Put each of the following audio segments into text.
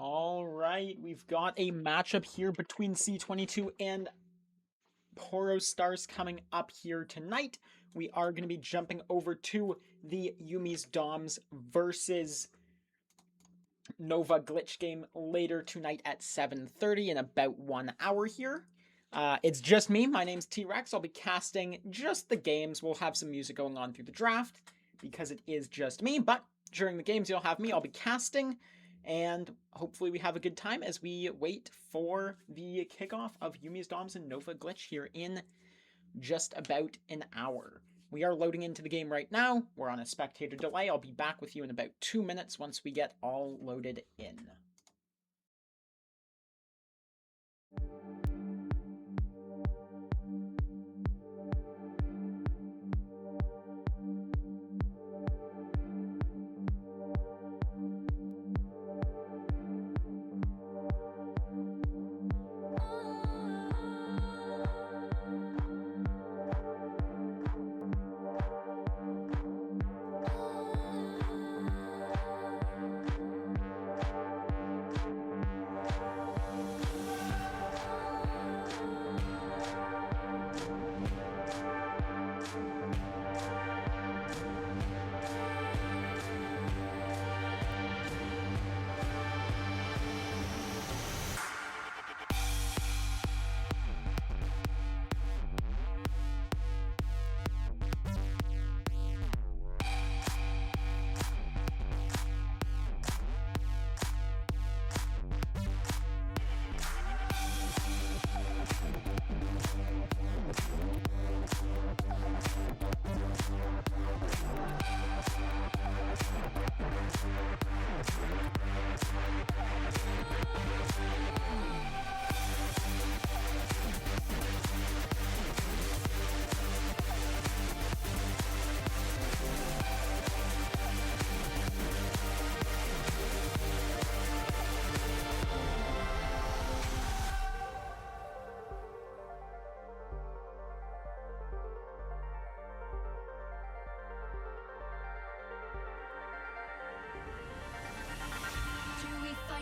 All right, we've got a matchup here between C22 and poronstars coming up here tonight. We are going to be jumping over to the Yuumi's Doms versus Nova glitch game later tonight at 7:30 in about 1 hour here. It's just me. My name's T-Rex. I'll be casting just the games. We'll have some music going on through the draft because it is just me, but during the games you'll have me. I'll be casting, and hopefully we have a good time as we wait for the kickoff of Yuumi's Doms and Nova glitch here in just about an hour. We are loading into the game right now. We're on a spectator delay. I'll be back with you in about 2 minutes once we get all loaded in.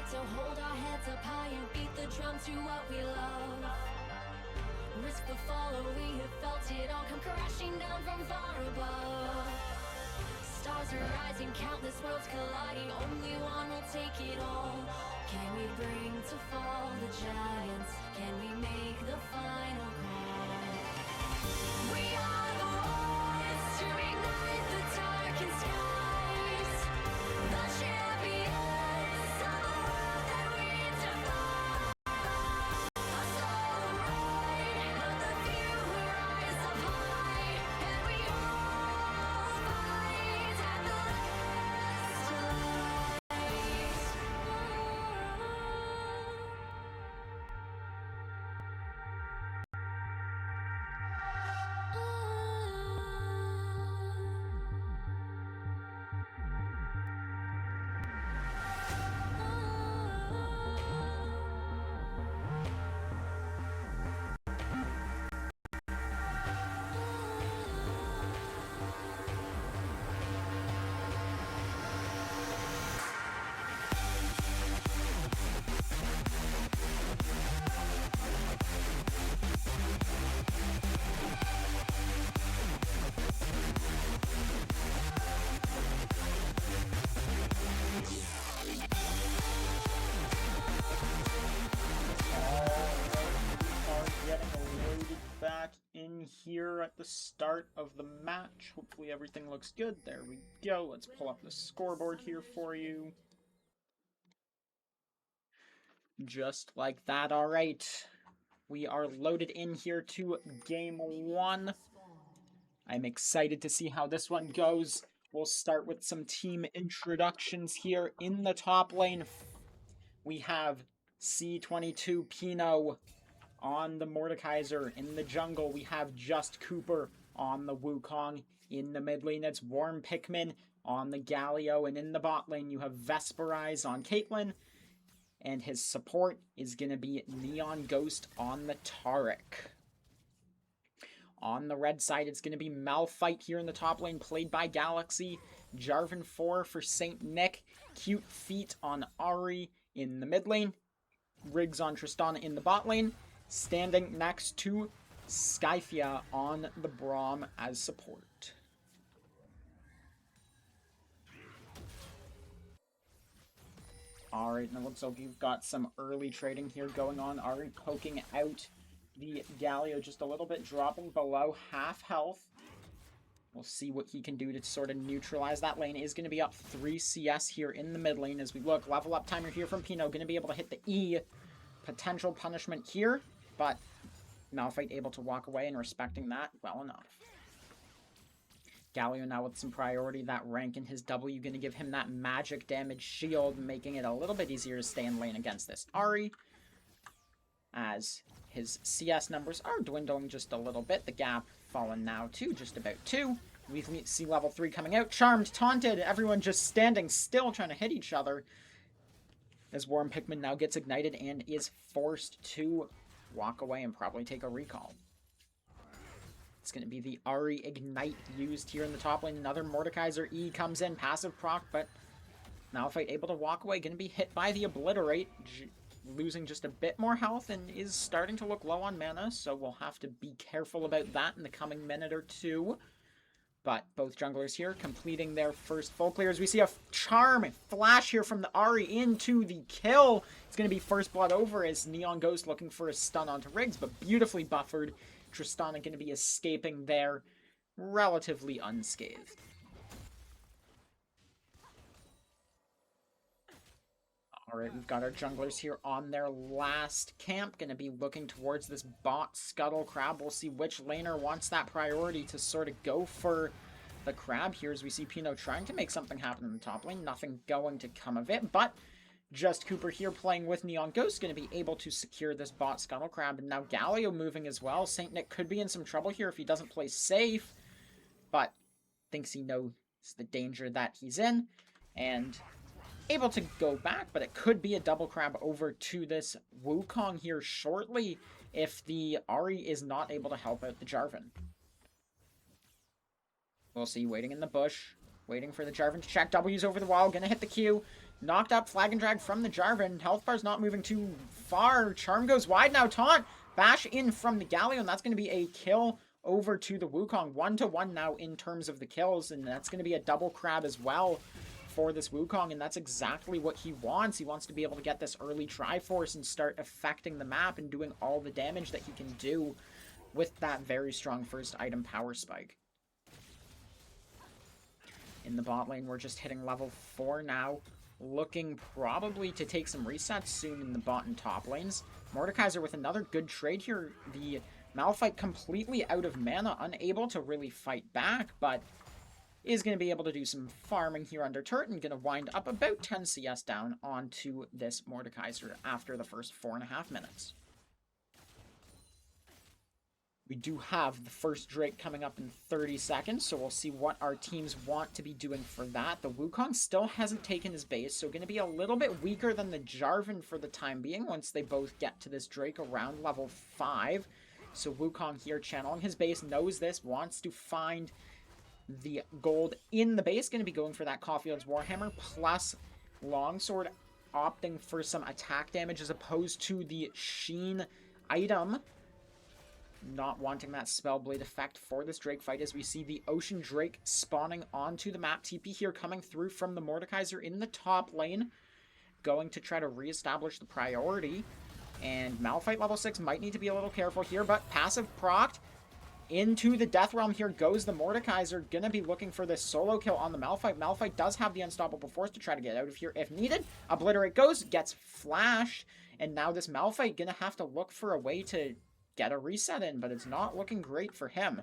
So hold our heads up high and beat the drum to what we love. Risk the fall, or we have felt it all come crashing down from far above. Stars are rising, countless worlds colliding, only one will take it all. Can we bring to fall the giants? Can we make the final call? We are the ones to ignite the darkened skies. The champions. In here at the start of the match. Hopefully everything looks good. There we go. Let's pull up the scoreboard here for you. Just like that. All right. We are loaded in here to game 1. I'm excited to see how this one goes. We'll start with some team introductions here. In the top lane, we have C22 Pino on the Mordekaiser. In the jungle, we have Just Cooper on the Wukong. In the mid lane, it's Warm Pikmin on the Galio. And in the bot lane, you have Vesperize on Caitlyn. And his support is going to be Neon Ghost on the Taric. On the red side, it's going to be Malphite here in the top lane, played by Galaxy. Jarvan 4 for St. Nick. Cute Feet on Ari. in the mid lane. Riggs on Tristana in the bot lane. Standing next to Skyfia on the Braum as support. Alright, and it looks like we've got some early trading here going on. Ari poking out the Galio just a little bit, dropping below half health. We'll see what he can do to sort of neutralize that lane. Is going to be up 3 CS here in the mid lane as we look. Level up timer here from Pino. Going to be able to hit the E. Potential punishment here, but Malphite able to walk away and respecting that well enough. Galio now with some priority. That rank in his W going to give him that magic damage shield, making it a little bit easier to stay in lane against this Ahri. As his CS numbers are dwindling just a little bit. The gap fallen now to just about 2. We see level 3 coming out. Charmed, taunted, everyone just standing still trying to hit each other. As Warren Pikmin now gets ignited and is forced to walk away and probably take a recall. It's going to be the Ahri Ignite used here in the top lane. Another Mordekaiser E comes in, passive proc, but Malphite able to walk away. Going to be hit by the Obliterate, losing just a bit more health and is starting to look low on mana, so we'll have to be careful about that in the coming minute or two. But both junglers here completing their first full clears. We see a charm flash here from the Ahri into the kill. It's going to be first blood over as Neon Ghost looking for a stun onto Riggs, but beautifully buffered. Tristana going to be escaping there relatively unscathed. Alright, we've got our junglers here on their last camp. Going to be looking towards this bot Scuttle Crab. We'll see which laner wants that priority to sort of go for the crab here as we see Pino trying to make something happen in the top lane. Nothing going to come of it, but Just Cooper here playing with Neon Ghost going to be able to secure this bot Scuttle Crab. And now Galio moving as well. Saint Nick could be in some trouble here if he doesn't play safe, but thinks he knows the danger that he's in. And able to go back, but it could be a double crab over to this Wukong here shortly if the Ahri is not able to help out the Jarvan. We'll see, waiting in the bush, waiting for the Jarvan to check. W's over the wall, gonna hit the Q. Knocked up, flag and drag from the Jarvan. Health bar's not moving too far. Charm goes wide now, taunt. Bash in from the Galio, and that's gonna be a kill over to the Wukong. 1-1 now in terms of the kills, and that's gonna be a double crab as well for this Wukong, and that's exactly what he wants. He wants to be able to get this early Triforce and start affecting the map and doing all the damage that he can do with that very strong first item power spike. In the bot lane, we're just hitting level 4 now, looking probably to take some resets soon in the bot and top lanes. Mordekaiser with another good trade here. The Malphite completely out of mana, unable to really fight back, but is going to be able to do some farming here under turret and going to wind up about 10 CS down onto this Mordekaiser after the first 4.5 minutes. We do have the first Drake coming up in 30 seconds, so we'll see what our teams want to be doing for that. The Wukong still hasn't taken his base, so going to be a little bit weaker than the Jarvan for the time being once they both get to this Drake around level 5. So Wukong here channeling his base, knows this, wants to find the gold in the base. Going to be going for that Caulfield's Warhammer plus Longsword, opting for some attack damage as opposed to the Sheen item. Not wanting that Spellblade effect for this Drake fight as we see the Ocean Drake spawning onto the map. TP here coming through from the Mordekaiser in the top lane. Going to try to reestablish the priority. And Malphite level 6 might need to be a little careful here, but passive procced. Into the Death Realm here goes the Mordekaiser. Gonna be looking for this solo kill on the Malphite. Malphite does have the Unstoppable Force to try to get out of here if needed. Obliterate goes, gets flashed. And now this Malphite gonna have to look for a way to get a reset in, but it's not looking great for him.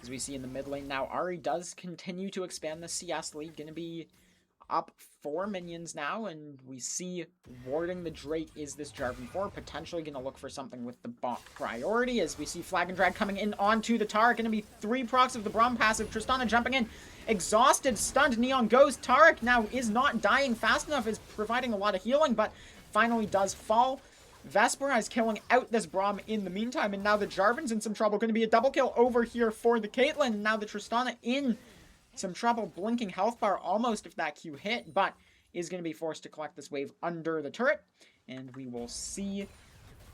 As we see in the mid lane now, Ahri does continue to expand the CS lead. Gonna be up 4 minions now, and we see warding the Drake is this Jarvan 4. Potentially going to look for something with the bot priority, as we see Flag and Drag coming in onto the Taric. Going to be 3 procs of the Braum passive. Tristana jumping in. Exhausted, stunned, Neon Ghost. Taric now is not dying fast enough, is providing a lot of healing, but finally does fall. Vesperize killing out this Braum in the meantime, and now the Jarvan's in some trouble. Going to be a double kill over here for the Caitlyn, and now the Tristana in some trouble. Blinking health bar almost if that Q hit, but is going to be forced to collect this wave under the turret, and we will see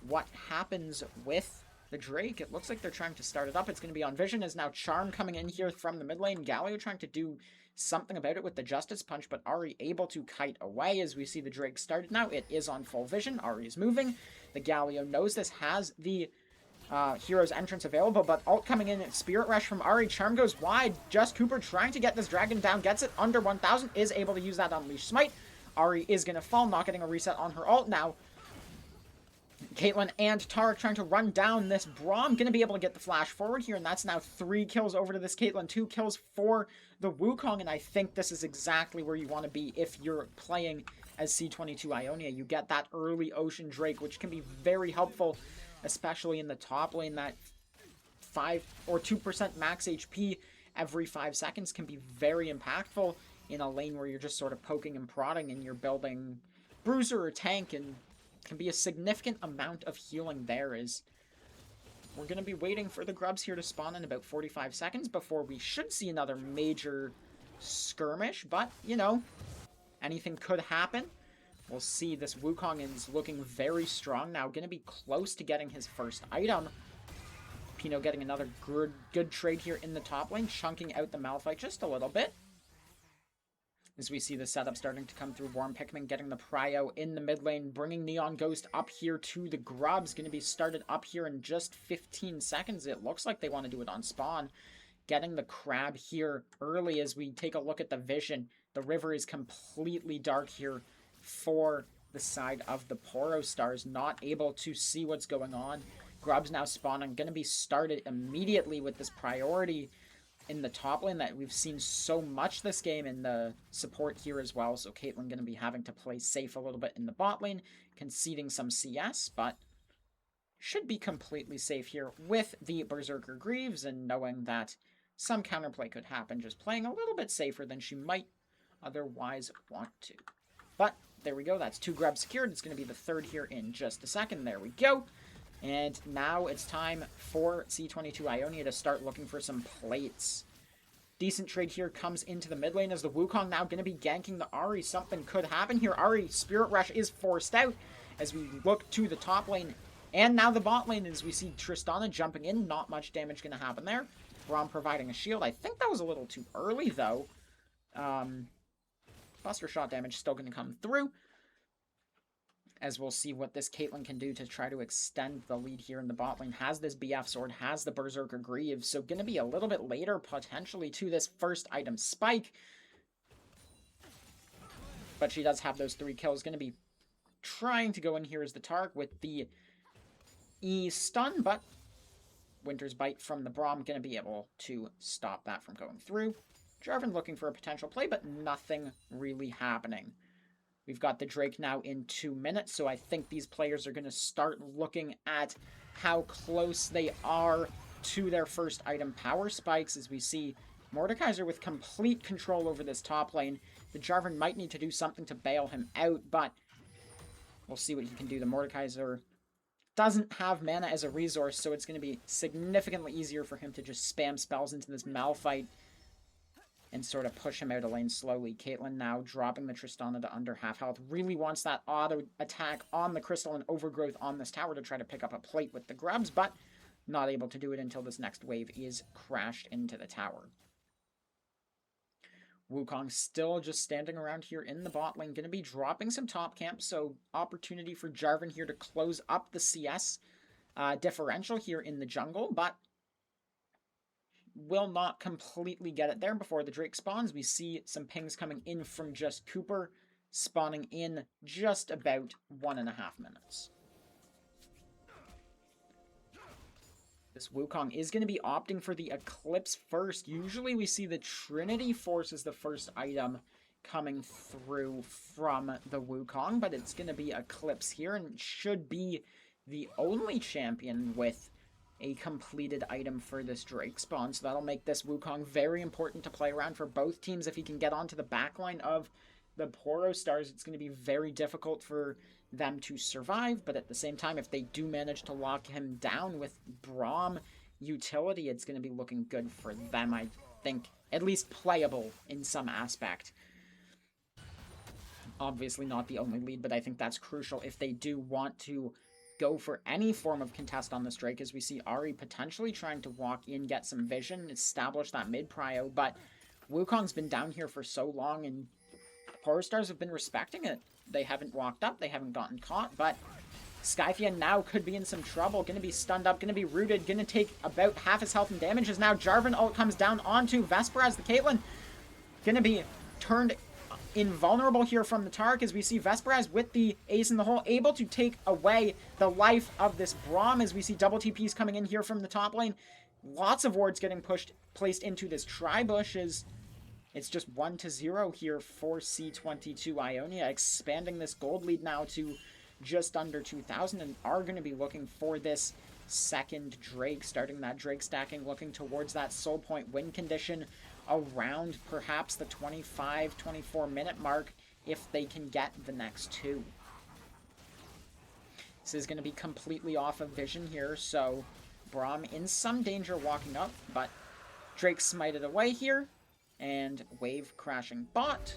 what happens with the Drake. It looks like they're trying to start it up. It's going to be on Vision, as now Charm coming in here from the mid lane. Galio trying to do something about it with the Justice Punch, but Ahri able to kite away as we see the Drake started. Now it is on full vision. Ahri is moving. The Galio knows this, has the Hero's Entrance available, but ult coming in, Spirit Rush from Ahri. Charm goes wide. Just Cooper trying to get this dragon down, gets it under 1,000, is able to use that Unleash Smite. Ahri is going to fall, not getting a reset on her ult now. Caitlyn and Taric trying to run down this Braum, going to be able to get the flash forward here, and that's now 3 kills over to this Caitlyn, 2 kills for the Wukong, and I think this is exactly where you want to be if you're playing as C22 Ionia. You get that early Ocean Drake, which can be very helpful, especially in the top lane. That 5 or 2% max HP every 5 seconds can be very impactful in a lane where you're just sort of poking and prodding and you're building Bruiser or Tank, and can be a significant amount of healing there. Is we're going to be waiting for the grubs here to spawn in about 45 seconds before we should see another major skirmish, but, you know, anything could happen. We'll see. This Wukong is looking very strong now, going to be close to getting his first item. Pino getting another good trade here in the top lane, chunking out the Malphite just a little bit. As we see the setup starting to come through, Warm Pikmin getting the prio in the mid lane, bringing Neon Ghost up here to the grubs. Going to be started up here in just 15 seconds. It looks like they want to do it on spawn. Getting the crab here early as we take a look at the vision. The river is completely dark here for the side of the poronstars, not able to see what's going on. Grubs now spawning, going to be started immediately with this priority in the top lane that we've seen so much this game, in the support here as well. So Caitlyn going to be having to play safe a little bit in the bot lane, conceding some CS, but should be completely safe here with the Berserker Greaves, and knowing that some counterplay could happen, just playing a little bit safer than she might otherwise want to. But there we go, that's 2 grubs secured. It's going to be the 3rd here in just a second. There we go. And now it's time for C22 Ionia to start looking for some plates. Decent trade here comes into the mid lane as the Wukong now going to be ganking the Ahri. Something could happen here. Ahri, Spirit Rush is forced out as we look to the top lane. And now the bot lane as we see Tristana jumping in. Not much damage going to happen there. Braum providing a shield. I think that was a little too early though. Buster shot damage still going to come through, as we'll see what this Caitlyn can do to try to extend the lead here in the bot lane. Has this BF sword, has the Berserker Greaves, so going to be a little bit later potentially to this first item spike. But she does have those 3 kills. Going to be trying to go in here as the Tark with the E-stun, but Winter's Bite from the Braum going to be able to stop that from going through. Jarvan looking for a potential play, but nothing really happening. We've got the Drake now in 2 minutes, so I think these players are going to start looking at how close they are to their first item power spikes, as we see Mordekaiser with complete control over this top lane. The Jarvan might need to do something to bail him out, but we'll see what he can do. The Mordekaiser doesn't have mana as a resource, so it's going to be significantly easier for him to just spam spells into this Malphite and sort of push him out of lane slowly. Caitlyn now dropping the Tristana to under half health. Really wants that auto attack on the Crystal and Overgrowth on this tower to try to pick up a plate with the grubs, but not able to do it until this next wave is crashed into the tower. Wukong still just standing around here in the bot lane, going to be dropping some top camp, so opportunity for Jarvan here to close up the CS differential here in the jungle, but will not completely get it there before the Drake spawns. We see some pings coming in from Just Cooper, spawning in just about 1.5 minutes. This Wukong is going to be opting for the Eclipse first. Usually we see the Trinity Force as the first item coming through from the Wukong, but it's going to be Eclipse here, and should be the only champion with a completed item for this Drake spawn, so that'll make this Wukong very important to play around for both teams. If he can get onto the backline of the poronstars, it's going to be very difficult for them to survive, but at the same time, if they do manage to lock him down with Braum utility, it's going to be looking good for them, I think. At least playable in some aspect. Obviously not the only lead, but I think that's crucial if they do want to go for any form of contest on this Drake, as we see Ahri potentially trying to walk in, get some vision, establish that mid-prio, but Wukong's been down here for so long, and poronstars have been respecting it. They haven't walked up, they haven't gotten caught, but Skythea now could be in some trouble, gonna be stunned up, gonna be rooted, gonna take about half his health and damage, as now Jarvan ult comes down onto Vesper as the Caitlyn, gonna be turned invulnerable here from the Tark, as we see Vesperaz with the ace in the hole, able to take away the life of this Braum, as we see double TPs coming in here from the top lane. Lots of wards getting placed into this tri-bush, as it's just 1-0 here for C22 Ionia, expanding this gold lead now to just under 2,000, and are going to be looking for this second Drake, starting that Drake stacking, looking towards that soul point win condition around perhaps the 25-24 minute mark if they can get the next two. This is going to be completely off of vision here, so Braum in some danger walking up, but Drake smited away here, and wave crashing bot,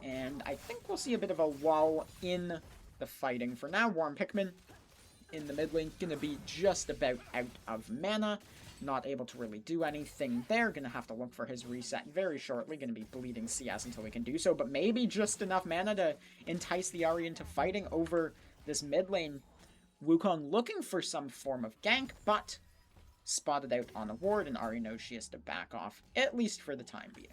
and I think we'll see a bit of a lull in the fighting. For now, Warm Pikmin in the mid lane going to be just about out of mana, not able to really do anything there. Gonna have to look for his reset very shortly. Gonna be bleeding CS until we can do so, but maybe just enough mana to entice the Ahri into fighting over this mid lane. Wukong looking for some form of gank, but spotted out on a ward, and Ahri knows she has to back off, at least for the time being.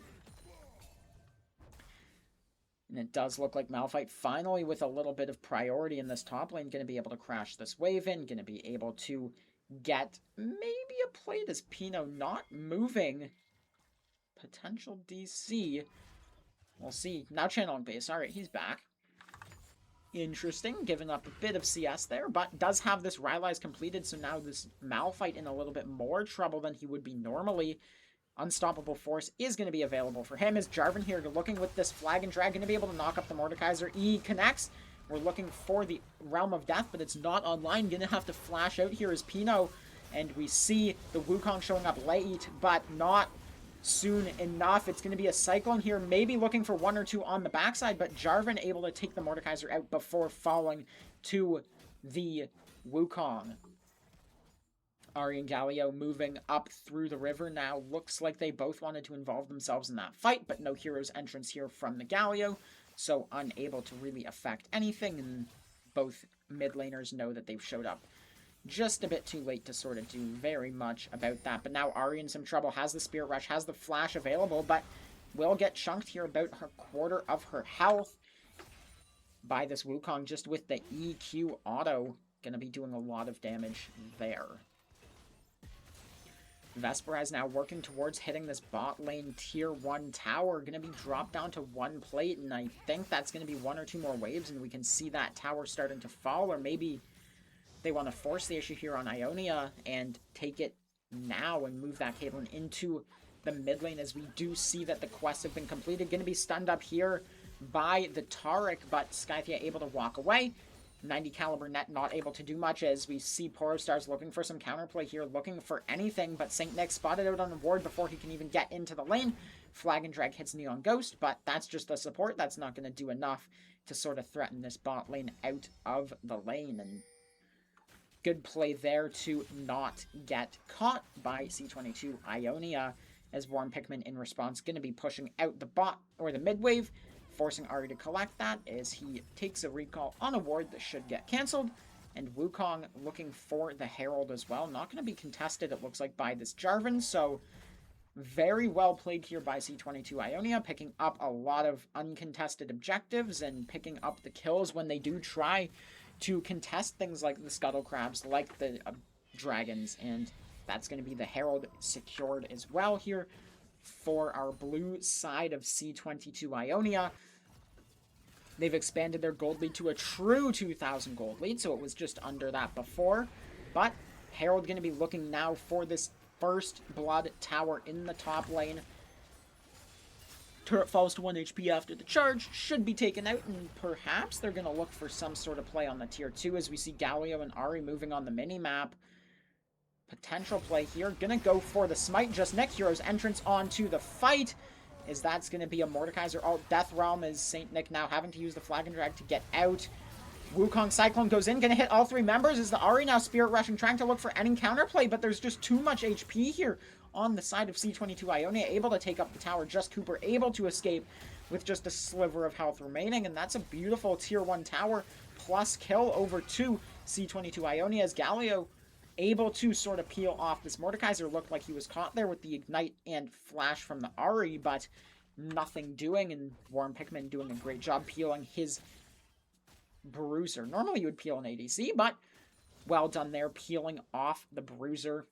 And it does look like Malphite finally, with a little bit of priority in this top lane, going to be able to crash this wave in, going to be able to get maybe a plate as Pino not moving. Potential DC. We'll see. Now channeling base. Alright, he's back. Interesting. Giving up a bit of CS there, but does have this Rylai's completed, so now this Malphite in a little bit more trouble than he would be normally. Unstoppable Force is going to be available for him. Is Jarvan here looking with this Flag and Drag, going to be able to knock up the Mordekaiser. E connects. We're looking for the Realm of Death, but it's not online. Going to have to flash out here as Pino. And we see the Wukong showing up late, but not soon enough. It's going to be a Cyclone here, maybe looking for one or two on the backside, but Jarvan able to take the Mordekaiser out before falling to the Wukong. Ahri and Galio moving up through the river now. Looks like they both wanted to involve themselves in that fight, but no hero's entrance here from the Galio, so unable to really affect anything, and both mid laners know that they've showed up just a bit too late to sort of do very much about that. But now Ahri in some trouble, has the Spirit Rush, has the Flash available, but will get chunked here about her quarter of her health by this Wukong, just with the EQ auto. Gonna be doing a lot of damage there. Vesperaz now working towards hitting this bot lane tier 1 tower. Going to be dropped down to one plate, and I think that's going to be one or two more waves, and we can see that tower starting to fall, or maybe they want to force the issue here on Ionia and take it now and move that Caitlyn into the mid lane, as we do see that the quests have been completed. Going to be stunned up here by the Taric, but Skythea able to walk away. 90 caliber net not able to do much, as we see poronstars looking for some counterplay here, looking for anything, but St. Nick spotted out on the ward before he can even get into the lane. Flag and Drag hits Neon Ghost, but that's just a support. That's not going to do enough to sort of threaten this bot lane out of the lane, and good play there to not get caught by C22 Ionia, as Warm Pikmin in response going to be pushing out the bot, or the mid wave, forcing Ahri to collect that as he takes a recall on a ward that should get cancelled. And Wukong looking for the Herald as well. Not going to be contested, it looks like, by this Jarvan. So very well played here by C22 Ionia, picking up a lot of uncontested objectives and picking up the kills when they do try to contest things like the Scuttle Crabs, like the dragons. And that's going to be the Herald secured as well here for our blue side of C22 Ionia. They've expanded their gold lead to a true 2,000 gold lead, so it was just under that before. But Herald going to be looking now for this first blood tower in the top lane. Turret falls to 1 HP after the charge, should be taken out, and perhaps they're going to look for some sort of play on the tier 2, as we see Galio and Ahri moving on the mini-map. Potential play here. Gonna go for the smite. Just Nick. Hero's entrance onto the fight. is that's going to be a Mordekaiser. Oh, Death Realm is Saint Nick now having to use the Flag and Drag to get out. Wukong Cyclone goes in, gonna hit all three members. Is the Ahri now Spirit Rushing, trying to look for any counterplay, but there's just too much HP here on the side of C22 Ionia, able to take up the tower. Just Cooper able to escape with just a sliver of health remaining, and that's a beautiful tier 1 tower plus kill over to C22 Ionia, as Galio able to sort of peel off this Mordekaiser. Looked like he was caught there with the Ignite and Flash from the Ahri, but nothing doing, and Warren Pickman doing a great job peeling his Bruiser. Normally you would peel an ADC, but well done there, peeling off the Bruiser,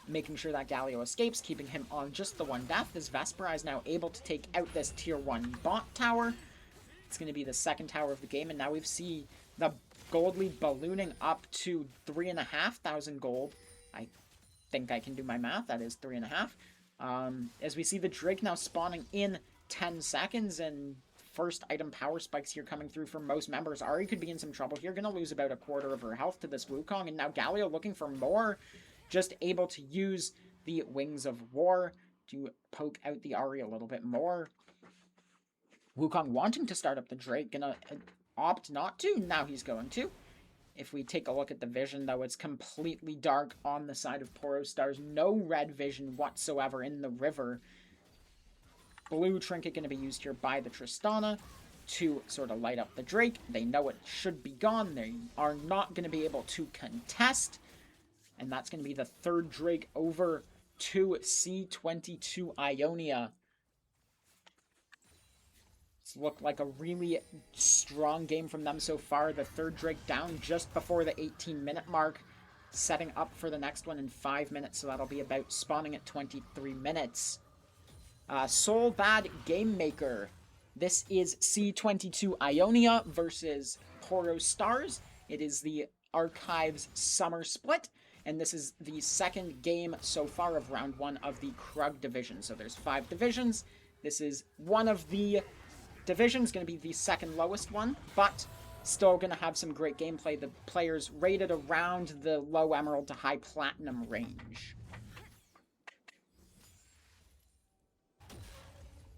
making sure that Galio escapes, keeping him on just the one death, as Vespera is now able to take out this tier 1 bot tower. It's going to be the second tower of the game, and now we see the gold lead ballooning up to 3,500 gold. I think I can do my math, that is 3.5. As we see the Drake now spawning in 10 seconds, and first item power spikes here coming through for most members. Ahri could be in some trouble here, gonna lose about a quarter of her health to this Wukong, and now Galio looking for more, just able to use the Wings of War to poke out the Ahri a little bit more. Wukong wanting to start up the Drake, gonna opt not to, now he's going to. If we take a look at the vision, though, it's completely dark on the side of poronstars, no red vision whatsoever in the river. Blue trinket going to be used here by the Tristana to sort of light up the Drake. They know it should be gone. They are not going to be able to contest. And that's going to be the third Drake over to C22 Ionia. It's looked like a really strong game from them so far. The third Drake down just before the 18-minute mark. Setting up for the next one in 5 minutes. So that'll be about spawning at 23 minutes. Soul Bad Game Maker. This is C22 Ionia versus poronstars. It is the Archives Summer Split, and this is the second game so far of round 1 of the Krug division. So there's 5 divisions. This is one of the divisions, going to be the second lowest one, but still going to have some great gameplay. The players rated around the low emerald to high platinum range.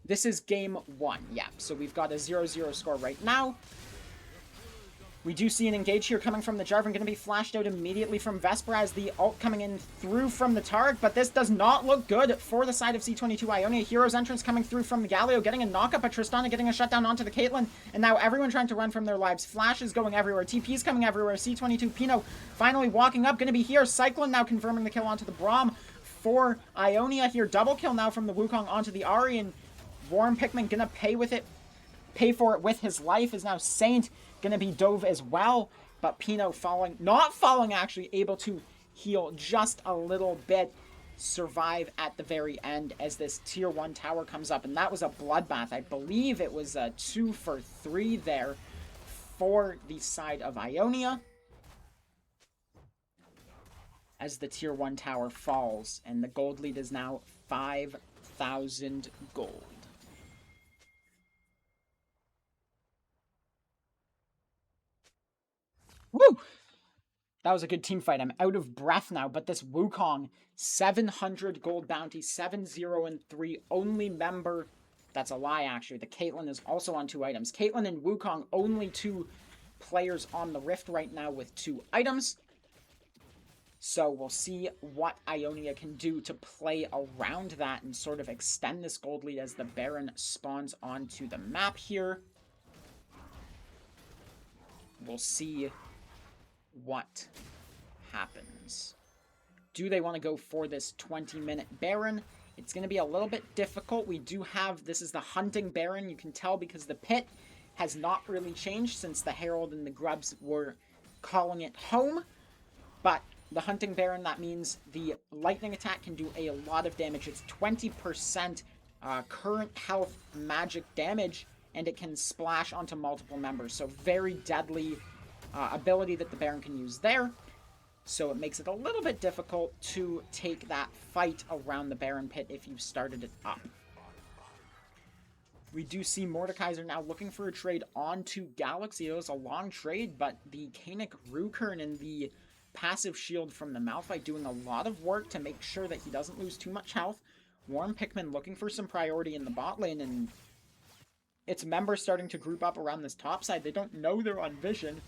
This is game 1, yeah. So we've got a 0-0 score right now. We do see an engage here coming from the Jarvan, going to be flashed out immediately from Vespera as the ult coming in through from the Targ, but this does not look good for the side of C22 Ionia. Hero's entrance coming through from the Galio, getting a knock-up, but Tristana getting a shutdown onto the Caitlyn, and now everyone trying to run from their lives. Flash is going everywhere, TP's coming everywhere. C22 Pino finally walking up, going to be here. Cyclone now confirming the kill onto the Braum for Ionia here. Double kill now from the Wukong onto the Ahri, and Warren Pickman gonna pay for it with his life, is now Saint gonna be dove as well, but Pino not falling actually, able to heal just a little bit, survive at the very end as this tier 1 tower comes up, and that was a bloodbath. I believe it was a 2 for 3 there for the side of Ionia, as the tier 1 tower falls, and the gold lead is now 5,000 gold. Woo! That was a good team fight. I'm out of breath now, but this Wukong, 700 gold bounty, 7-0 and 3, only member. That's a lie, actually. The Caitlyn is also on 2 items. Caitlyn and Wukong, only 2 players on the Rift right now with 2 items. So we'll see what Ionia can do to play around that and sort of extend this gold lead as the Baron spawns onto the map here. We'll see what happens. Do they want to go for this 20-minute Baron? It's going to be a little bit difficult. We do have, this is the hunting Baron. You can tell because the pit has not really changed since the Herald and the Grubs were calling it home. But the hunting Baron, that means the lightning attack can do a lot of damage. It's 20% current health magic damage, and it can splash onto multiple members. So very deadly ability that the Baron can use there. So it makes it a little bit difficult to take that fight around the Baron pit if you've started it up. We do see Mordekaiser now looking for a trade onto Galaxy. It was a long trade, but the Kanik Rukern and the passive shield from the Malphite doing a lot of work to make sure that he doesn't lose too much health. Warm Pikmin looking for some priority in the bot lane, and its members starting to group up around this top side. They don't know they're on vision,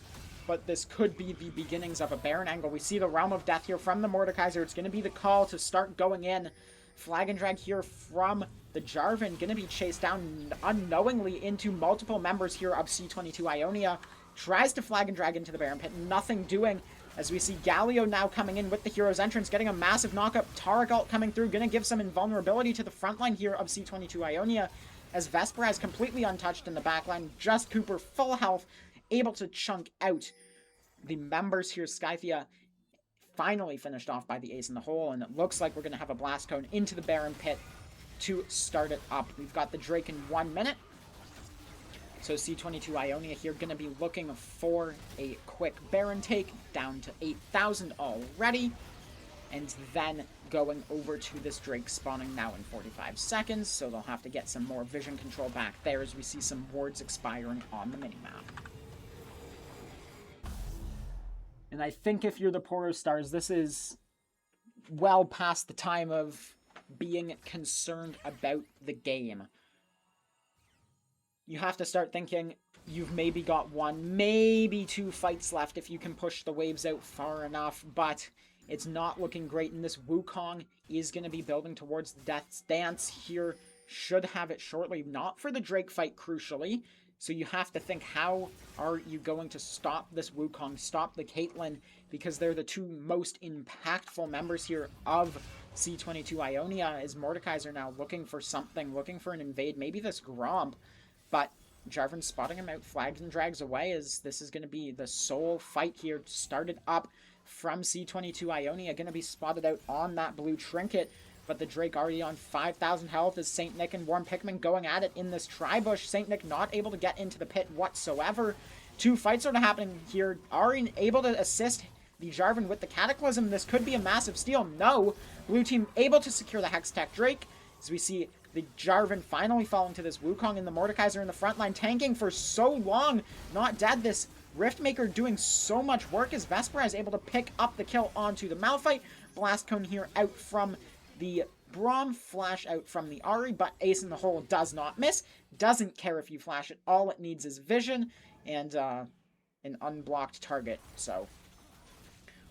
but this could be the beginnings of a Baron angle. We see the Realm of Death here from the Mordekaiser. It's going to be the call to start going in. Flag and drag here from the Jarvan. Going to be chased down unknowingly into multiple members here of C22 Ionia. Tries to flag and drag into the Baron pit. Nothing doing, as we see Galio now coming in with the hero's entrance, getting a massive knockup. Taric ult coming through, going to give some invulnerability to the front line here of C22 Ionia, as Vesper is completely untouched in the backline. Just Cooper, full health, able to chunk out the members here. Skythea finally finished off by the ace in the hole, and it looks like we're going to have a blast cone into the Baron pit to start it up. We've got the Drake in 1 minute. So C22 Ionia here going to be looking for a quick Baron take, down to 8,000 already, and then going over to this Drake spawning now in 45 seconds, so they'll have to get some more vision control back there as we see some wards expiring on the minimap. And I think if you're the poronstars, this is well past the time of being concerned about the game. You have to start thinking you've maybe got 1, maybe 2 fights left if you can push the waves out far enough, but it's not looking great, and this Wukong is going to be building towards the Death's Dance here. Should have it shortly, not for the Drake fight, crucially. So you have to think, how are you going to stop this Wukong, stop the Caitlyn, because they're the 2 most impactful members here of C22 Ionia, as Mordekaiser now looking for something, looking for an invade, maybe this Gromp, but Jarvan spotting him out, flags and drags away, as this is going to be the sole fight here, started up from C22 Ionia, going to be spotted out on that blue trinket, but the Drake already on 5,000 health as St. Nick and Warm Pikmin going at it in this tri-bush. St. Nick not able to get into the pit whatsoever. 2 fights sort of happening here. Ari able to assist the Jarvan with the Cataclysm. This could be a massive steal. No. Blue team able to secure the Hextech Drake, as we see the Jarvan finally falling to this Wukong, and the Mordekaiser in the front line tanking for so long. Not dead. This Riftmaker doing so much work as Vesper is able to pick up the kill onto the Malphite. Blast Cone here out from the Braum, flash out from the Ahri, but ace in the hole does not miss. Doesn't care if you flash it. All it needs is vision and an unblocked target. So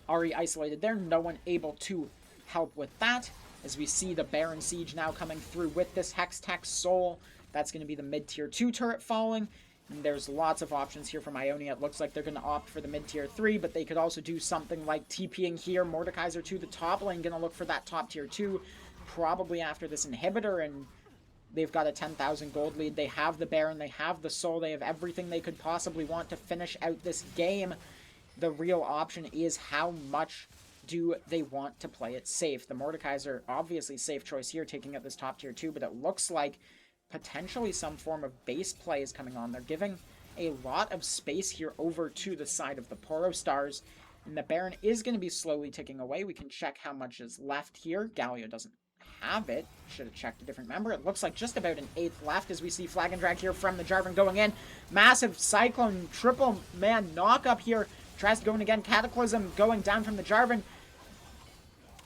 Ahri isolated there. No one able to help with that, as we see the Baron Siege now coming through with this Hextech Soul. That's going to be the mid-tier 2 turret falling. And there's lots of options here from Ionia. It looks like they're going to opt for the mid-tier 3, but they could also do something like TPing here. Mordekaiser to the top lane, going to look for that top tier 2, probably after this inhibitor, and they've got a 10,000 gold lead. They have the Baron, they have the Soul, they have everything they could possibly want to finish out this game. The real option is how much do they want to play it safe. The Mordekaiser, obviously safe choice here, taking up this top tier 2, but it looks like potentially some form of base play is coming on. They're giving a lot of space here over to the side of the poronstars, and the Baron is going to be slowly ticking away. We can check how much is left here. Galio doesn't have it. Should have checked a different member. It looks like just about an 1/8 left, as we see flag and drag here from the Jarvan going in. Massive Cyclone triple man knock up here. Tries to go in again. Cataclysm going down from the Jarvan.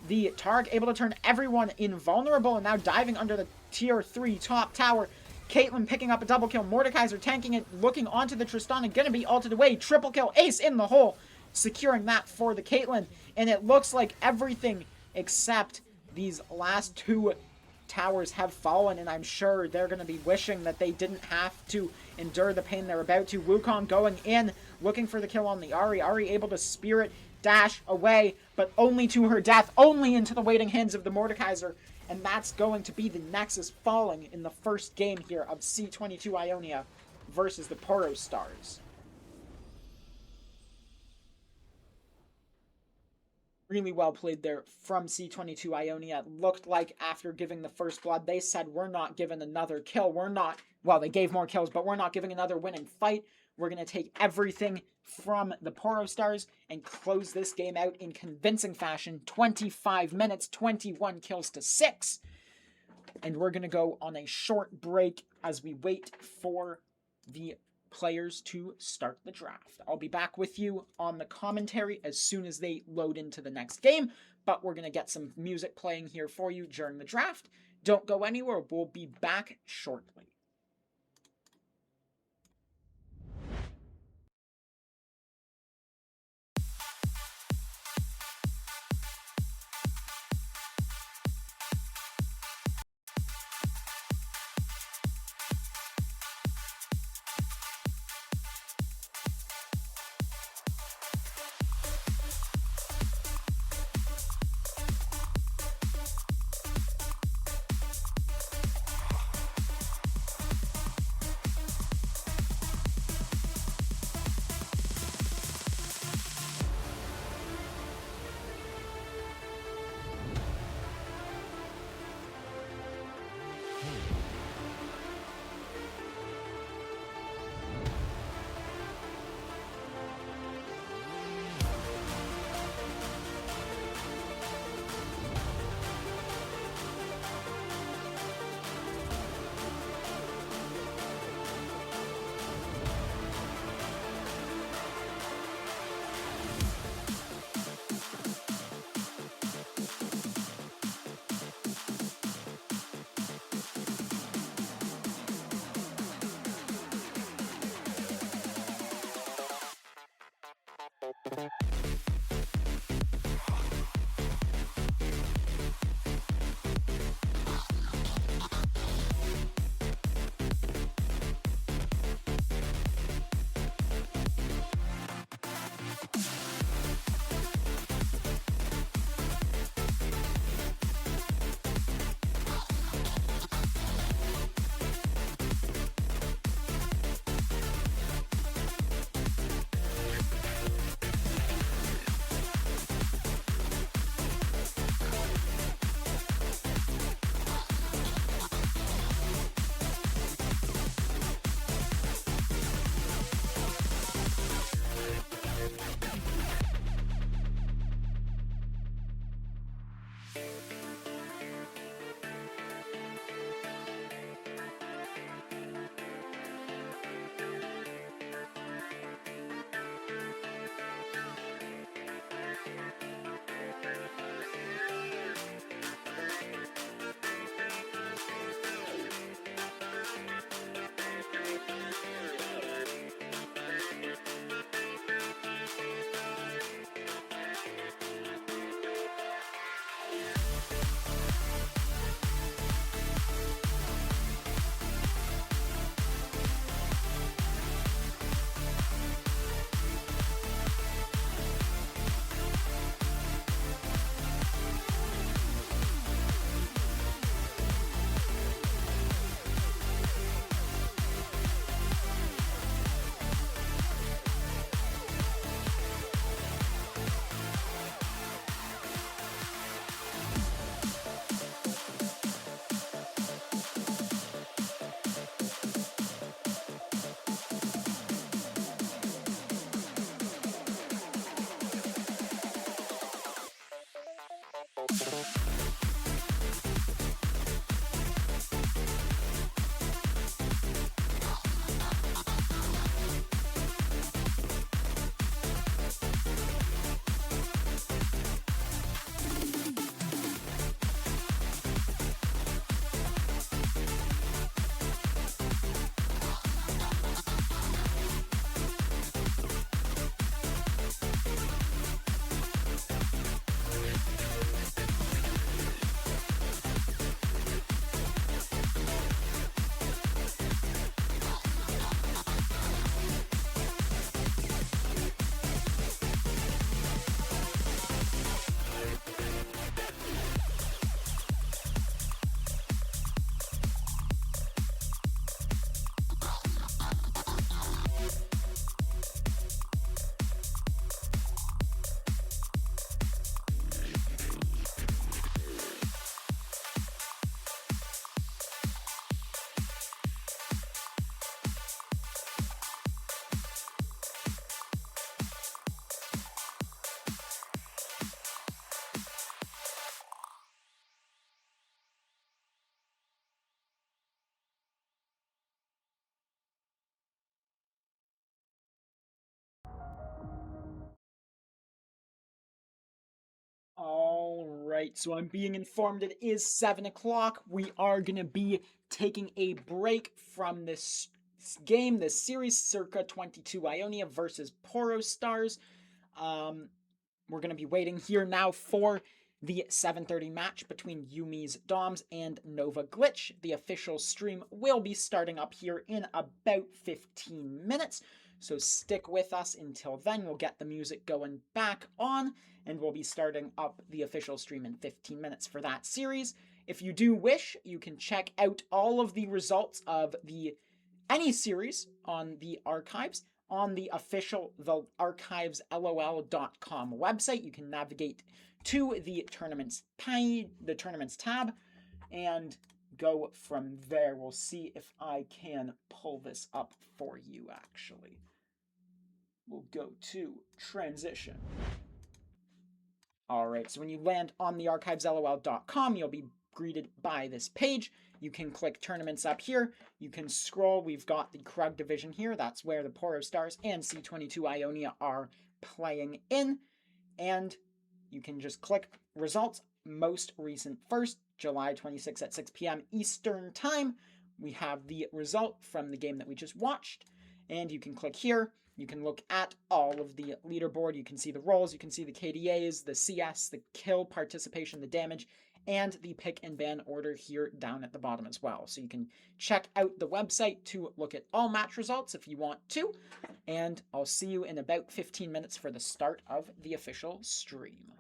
The Targ able to turn everyone invulnerable, and now diving under the tier 3 top tower. Caitlyn picking up a double kill. Mordekaiser tanking it, looking onto the Tristana, gonna be ulted away. Triple kill, ace in the hole, securing that for the Caitlyn. And it looks like everything except these last 2 towers have fallen, and I'm sure they're gonna be wishing that they didn't have to endure the pain they're about to. Wukong going in, looking for the kill on the Ahri. Ahri able to spirit dash away, but only to her death, only into the waiting hands of the Mordekaiser, and that's going to be the Nexus falling in the first game here of C22 Ionia versus the poronstars. Really well played there from C22 Ionia. It looked like after giving the first blood, they said, we're not giving another kill. We're not, well, they gave more kills, but we're not giving another winning fight. We're going to take everything from the poronstars and close this game out in convincing fashion. 25 minutes, 21 kills to 6. And we're going to go on a short break as we wait for the players to start the draft. I'll be back with you on the commentary as soon as they load into the next game, but we're going to get some music playing here for you during the draft, Don't go anywhere. We'll be back shortly. right, so I'm being informed it is 7 o'clock. We are going to be taking a break from this game, this series, circa 22 Ionia versus poronstars. We're going to be waiting here now for the 7:30 match between Yuumi's Doms and Nova Glitch. The official stream will be starting up here in about 15 minutes, so stick with us until then. We'll get the music going back on, and we'll be starting up the official stream in 15 minutes for that series. If you do wish, you can check out all of the results of any series on the archives on the official thearchiveslol.com website. You can navigate to the tournaments page, the tournaments tab, and go from there. We'll see if I can pull this up for you, actually. We'll go to transition. Alright, so when you land on the archiveslol.com, you'll be greeted by this page. You can click tournaments up here. You can scroll. We've got the Krug division here. That's where the poronstars and C22 Ionia are playing in. And you can just click results. Most recent first, July 26th at 6 p.m. Eastern Time. We have the result from the game that we just watched. And you can click here. You can look at all of the leaderboard. You can see the roles. You can see the KDAs, the CS, the kill participation, the damage, and the pick and ban order here down at the bottom as well. So you can check out the website to look at all match results if you want to. And I'll see you in about 15 minutes for the start of the official stream.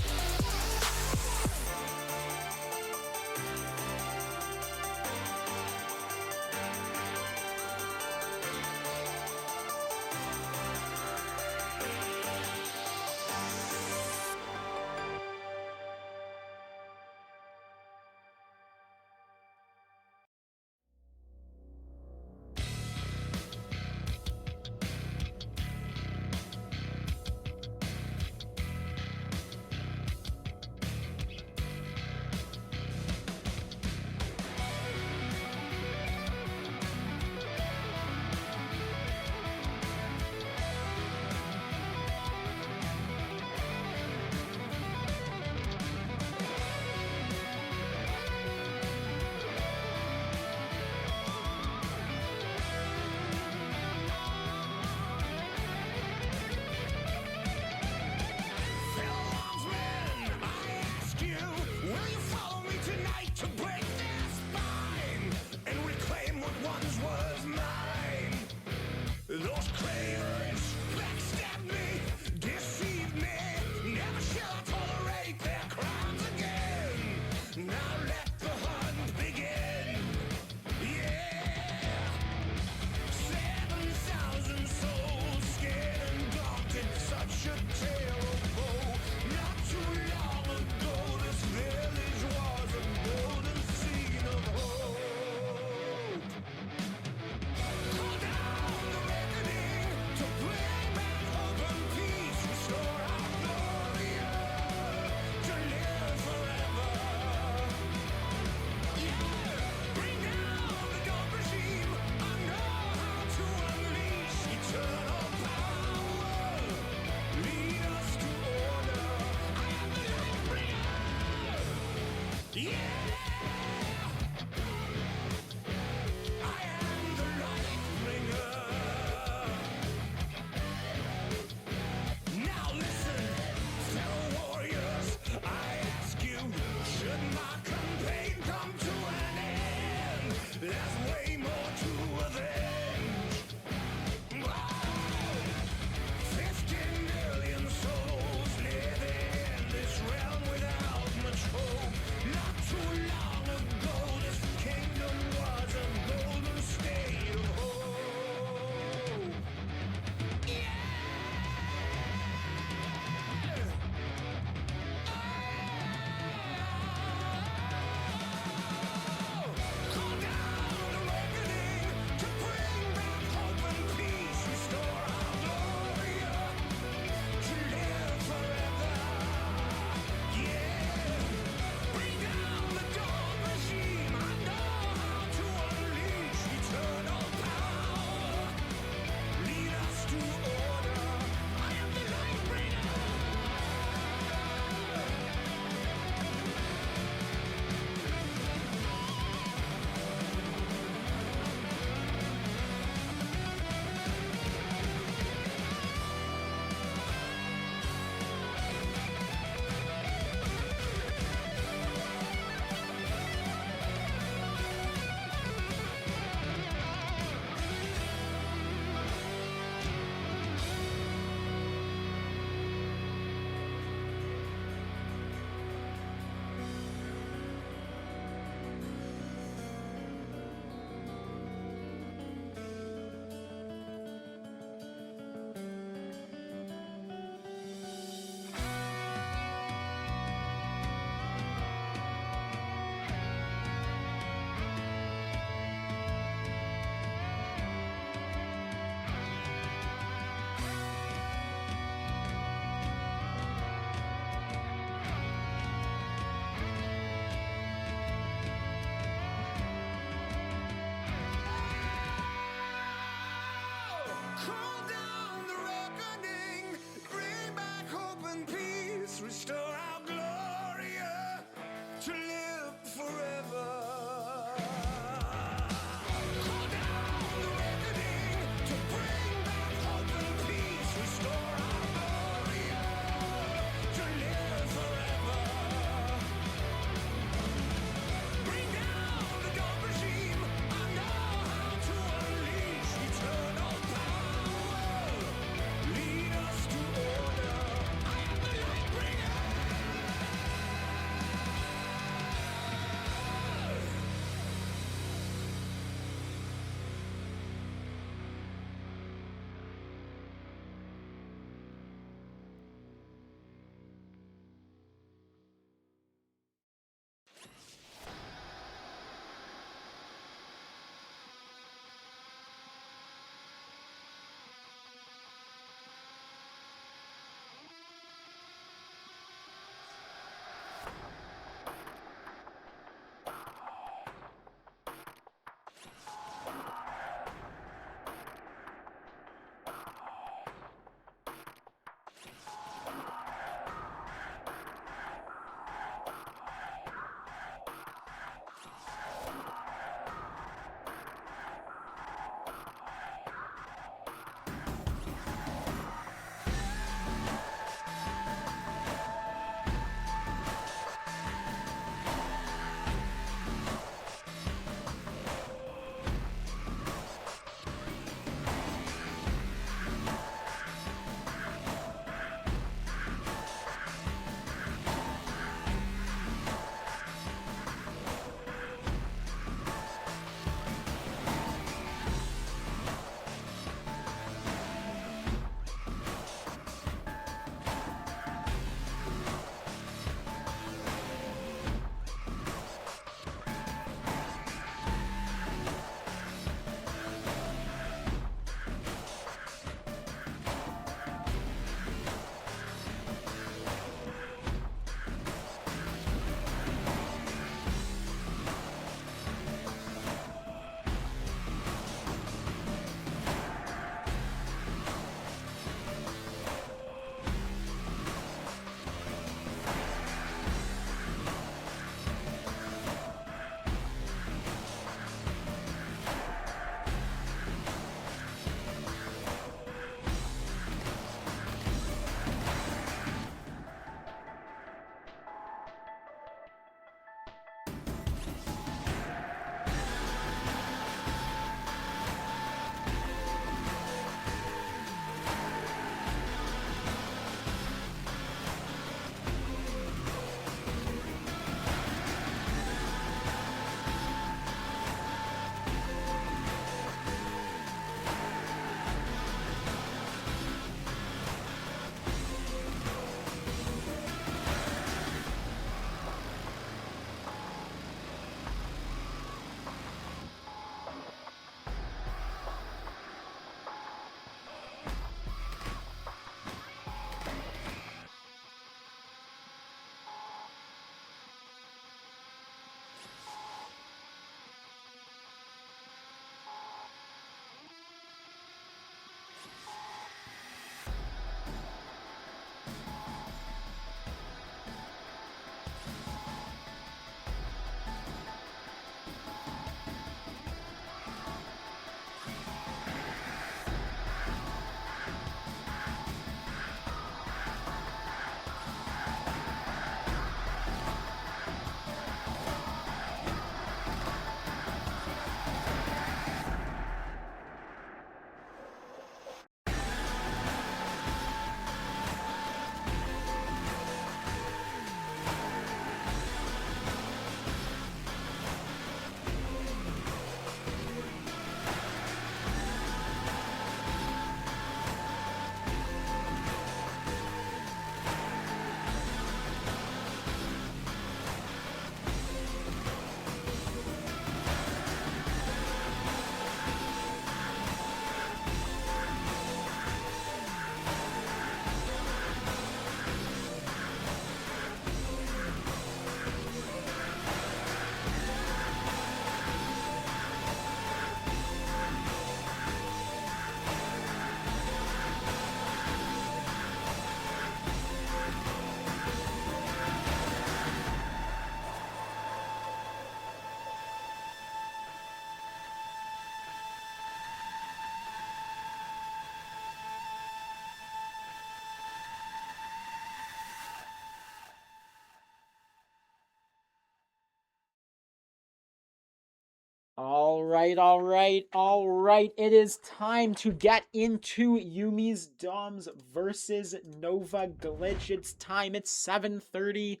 All right. It is time to get into Yuumi's Doms versus Nova Glitch. It's time. It's 7:30.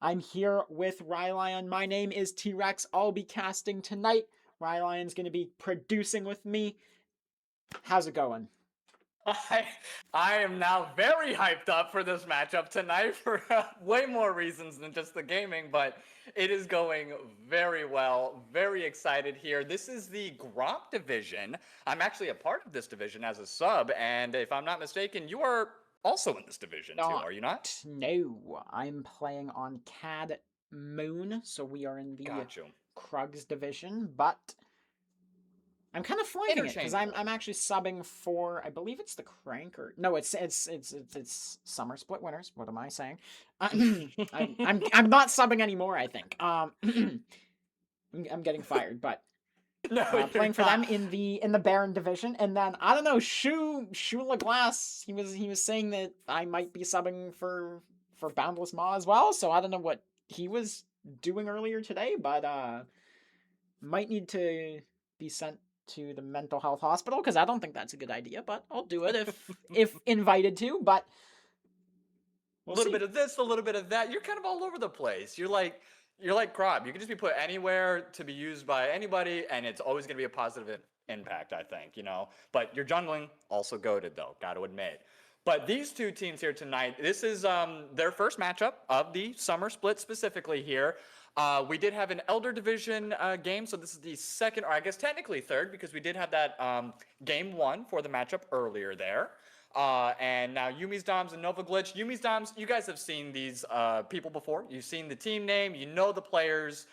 I'm here with Rylion. My name is T-Rex. I'll be casting tonight. Rylion's going to be producing with me. How's it going? I am now very hyped up for this matchup tonight for way more reasons than just the gaming, but it is going very well. Very excited here. This is the Gromp division. I'm actually a part of this division as a sub, and if I'm not mistaken, you are also in this division too, are you not? No, I'm playing on CAD Moon, so we are in the Got you. Krug's division, but I'm kind of flanking it because I'm actually subbing for, I believe it's the Cranker. No, it's Summer Split winners. What am I saying? I'm not subbing anymore. I think. I'm getting fired, but No, playing for them in the Baron division, and then I don't know, Shu LaGlass. He was saying that I might be subbing for Boundless Maw as well. So I don't know what he was doing earlier today, but might need to be sent to the mental health hospital because I don't think that's a good idea, but I'll do it if invited to. But a little bit of this, a little bit of that. You're kind of all over the place. You're like Krog. You can just be put anywhere to be used by anybody, and it's always going to be a positive impact, I think, you know. But your jungling also goated, though, got to admit. But these two teams here tonight, this is their first matchup of the summer split specifically here. We did have an Elder Division game, so this is the second, or I guess technically third, because we did have that game one for the matchup earlier there. And now Yuumi's Doms and Nova Glitch. Yuumi's Doms, you guys have seen these people before. You've seen the team name, you know the players.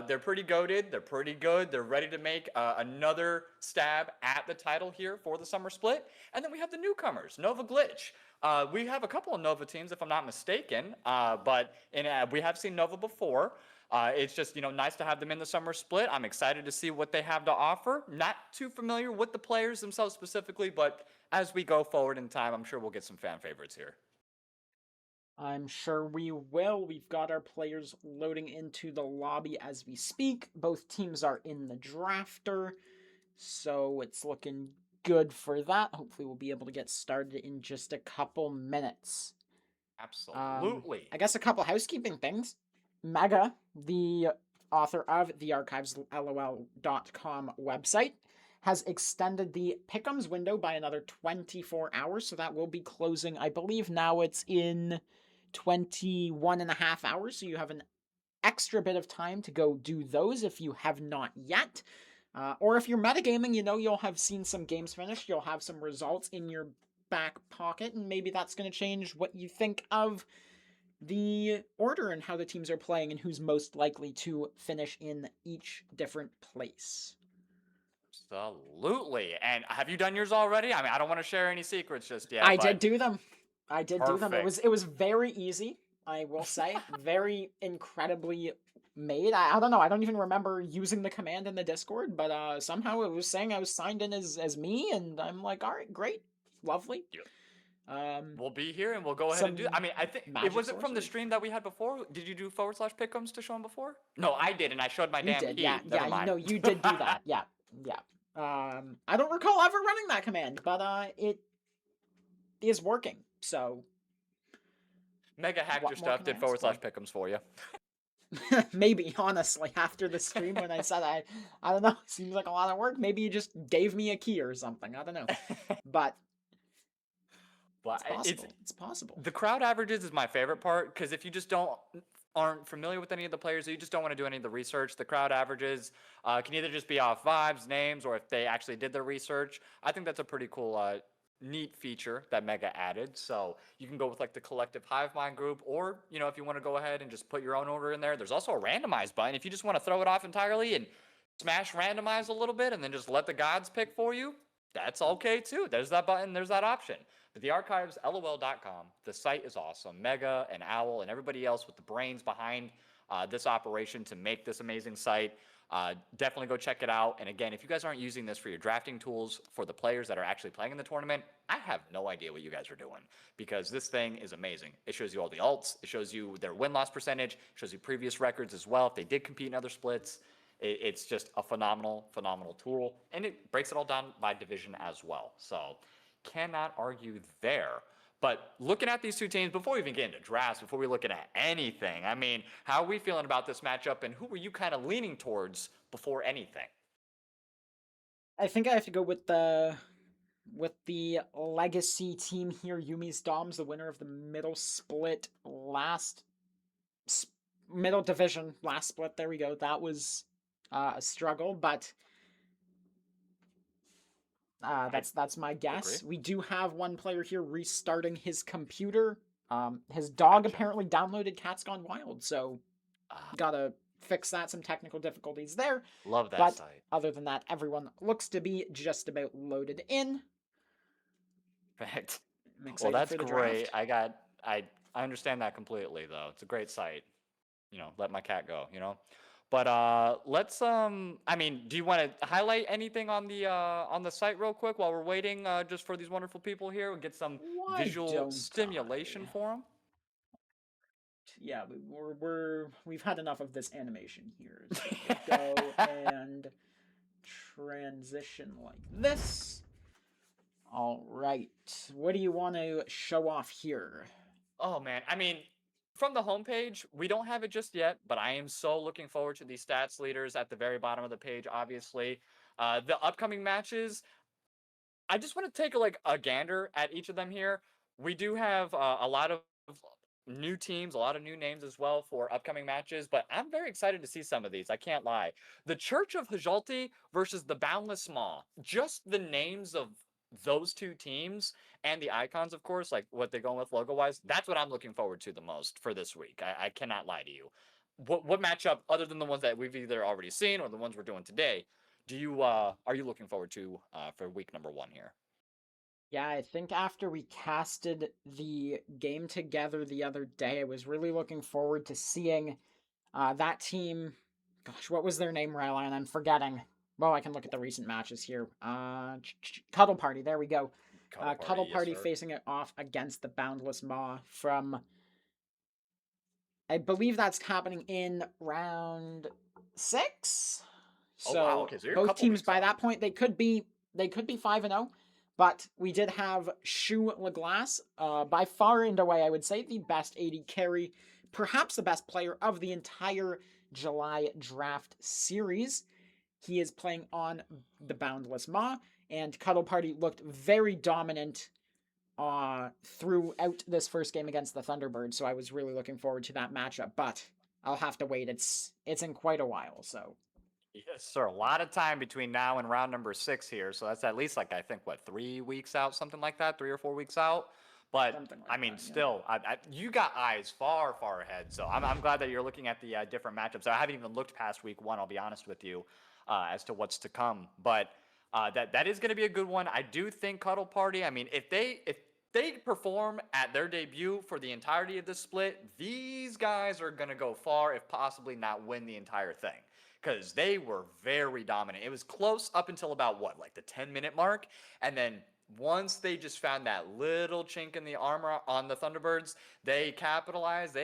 They're pretty goated, they're pretty good, they're ready to make another stab at the title here for the summer split. And then we have the newcomers, Nova Glitch. We have a couple of Nova teams, if I'm not mistaken, but we have seen Nova before. It's just, nice to have them in the summer split. I'm excited to see what they have to offer. Not too familiar with the players themselves specifically, but as we go forward in time, I'm sure we'll get some fan favorites here. I'm sure we will. We've got our players loading into the lobby as we speak. Both teams are in the drafter, so it's looking good for that. Hopefully we'll be able to get started in just a couple minutes. Absolutely. I guess a couple housekeeping things. Mega, the author of the archivesLOL.com website, has extended the Pick'ems window by another 24 hours, so that will be closing, I believe now it's in 21 and a half hours, so you have an extra bit of time to go do those if you have not yet. Or if you're metagaming, you'll have seen some games finished, you'll have some results in your back pocket, and maybe that's going to change what you think of the order and how the teams are playing and who's most likely to finish in each different place. Absolutely. And have you done yours already? I mean, I don't want to share any secrets just yet. I did do them. Perfect. It was very easy, I will say. Very incredibly made. I don't know. I don't even remember using the command in the Discord, but somehow it was saying I was signed in as me, and I'm like, all right, great, lovely. Yeah. We'll be here and we'll go ahead and do. I mean, I think it was from the stream that we had before. Did you do /Pick'ems to show them before? No, I did, and I showed my damn key. Yeah. No, you did do that. Yeah. I don't recall ever running that command, but it is working. So Mega hacked your stuff. Did /Pick'ems for you. Maybe, honestly, after the stream when I said I don't know, seems like a lot of work. Maybe you just gave me a key or something. I don't know, but. It's possible. The crowd averages is my favorite part because if you just aren't familiar with any of the players, or you just don't want to do any of the research, the crowd averages can either just be off vibes, names, or if they actually did their research. I think that's a pretty cool, neat feature that Mega added. So you can go with like the collective hive mind group, or if you want to go ahead and just put your own order in there. There's also a randomize button if you just want to throw it off entirely and smash randomize a little bit and then just let the gods pick for you. That's okay too. There's that button. There's that option. But the archives, LOL.com, the site is awesome. Mega and Owl and everybody else with the brains behind this operation to make this amazing site. Definitely go check it out. And again, if you guys aren't using this for your drafting tools for the players that are actually playing in the tournament, I have no idea what you guys are doing because this thing is amazing. It shows you all the alts. It shows you their win-loss percentage. It shows you previous records as well if they did compete in other splits. It's just a phenomenal tool, and it breaks it all down by division as well. So cannot argue there. But looking at these two teams, before we even get into drafts, before we looking at anything, I mean, how are we feeling about this matchup, and who were you kind of leaning towards before anything? I think I have to go with the legacy team here. Yuumi's Dom's the winner of the middle split middle division last split. There we go. That was a struggle, but that's my guess. Agree. We do have one player here restarting his computer. His dog apparently downloaded Cats Gone Wild, so gotta fix that. Some technical difficulties there. Love that but site. other than that, everyone looks to be just about loaded in. Perfect. Well, that's great. Draft. I understand that completely, though. It's a great site. Let my cat go. But let's I mean, do you want to highlight anything on the site real quick while we're waiting just for these wonderful people here? We'll get some visual stimulation for them. Yeah, we've had enough of this animation here. So we'll go and transition like this. All right. What do you want to show off here? Oh man, I mean, from the homepage, we don't have it just yet, but I am so looking forward to these stats leaders at the very bottom of the page, obviously. The upcoming matches, I just want to take a gander at each of them here. We do have a lot of new teams, a lot of new names as well for upcoming matches, but I'm very excited to see some of these. I can't lie. The Church of Hajalti versus the Boundless Maw. Just the names of those two teams and the icons, of course, like what they're going with logo-wise, that's what I'm looking forward to the most for this week. I cannot lie to you. What matchup, other than the ones that we've either already seen or the ones we're doing today, are you looking forward to for week number 1 here? Yeah, I think after we casted the game together the other day, I was really looking forward to seeing that team. Gosh, what was their name, Rylan? I'm forgetting. Well, I can look at the recent matches here. Cuddle Party, there we go. Cuddle Party yes, facing it off against the Boundless Maw from... I believe that's happening in round 6. So wow, okay, so you're a both couple teams weeks by out. that point they could be 5-0, but we did have Shu LeGlass, by far and away I would say the best AD carry, perhaps the best player of the entire July draft series. He is playing on the Boundless Maw, and Cuddle Party looked very dominant throughout this first game against the Thunderbirds, so I was really looking forward to that matchup, but I'll have to wait. It's in quite a while, so. Yes, sir. A lot of time between now and round number 6 here, so that's at least I think 3 weeks out, something like that, 3 or 4 weeks out. But Like I mean, that, still, you got eyes far ahead. So I'm glad that you're looking at the different matchups. I haven't even looked past week 1. I'll be honest with you, as to what's to come. But that is going to be a good one. I do think Cuddle Party. I mean, if they perform at their debut for the entirety of the split, these guys are going to go far, if possibly not win the entire thing. Because they were very dominant. It was close up until about the 10-minute mark, and then once they just found that little chink in the armor on the Thunderbirds, they capitalized,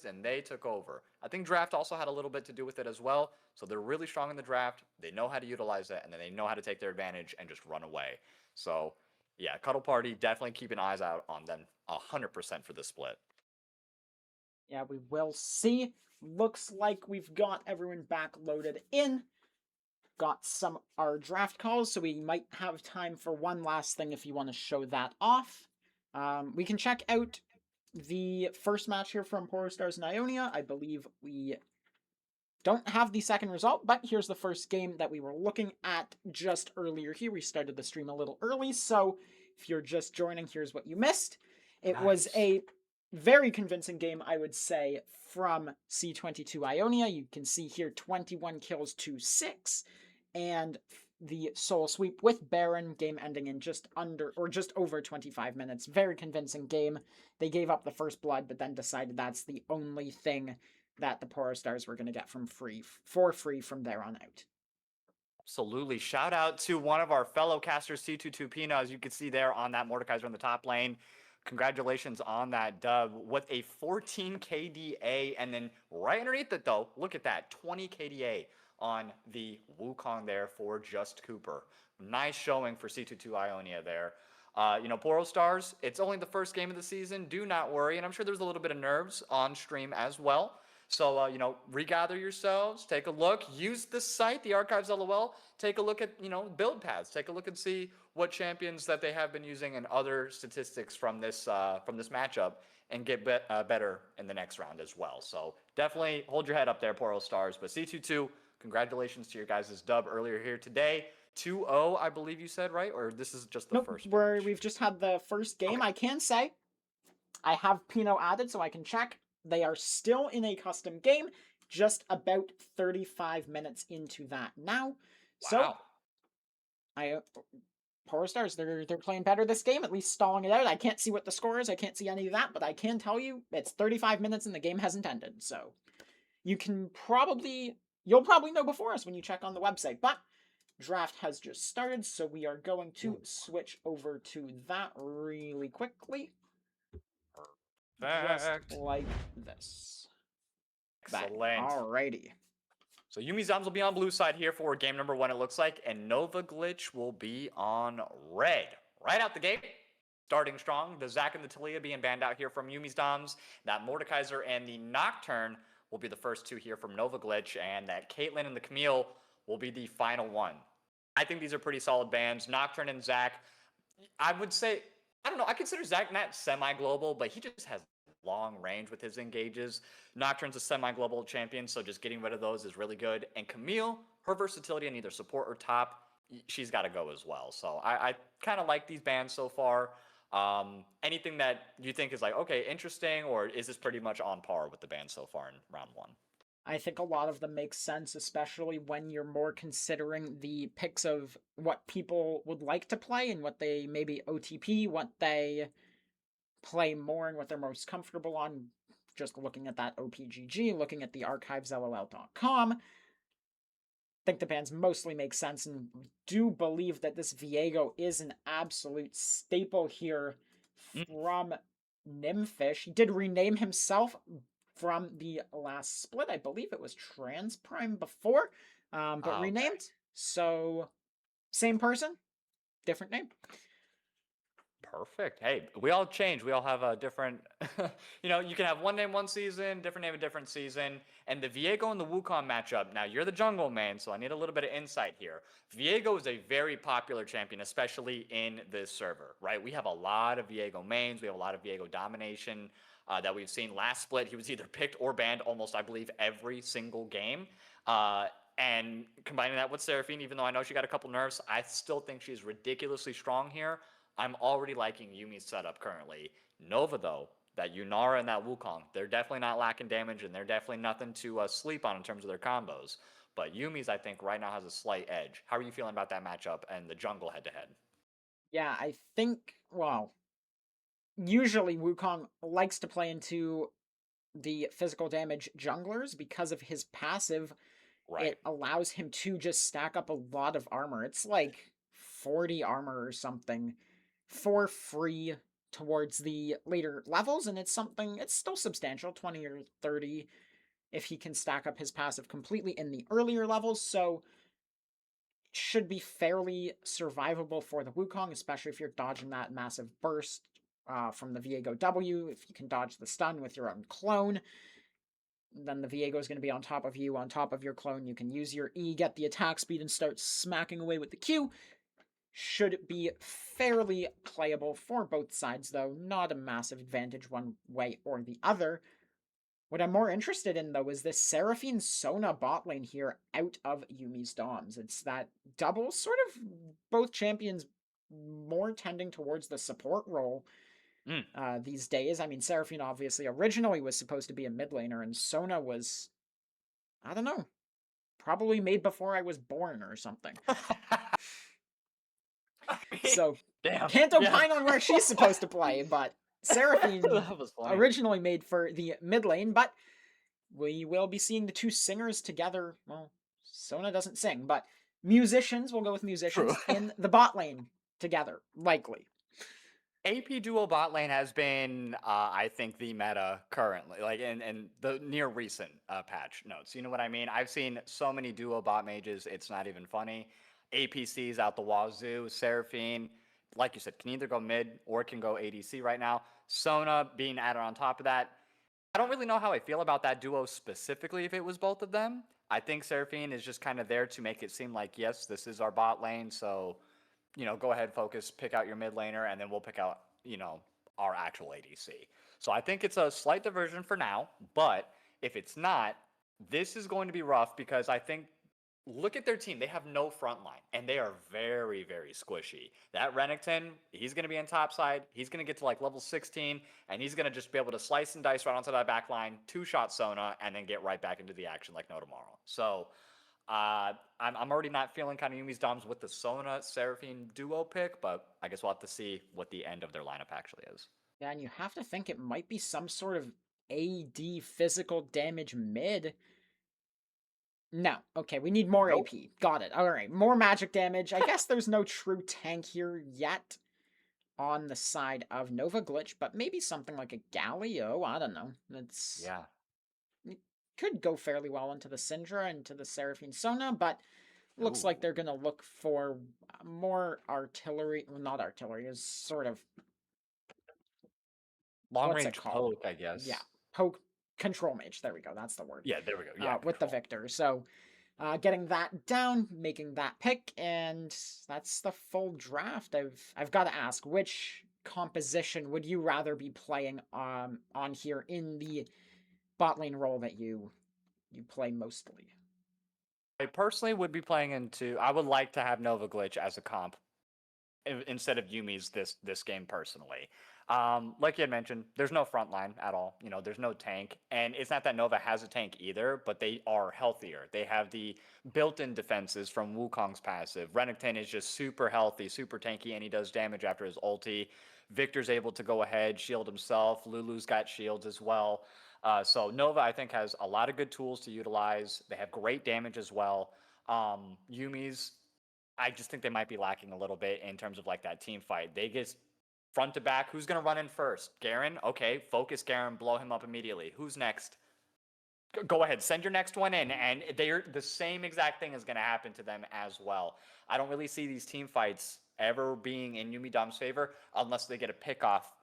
and they took over. I think draft also had a little bit to do with it as well. So they're really strong in the draft. They know how to utilize it, and then they know how to take their advantage and just run away. So yeah, Cuddle Party, definitely keeping eyes out on them 100% for this split. Yeah, we will see. Looks like we've got everyone back loaded in. Got our draft calls, so we might have time for one last thing if you want to show that off. We can check out the first match here from poronstars and Ionia. I believe we don't have the second result, but here's the first game that we were looking at just earlier here. We started the stream a little early, so if you're just joining, here's what you missed. It was a very convincing game, I would say, from C22 Ionia. You can see here 21 kills to 6, and the solo sweep with Baron, game ending in just over 25 minutes. Very convincing game. They gave up the first blood, but then decided that's the only thing that the poronstars were going to get for free from there on out. Absolutely. Shout out to one of our fellow casters, C22 Pina, as you can see there on that Mordekaiser in the top lane. Congratulations on that dub with a 14 KDA, and then right underneath it, though, look at that, 20 KDA. on the Wukong there for Just Cooper. Nice showing for C22 Ionia there. Poronstars, it's only the first game of the season. Do not worry. And I'm sure there's a little bit of nerves on stream as well. So, regather yourselves, take a look, use the site, the Archives LOL, take a look at, build paths, take a look and see what champions that they have been using and other statistics from this matchup, and get better in the next round as well. So definitely hold your head up there, Poronstars. But C22, congratulations to your guys' dub earlier here today. 2-0, I believe you said, right? Or this is just the first match? We've just had the first game. Okay. I can say I have Pinot added so I can check. They are still in a custom game, just about 35 minutes into that now. Wow. So, Poronstars, they're playing better this game, at least stalling it out. I can't see what the score is. I can't see any of that, but I can tell you it's 35 minutes and the game hasn't ended. So you'll probably know before us when you check on the website. But draft has just started, so we are going to switch over to that really quickly. Perfect. Just like this. Excellent. Alrighty. So Yuumi's Doms will be on blue side here for game number 1, it looks like, and Nova Glitch will be on red. Right out the gate, starting strong. The Zac and the Talia being banned out here from Yuumi's Doms. That Mordekaiser and the Nocturne will be the first two here from Nova Glitch, and that Caitlyn and the Camille will be the final one. I think these are pretty solid bans. Nocturne and Zac, I would say, I don't know, I consider Zac not semi-global, but he just has long range with his engages. Nocturne's a semi-global champion, so just getting rid of those is really good. And Camille, her versatility in either support or top, she's got to go as well. So I kind of like these bans so far. Anything that you think is like, okay, interesting, or is this pretty much on par with the bans so far in round 1? I think a lot of them make sense, especially when you're more considering the picks of what people would like to play and what they maybe OTP, what they play more and what they're most comfortable on. Just looking at that OPGG, looking at the archivesLOL.com, I think the bans mostly make sense, and do believe that this Viego is an absolute staple here from Nymphish. He did rename himself from the last split. I believe it was Trans Prime before, but renamed. Okay. So, same person, different name. Perfect. Hey, we all change. We all have a different, you can have one name one season, different name a different season. And the Viego and the Wukong matchup, now you're the jungle man, so I need a little bit of insight here. Viego is a very popular champion, especially in this server, right? We have a lot of Viego mains. We have a lot of Viego domination that we've seen. Last split, he was either picked or banned almost, I believe, every single game. And combining that with Seraphine, even though I know she got a couple nerfs, I still think she's ridiculously strong here. I'm already liking Yuumi's setup currently. Nova, though, that Yunara and that Wukong, they're definitely not lacking damage, and they're definitely nothing to sleep on in terms of their combos. But Yuumi's, I think, right now has a slight edge. How are you feeling about that matchup and the jungle head-to-head? Yeah, I think, well, usually Wukong likes to play into the physical damage junglers because of his passive. Right. It allows him to just stack up a lot of armor. It's like 40 armor or something for free towards the later levels, and it's still substantial, 20 or 30 if he can stack up his passive completely in the earlier levels, so should be fairly survivable for the Wukong, especially if you're dodging that massive burst from the Viego W. If you can dodge the stun with your own clone, then the Viego is going to be on top of you, on top of your clone. You can use your E, get the attack speed, and start smacking away with the Q. Should be fairly playable for both sides, though. Not a massive advantage one way or the other. What I'm more interested in, though, is this Seraphine Sona bot lane here out of Yuumi's Doms. It's that double, sort of both champions more tending towards the support role these days. I mean, Seraphine obviously originally was supposed to be a mid laner, and Sona was, I don't know, probably made before I was born or something. So, can't opine on where she's supposed to play, but Seraphine originally made for the mid lane, but we will be seeing the two singers together. Well, Sona doesn't sing, but musicians, we'll go with musicians, in the bot lane together, likely. AP duo bot lane has been, I think, the meta currently, like in the near recent patch notes. You know what I mean? I've seen so many duo bot mages, it's not even funny. APCs out the wazoo, Seraphine, like you said, can either go mid or can go ADC right now. Sona being added on top of that. I don't really know how I feel about that duo specifically if it was both of them. I think Seraphine is just kind of there to make it seem like, yes, this is our bot lane, so go ahead, focus, pick out your mid laner, and then we'll pick out, our actual ADC. So I think it's a slight diversion for now, but if it's not, this is going to be rough because I think, look at their team. They have no front line, and they are very, very squishy. That Renekton, he's going to be in top side. He's going to get to like level 16, and he's going to just be able to slice and dice right onto that back line, two-shot Sona, and then get right back into the action like no tomorrow. So I'm already not feeling kind of Yuumi's Doms with the Sona Seraphine duo pick, but I guess we'll have to see what the end of their lineup actually is. Yeah, and you have to think it might be some sort of AD physical damage mid. No, okay, we need more Nope. AP. Got it. All right, more magic damage. I guess there's no true tank here yet on the side of Nova Glitch, but maybe something like a Galio. I don't know. It's Yeah. could go fairly well into the Syndra and to the Seraphine Sona, but looks Ooh. like they're going to look for more artillery. Well, not artillery, is sort of Long what's it range called? poke, I guess. Yeah, poke control mage. There we go. That's the word. Yeah, there we go. Yeah. With the control. Victor. So getting that down, making that pick, and that's the full draft. I've got to ask, which composition would you rather be playing on here in the bot lane role that you play mostly? I personally would be playing into. I would like to have Nova Glitch as a comp instead of Yuumi's this game personally. Like you had mentioned, there's no front line at all. There's no tank, and it's not that Nova has a tank either, but they are healthier. They have the built-in defenses from Wukong's passive. Renekton is just super healthy, super tanky, and he does damage after his ulti. Victor's able to go ahead, shield himself. Lulu's got shields as well. So Nova, I think, has a lot of good tools to utilize. They have great damage as well. Yuumi's, I just think they might be lacking a little bit in terms of like that team fight. They get front to back. Who's going to run in first? Garen? Okay, focus Garen, blow him up immediately. Who's next? Go ahead, send your next one in, and the same exact thing is going to happen to them as well. I don't really see these team fights ever being in Yuumi Dom's favor unless they get a pick off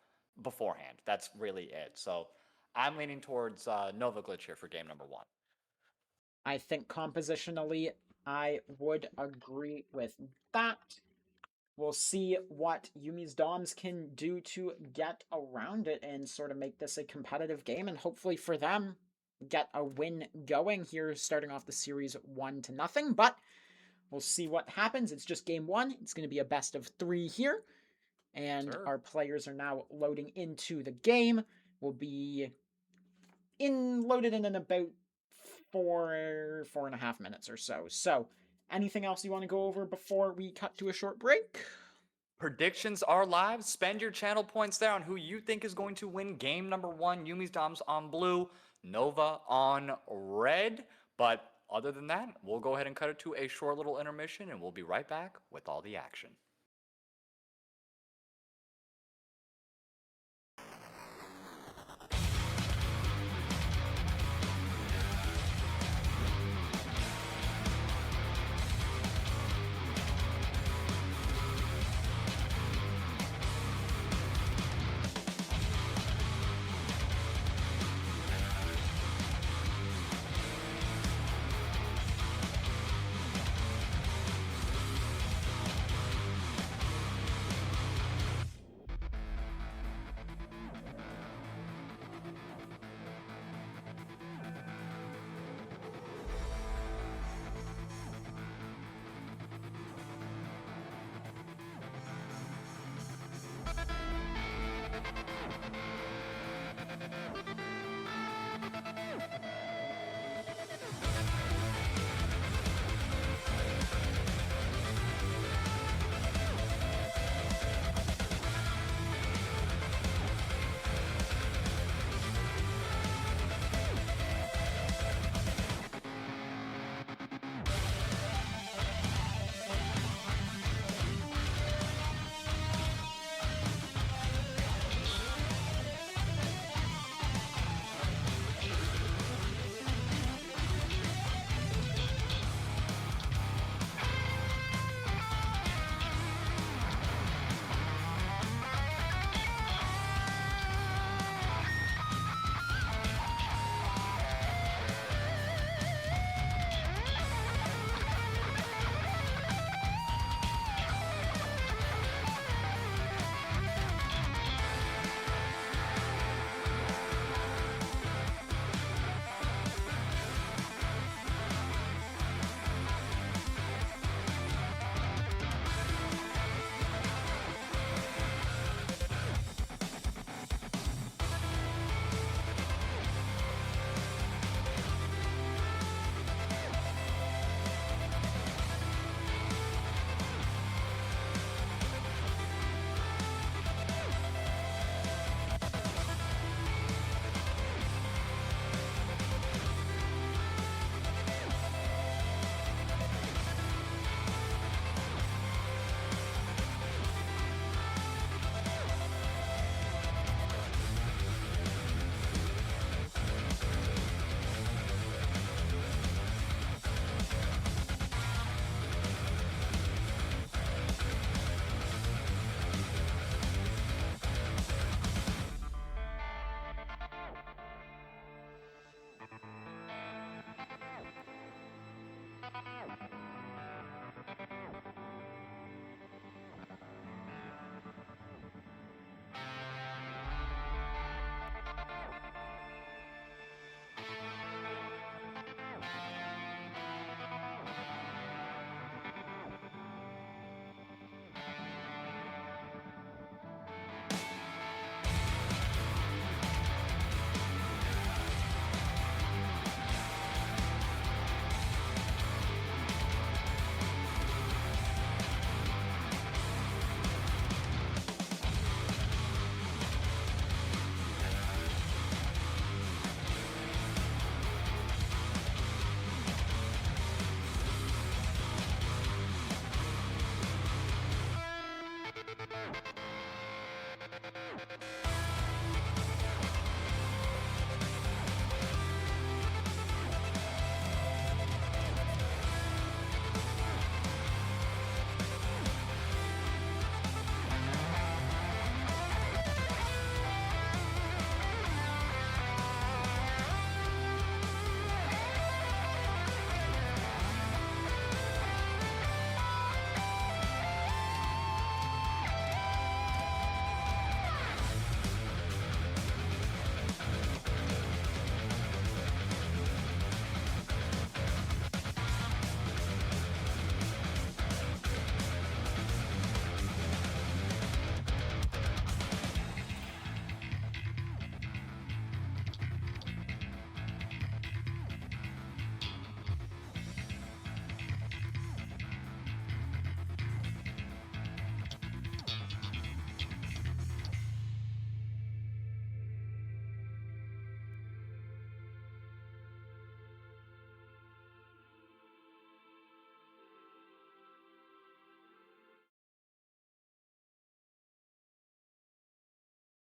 beforehand. That's really it. So I'm leaning towards Nova Glitch here for game number 1. I think compositionally, I would agree with that. We'll see what Yuumi's Doms can do to get around it and sort of make this a competitive game, and hopefully for them, get a win going here, starting off the series 1-0. But we'll see what happens. It's just game 1. It's going to be a best of 3 here, and our players are now loading into the game. We'll be loaded in about 4.5 minutes or so. So, anything else you want to go over before we cut to a short break? Predictions are live. Spend your channel points there on who you think is going to win game number 1. Yuumi's Doms on blue, Nova on red. But other than that, we'll go ahead and cut it to a short little intermission, and we'll be right back with all the action.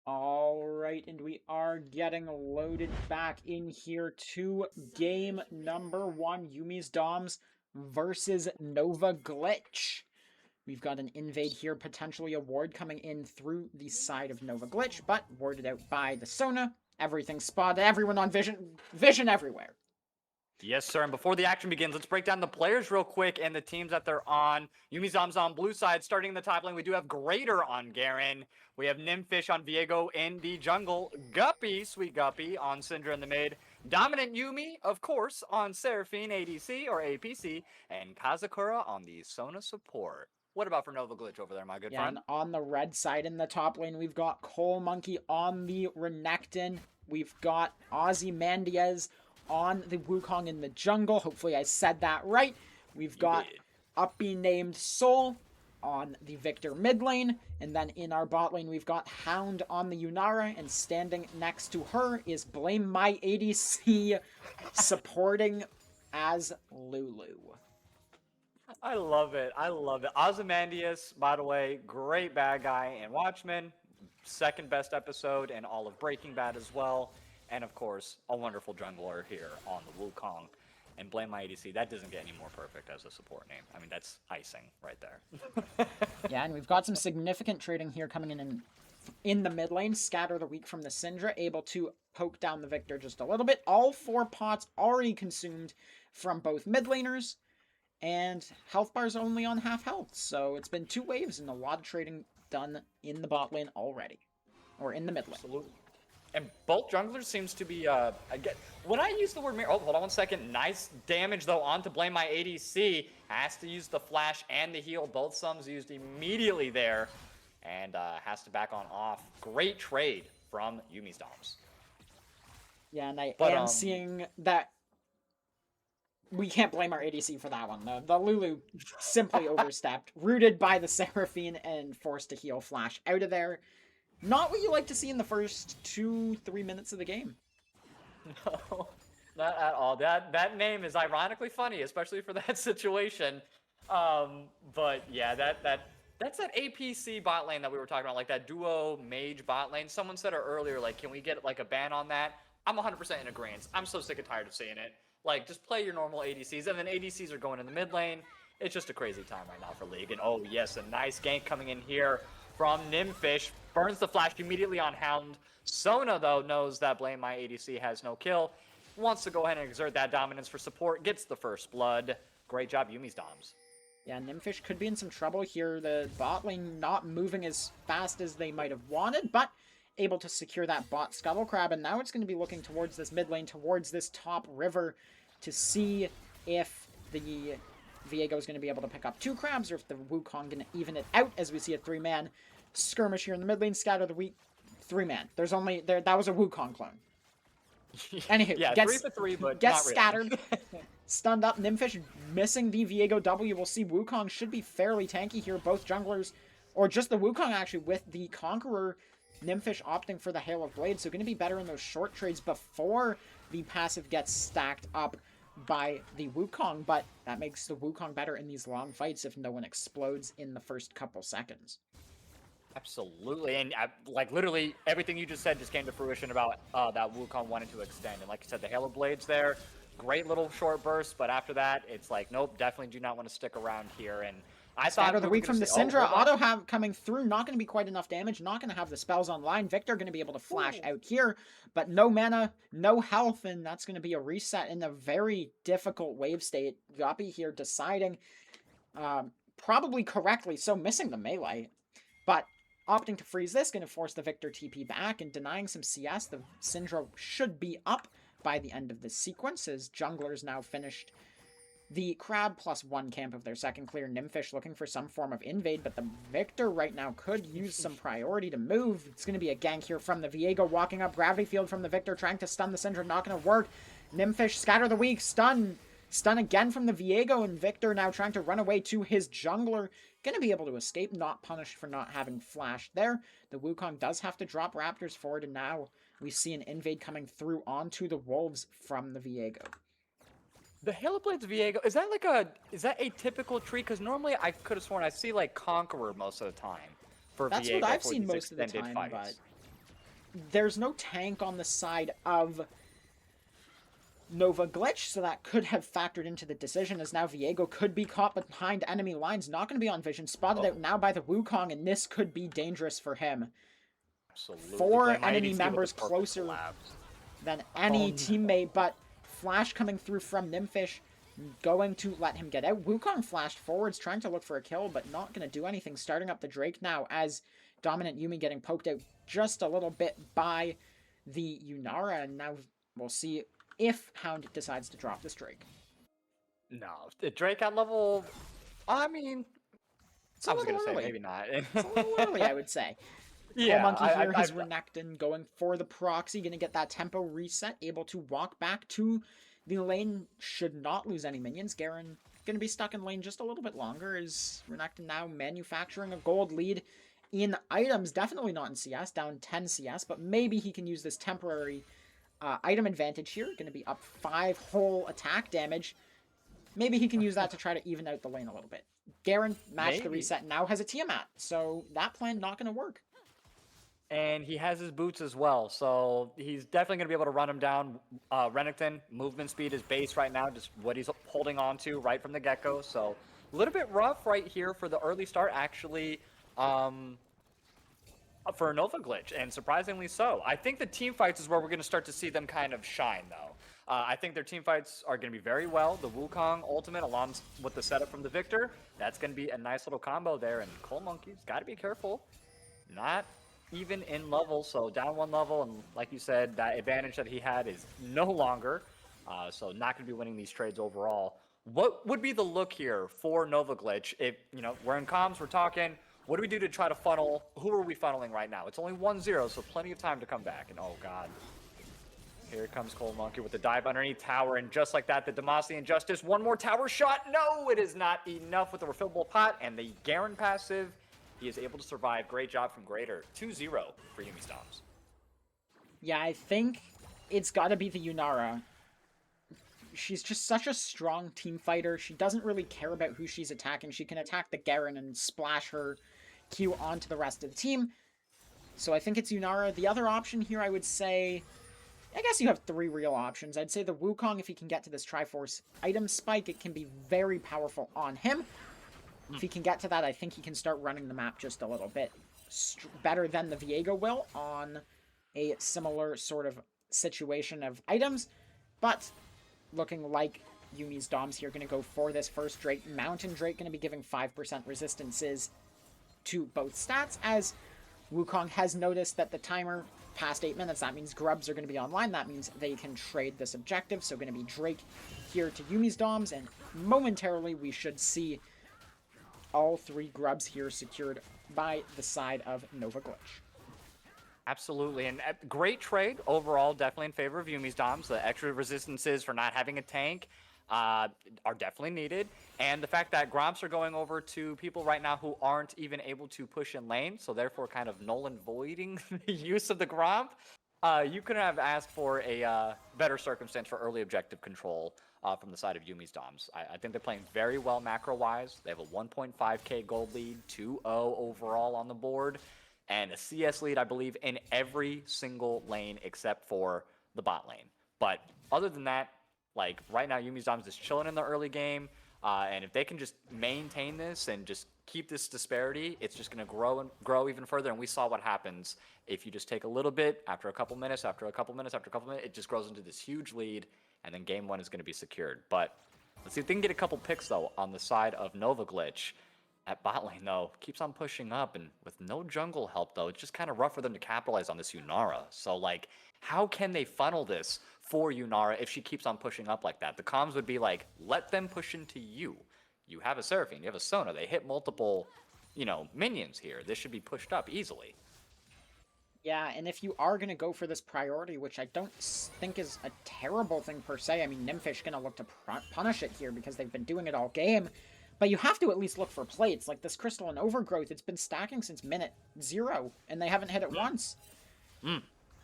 All right, and we are getting loaded back in here to game number 1, Yuumi's Doms versus Nova Glitch. We've got an invade here, potentially a ward coming in through the side of Nova Glitch, but warded out by the Sona. Everything spotted, everyone on vision, vision everywhere. Yes, sir. And before the action begins, let's break down the players real quick and the teams that they're on. Yuumi's Doms on blue side. Starting in the top lane, we do have Greater on Garen. We have Nimfish on Viego in the jungle. Guppy, sweet Guppy, on Syndra in the mid. Dominant Yuumi, of course, on Seraphine ADC or APC. And Kazakura on the Sona support. What about for Nova Glitch over there, my good friend? And on the red side in the top lane, we've got Cole Monkey on the Renekton. We've got Ozymandias on the Wukong in the jungle. Hopefully I said that right. We've got Uppy named Soul on the Victor mid lane. And then in our bot lane, we've got Hound on the Yunara. And standing next to her is Blame My ADC supporting as Lulu. I love it. I love it. Ozymandias, by the way, great bad guy in Watchmen. Second best episode in all of Breaking Bad as well. And of course, a wonderful jungler here on the Wukong. And Blame My ADC, that doesn't get any more perfect as a support name. I mean, that's icing right there. Yeah, and we've got some significant trading here coming in the mid lane. Scatter the Weak from the Syndra, able to poke down the Victor just a little bit. All 4 pots already consumed from both mid laners. And health bar's only on half health, so it's been 2 waves and a lot of trading done in the bot lane already. Or in the mid lane. Absolutely. And both junglers seems to be, when I use the word mirror, oh, hold on 1 second. Nice damage, though, onto Blame My ADC. Has to use the flash and the heal. Both sums used immediately there. And has to back on off. Great trade from Yuumi's Doms. Yeah, and I am seeing that we can't blame our ADC for that one. The Lulu simply overstepped. Rooted by the Seraphine and forced to heal flash out of there. Not what you like to see in the first 2-3 minutes of the game. No, not at all. That name is ironically funny, especially for that situation. But yeah, that's that APC bot lane that we were talking about, like that duo mage bot lane. Someone said it earlier, like, can we get like a ban on that? I'm 100% in agreement. I'm so sick and tired of seeing it. Like, just play your normal ADCs, and then ADCs are going in the mid lane. It's just a crazy time right now for League. And oh yes, a nice gank coming in here from Nimfish. Burns the flash immediately on Hound. Sona, though, knows that Blame My ADC has no kill. Wants to go ahead and exert that dominance for support. Gets the first blood. Great job, Yuumi's Doms. Yeah, Nimfish could be in some trouble here. The bot lane not moving as fast as they might have wanted, but able to secure that bot Scuttle Crab. And now it's going to be looking towards this mid lane, towards this top river, to see if the Viego is going to be able to pick up 2 crabs, or if the Wukong going to even it out, as we see a 3-man skirmish here in the mid lane. Scatter the Weak. 3-man. There's only that was a Wukong clone. Anywho, yeah, gets 3 for 3, but gets not scattered. Stunned up. Nimfish missing the Viego W. We'll see Wukong should be fairly tanky here. Both junglers, or just the Wukong actually, with the Conqueror. Nimfish opting for the Hail of Blades, so going to be better in those short trades before the passive gets stacked up by the Wukong, but that makes the Wukong better in these long fights if no one explodes in the first couple seconds. Absolutely, and like literally everything you just said just came to fruition about that Wukong wanted to extend, and like you said, the Halo Blades there, great little short burst, but after that, it's like nope, definitely do not want to stick around here. And I Scatter thought the we were weak going from to the see, oh, Syndra. hold on. Auto have coming through. Not going to be quite enough damage. Not going to have the spells online. Victor going to be able to flash out here, but no mana, no health, and that's going to be a reset in a very difficult wave state. Guppy here deciding, probably correctly, so missing the melee, but opting to freeze this, going to force the Victor TP back and denying some CS. The Syndra should be up by the end of this sequence as junglers now finished the Crab +1 camp of their second clear. Nymphish looking for some form of invade, but the Victor right now could use some priority to move. It's going to be a gank here from the Viego, walking up Gravity Field from the Victor, trying to stun the Syndra, not going to work. Nymphish, scatter the weak, stun again from the Viego, and Victor now trying to run away to his jungler. Going to be able to escape, not punished for not having flashed there. The Wukong does have to drop Raptors forward, and now we see an invade coming through onto the Wolves from the Viego. The Halo Blades Viego, is that a typical tree? Because normally I could have sworn I see like Conqueror most of the time for That's Viego what I've for seen these most of the extended time, fights. but there's no tank on the side of Nova Glitch, so that could have factored into the decision, as now Viego could be caught behind enemy lines, not going to be on vision, spotted out now by the Wukong, and this could be dangerous for him. Absolutely. 4 Blame my enemy ADC with members the perfect closer collapse. than any Oh, no. teammate, but Flash coming through from Nymphish, going to let him get out. Wukong flashed forwards, trying to look for a kill, but not going to do anything. Starting up the Drake now, as dominant Yuumi getting poked out just a little bit by the Yunara, and now we'll see if Hound decides to drop this Drake. No, the Drake at level, I mean, It's a I was little going to say early. maybe not. It's a little early, I would say. Yeah, Monkey here, his I've- Renekton going for the proxy, going to get that tempo reset, able to walk back to the lane, should not lose any minions. Garen going to be stuck in lane just a little bit longer, is Renekton now manufacturing a gold lead in items, definitely not in CS, down 10 CS, but maybe he can use this temporary item advantage here, going to be up 5 whole attack damage. Maybe he can use that to try to even out the lane a little bit. Garen matched the Maybe. reset, now has a Tiamat, so that plan not going to work. And he has his boots as well, so he's definitely going to be able to run him down. Renekton, movement speed is base right now, just what he's holding on to right from the get-go. So a little bit rough right here for the early start, actually, for Nova Glitch, and surprisingly so. I think the team fights is where we're going to start to see them kind of shine, though. I think their team fights are going to be very well. The Wukong ultimate, along with the setup from the Victor, that's going to be a nice little combo there. And Coal Monkey's got to be careful. Not even in level, so down 1 level, and like you said, that advantage that he had is no longer, so not going to be winning these trades overall. What would be the look here for Nova Glitch? If, you know, we're in comms, we're talking, what do we do to try to funnel? Who are we funneling right now? It's only 1-0, so plenty of time to come back, and oh god. Here comes Coal Monkey with the dive underneath tower, and just like that, the Demacia Injustice, one more tower shot. No, it is not enough with the refillable pot, and the Garen passive, he is able to survive. Great job from Greater. 2-0 for Yuumi Stomps. Yeah, I think it's got to be the Yunara. She's just such a strong team fighter. She doesn't really care about who she's attacking. She can attack the Garen and splash her Q onto the rest of the team. So I think it's Yunara. The other option here, I would say, I guess you have 3 real options. I'd say the Wukong, if he can get to this Triforce item spike, it can be very powerful on him. If he can get to that, I think he can start running the map just a little bit better than the Viego will on a similar sort of situation of items. But looking like Yuumi's Doms here going to go for this first Drake. Mountain Drake going to be giving 5% resistances to both stats, as Wukong has noticed that the timer past 8 minutes, that means grubs are going to be online. That means they can trade this objective. So going to be Drake here to Yuumi's Doms, and momentarily we should see all 3 grubs here secured by the side of Nova Glitch. Absolutely, and great trade overall, definitely in favor of Yuumi's Doms. The extra resistances for not having a tank are definitely needed, and the fact that Gromps are going over to people right now who aren't even able to push in lane, so therefore kind of null and voiding the use of the Gromp. You couldn't have asked for a better circumstance for early objective control from the side of Yuumi's Doms. I think they're playing very well macro-wise. They have a 1.5k gold lead, 2-0 overall on the board. and a CS lead, I believe, in every single lane except for the bot lane. But other than that, like right now, Yuumi's Dom's just chilling in the early game. And if they can just maintain this and just keep this disparity, it's just going to grow and grow even further. And we saw what happens if you just take a little bit after a couple minutes, after a couple minutes, after a couple minutes, it just grows into this huge lead. And then game one is going to be secured. But let's see if they can get a couple picks, though, on the side of Nova Glitch. At bot lane, though, keeps on pushing up, and with no jungle help, though, it's just kind of rough for them to capitalize on this Yunara. So, like, how can they funnel this for Yunara if she keeps on pushing up like that? The comms would be like, let them push into you. You have a Seraphine, you have a Sona. They hit multiple, minions here. This should be pushed up easily. Yeah, and if you are going to go for this priority, which I don't think is a terrible thing per se, I mean, Nymphish going to look to punish it here because they've been doing it all game. But you have to at least look for plates. Like this Crystal and Overgrowth, it's been stacking since minute 0, and they haven't hit it once.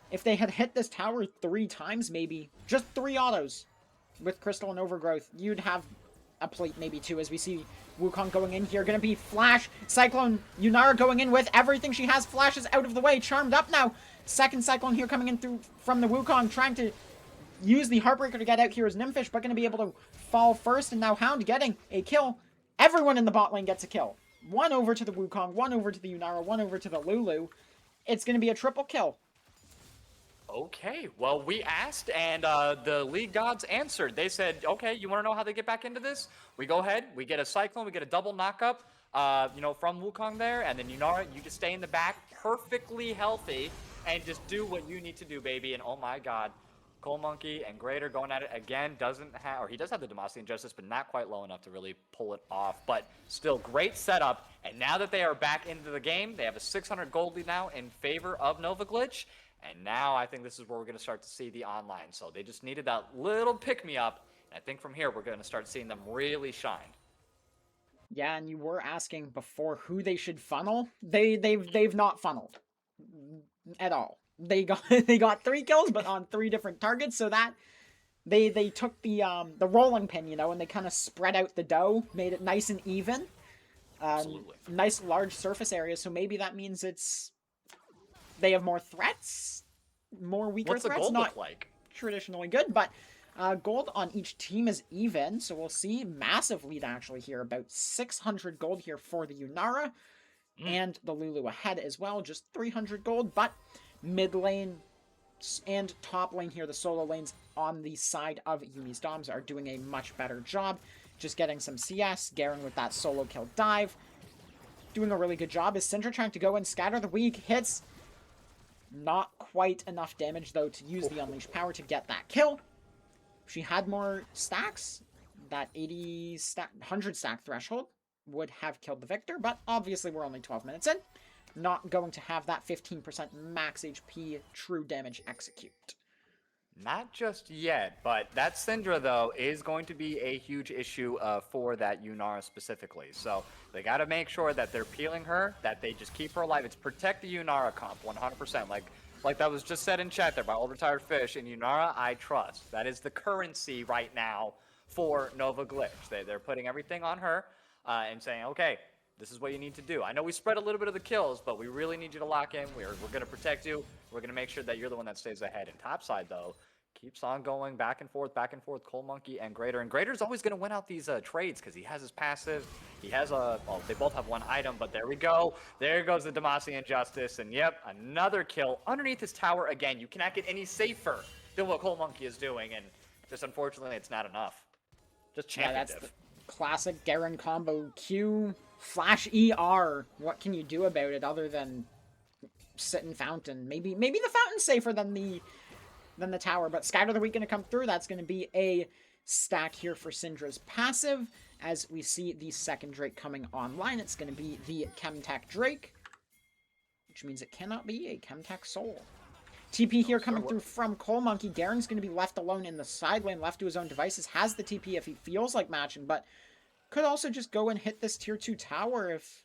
If they had hit this tower 3 times, maybe, just 3 autos with Crystal and Overgrowth, you'd have a plate maybe 2, as we see Wukong going in here. Gonna be Flash, Cyclone, Yunara going in with everything she has. Flash is out of the way, charmed up now. Second Cyclone here coming in through from the Wukong, trying to use the Heartbreaker to get out here as Nymphish, but gonna be able to fall first, and now Hound getting a kill. Everyone in the bot lane gets a kill. 1 over to the Wukong, 1 over to the Yunara, 1 over to the Lulu. It's going to be a triple kill. Okay, well, we asked, and the League Gods answered. They said, okay, you want to know how they get back into this? We go ahead, we get a Cyclone, we get a double knockup, from Wukong there, and then Yunara, you just stay in the back, perfectly healthy, and just do what you need to do, baby. And oh my god, Coal Monkey and Greater going at it again, he does have the Demacian Justice, but not quite low enough to really pull it off. But still, great setup. And now that they are back into the game, they have a 600 gold lead now in favor of Nova Glitch. And now I think this is where we're going to start to see the online. So they just needed that little pick-me-up. And I think from here, we're going to start seeing them really shine. Yeah, and you were asking before who they should funnel. They've not funneled at all. They got 3 kills, but on 3 different targets, so that they took the rolling pin, and they kind of spread out the dough, made it nice and even. Absolutely. Nice large surface area, so maybe that means they have more threats, more weaker What's threats. What's the gold not look like? Traditionally good, but gold on each team is even, so we'll see. Massive lead actually here, about 600 gold here for the Yunara, and the Lulu ahead as well, just 300 gold, but mid lane and top lane here, the solo lanes on the side of Yuumi's Doms are doing a much better job. Just getting some CS, Garen with that solo kill dive. Doing a really good job. Is Syndra trying to go and scatter the weak hits? Not quite enough damage, though, to use the Unleashed Power to get that kill. If she had more stacks, that 100 stack threshold would have killed the Victor, but obviously we're only 12 minutes in. Not going to have that 15% max HP true damage execute. Not just yet, but that Syndra, though, is going to be a huge issue for that Yunara specifically. So they got to make sure that they're peeling her, that they just keep her alive. It's protect the Yunara comp 100%. Like that was just said in chat there by Old Retired Fish. And Yunara, I trust. That is the currency right now for Nova Glitch. They're putting everything on her and saying, okay, this is what you need to do. I know we spread a little bit of the kills, but we really need you to lock in. We're going to protect you. We're going to make sure that you're the one that stays ahead. And topside, though, keeps on going back and forth, Coal Monkey and Greater. And Greater's always going to win out these trades because he has his passive. He has they both have 1 item, but there we go. There goes the Demacian Justice. And yep, another kill underneath his tower again. You cannot get any safer than what Coal Monkey is doing. And just unfortunately, it's not enough. Just champion Yeah, that's the classic Garen combo Q. Flash ER. What can you do about it other than sit in Fountain? Maybe the Fountain's safer than the tower, but Scatter the Weak going to come through. That's going to be a stack here for Syndra's passive. As we see the second Drake coming online, it's going to be the Chemtech Drake, which means it cannot be a Chemtech Soul. TP here coming through from Coal Monkey. Garen's going to be left alone in the side lane, left to his own devices. Has the TP if he feels like matching, but could also just go and hit this tier 2 tower if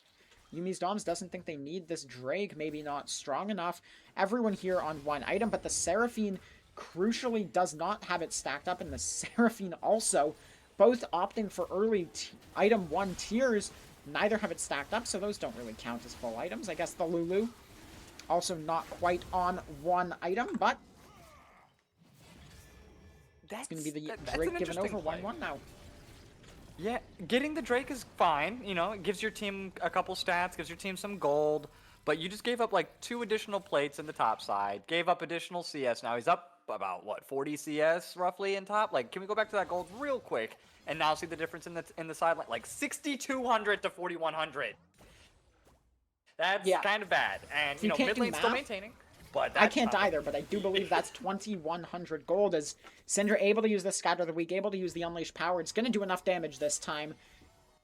Yuumi's Doms doesn't think they need this Drake. Maybe not strong enough. Everyone here on 1 item, but the Seraphine crucially does not have it stacked up, and the Seraphine also, both opting for early item 1 tiers, neither have it stacked up, so those don't really count as full items. I guess the Lulu Also not quite on one item, but it's going to be the Drake given over 1-1 now. Yeah, getting the Drake is fine. You know, it gives your team a couple stats, gives your team some gold. But you just gave up like 2 additional plates in the top side, gave up additional CS. Now he's up about, what, 40 CS roughly in top? Like, can we go back to that gold real quick and now see the difference in the sideline? Like 6,200 to 4,100. That's kind of bad. And, you know, mid lane's still maintaining. But I can't either, but I do believe that's 2,100 gold. As Syndra able to use the Scatter of the Weak, able to use the Unleashed Power. It's going to do enough damage this time.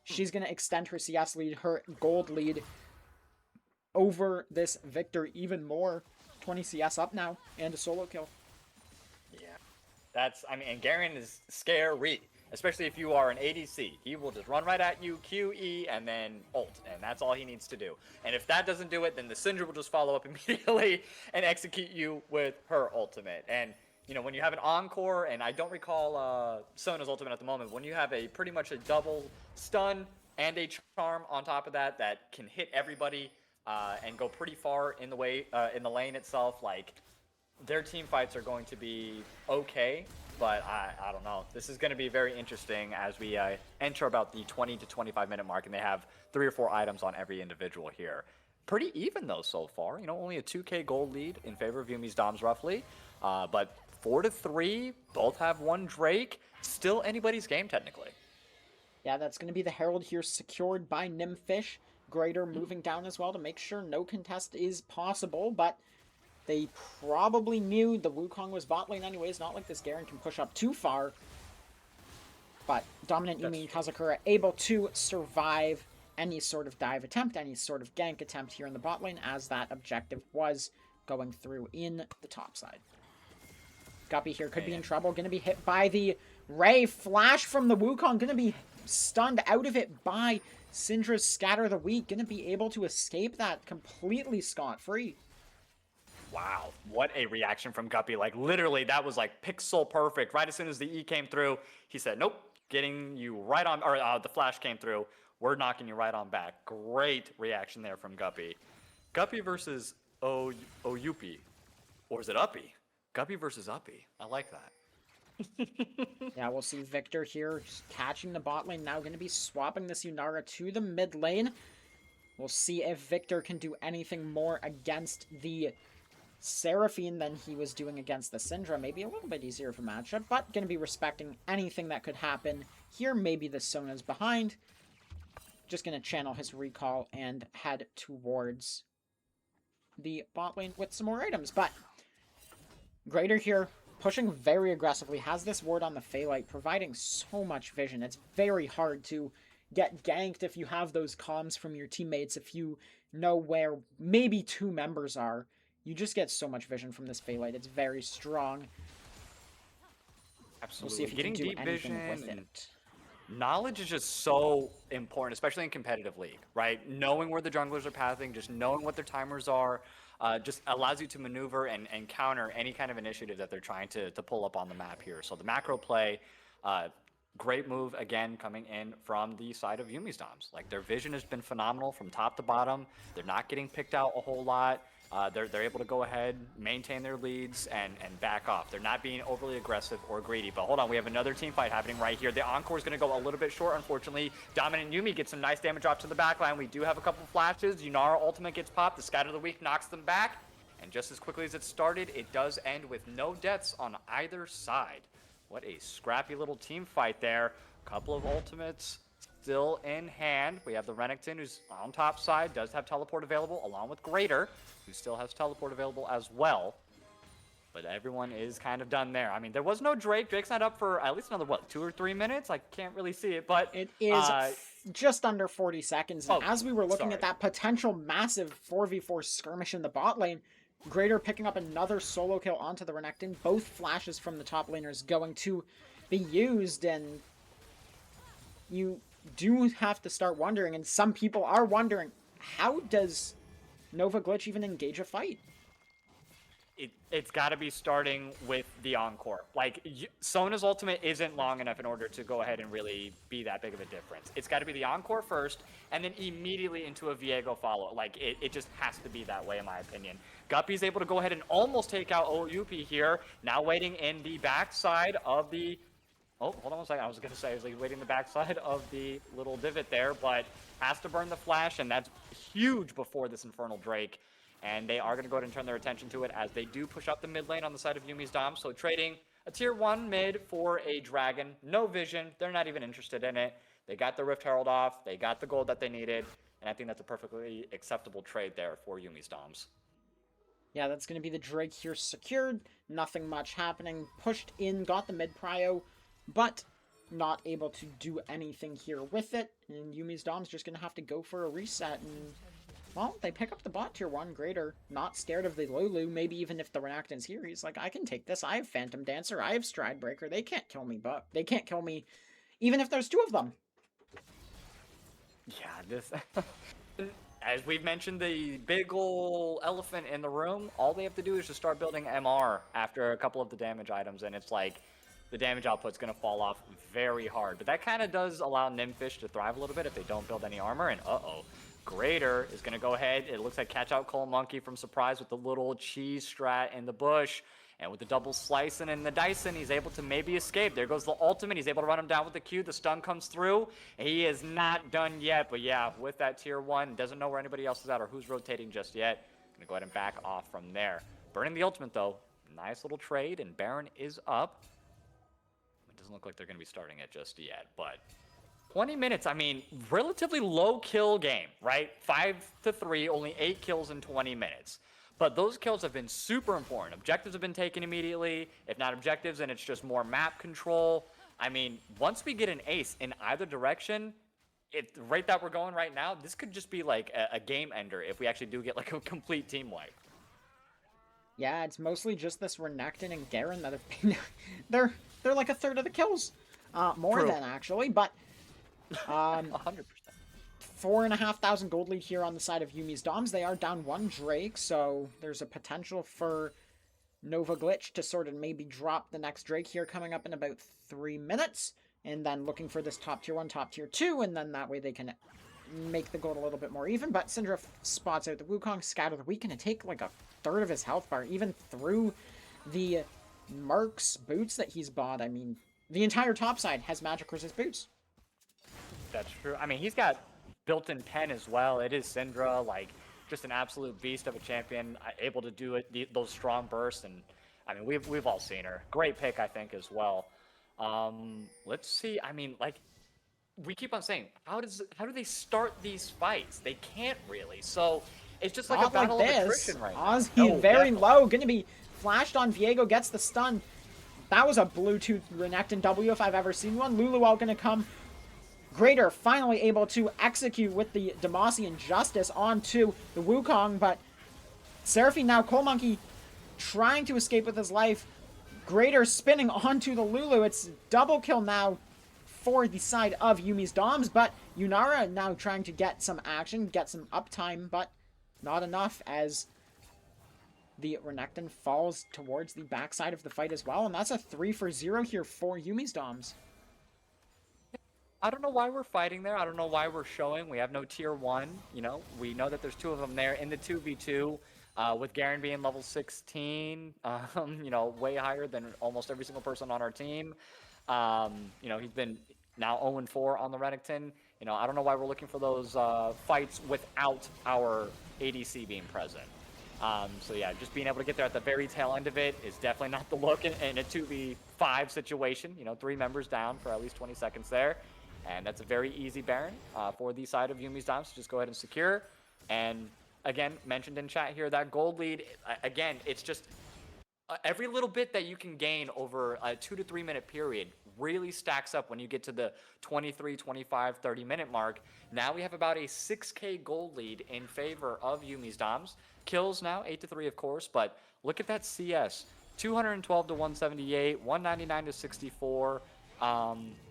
She's going to extend her CS lead, her gold lead, over this Victor even more. 20 CS up now, and a solo kill. Yeah. That's, I mean, and Garen is scary. Especially if you are an ADC. He will just run right at you, Q, E, and then ult. And that's all he needs to do. And if that doesn't do it, then the Syndra will just follow up immediately and execute you with her ultimate. And, you know, when you have an Encore, and I don't recall Sona's ultimate at the moment, when you have a pretty much a double stun and a charm on top of that that can hit everybody and go pretty far in the way in the lane itself, like, their team fights are going to be okay. But I don't know. This is going to be very interesting as we enter about the 20 to 25 minute mark, and they have 3 or 4 items on every individual here. Pretty even though so far. You know, only a 2k gold lead in favor of Yuumi's Doms roughly. But 4-3, both have 1 Drake. Still anybody's game technically. Yeah, that's going to be the Herald here secured by Nymphish. Greater moving down as well to make sure no contest is possible, but they probably knew the Wukong was bot lane anyways. Not like this Garen can push up too far. But dominant Yuumi and Kazakura able to survive any sort of dive attempt, any sort of gank attempt here in the bot lane, as that objective was going through in the top side. Guppy here could be in trouble. Going to be hit by the Ray. Flash from the Wukong. Going to be stunned out of it by Syndra's Scatter the Weak. Going to be able to escape that completely scot-free. Wow, what a reaction from Guppy. Like, literally, that was like pixel perfect. Right as soon as the E came through, he said, nope, getting you right on, or the flash came through. We're knocking you right on back. Great reaction there from Guppy. Guppy versus Yuppie. Or is it Uppy? Guppy versus Uppy. I like that. Yeah, we'll see Victor here catching the bot lane. Now going to be swapping this Yunara to the mid lane. We'll see if Victor can do anything more against the Seraphine than he was doing against the Syndra. Maybe a little bit easier of a matchup, but going to be respecting anything that could happen here. Maybe the Sona's behind. Just going to channel his recall and head towards the bot lane with some more items. But Greater here, pushing very aggressively, has this ward on the Phalite, providing so much vision. It's very hard to get ganked if you have those comms from your teammates, if you know where maybe 2 members are. You just get so much vision from this Phalite. It's very strong. Absolutely. We'll see if you Getting can do deep anything vision with and it. knowledge is just so important, especially in competitive league, right? Knowing where the junglers are pathing, just knowing what their timers are, just allows you to maneuver and counter any kind of initiative that they're trying to pull up on the map here. So the macro play, great move, again, coming in from the side of Yuumi's Doms. Like, their vision has been phenomenal from top to bottom. They're not getting picked out a whole lot. They're able to go ahead, maintain their leads, and back off. They're not being overly aggressive or greedy. But hold on, we have another team fight happening right here. The Encore is going to go a little bit short, unfortunately. Dominant Yuumi gets some nice damage off to the backline. We do have a couple flashes. Yunara ultimate gets popped. The Scatter of the Weak knocks them back. And just as quickly as it started, it does end with no deaths on either side. What a scrappy little team fight there. Couple of ultimates still in hand. We have the Renekton, who's on top side, does have teleport available, along with Greater, who still has teleport available as well. But everyone is kind of done there. I mean, there was no Drake. Drake's not up for at least another, what, 2 or 3 minutes? I can't really see it, but it is just under 40 seconds. And as we were looking at that potential massive 4v4 skirmish in the bot lane, Greater picking up another solo kill onto the Renekton. Both flashes from the top laners going to be used, and you do have to start wondering, and some people are wondering, how does Nova Glitch even engage a fight? it's got to be starting with the encore. Like, Sona's ultimate isn't long enough in order to go ahead and really be that big of a difference. It's got to be the encore first, and then immediately into a Viego follow. Like, it just has to be that way, in my opinion. Guppy's able to go ahead and almost take out Yuumi here. Now waiting in the backside of the... Oh, hold on one second. I was going to say, I was like waiting the backside of the little divot there, but has to burn the flash, and that's huge before this Infernal Drake. And they are going to go ahead and turn their attention to it as they do push up the mid lane on the side of Yuumi's Dom. So trading a tier 1 mid for a dragon. No vision. They're not even interested in it. They got the Rift Herald off. They got the gold that they needed. And I think that's a perfectly acceptable trade there for Yuumi's Doms. Yeah, that's going to be the Drake here secured. Nothing much happening. Pushed in, got the mid prio, but not able to do anything here with it. And Yuumi's Dom's just going to have to go for a reset. And, well, they pick up the bot tier 1. Greater. Not scared of the Lulu. Maybe even if the Renekton's here, he's like, I can take this. I have Phantom Dancer. I have Stride Breaker. They can't kill me, but they can't kill me even if there's 2 of them. Yeah, this... As we've mentioned, the big ol' elephant in the room, all they have to do is just start building MR after a couple of the damage items, and it's like the damage output's going to fall off very hard. But that kind of does allow Nymphish to thrive a little bit if they don't build any armor, and Greater is going to go ahead. It looks like catch out Cole Monkey from Surprise with the little cheese strat in the bush. And with the double slicing and the dicing, he's able to maybe escape. There goes the ultimate. He's able to run him down with the Q. The stun comes through. He is not done yet. But yeah, with that tier 1, doesn't know where anybody else is at or who's rotating just yet. Gonna go ahead and back off from there. Burning the ultimate though. Nice little trade, and Baron is up. It doesn't look like they're gonna be starting it just yet, but 20 minutes, I mean, relatively low kill game, right? 5-3, only 8 kills in 20 minutes. But those kills have been super important. Objectives have been taken immediately. If not objectives, then it's just more map control. I mean, once we get an ace in either direction, at the rate that we're going right now, this could just be like a game ender if we actually do get like a complete team wipe. Yeah, it's mostly just this Renekton and Garen that have been... they're like a third of the kills. More True. than, actually, but... 100%. 4,500 gold lead here on the side of Yuumi's Doms. They are down 1 Drake, so there's a potential for Nova Glitch to sort of maybe drop the next Drake here coming up in about 3 minutes. And then looking for this top tier 1, top tier 2, and then that way they can make the gold a little bit more even. But Syndra spots out the Wukong, Scatter the Weak, and take like a third of his health bar, even through the Merc's boots that he's bought. I mean, the entire top side has magic resist boots. That's true. I mean, he's got built-in pen as well. It is Syndra, like, just an absolute beast of a champion, able to do it, those strong bursts, and I mean, we've all seen her. Great pick, I think, as well. Let's see. I mean, like, we keep on saying, how do they start these fights? They can't really. So it's just like Not a battle like of this. attrition right now. Ozzy No, very definitely. low, gonna be flashed on. Viego gets the stun. That was a Bluetooth Renekton W if I've ever seen one. Lulu all gonna come. Greater finally able to execute with the Demacian Justice onto the Wukong, but Seraphine now, Cole Monkey trying to escape with his life. Greater spinning onto the Lulu. It's double kill now for the side of Yuumi's Doms, but Yunara now trying to get some action, get some uptime, but not enough as the Renekton falls towards the backside of the fight as well, and that's a 3-for-0 here for Yuumi's Doms. I don't know why we're fighting there. I don't know why we're showing. We have no tier 1. You know, we know that there's 2 of them there in the 2v2. With Garen being level 16, you know, way higher than almost every single person on our team. You know, he's been now 0-4 on the Renekton. You know, I don't know why we're looking for those fights without our ADC being present. So yeah, just being able to get there at the very tail end of it is definitely not the look in a 2v5 situation. You know, 3 members down for at least 20 seconds there. And that's a very easy Baron for the side of Yuumi's Doms to just go ahead and secure. And again, mentioned in chat here, that gold lead, again, it's just every little bit that you can gain over a 2 to 3 minute period really stacks up when you get to the 23, 25, 30 minute mark. Now we have about a 6k gold lead in favor of Yuumi's Doms. Kills now, 8-3 of course, but look at that CS. 212 to 178, 199 to 64.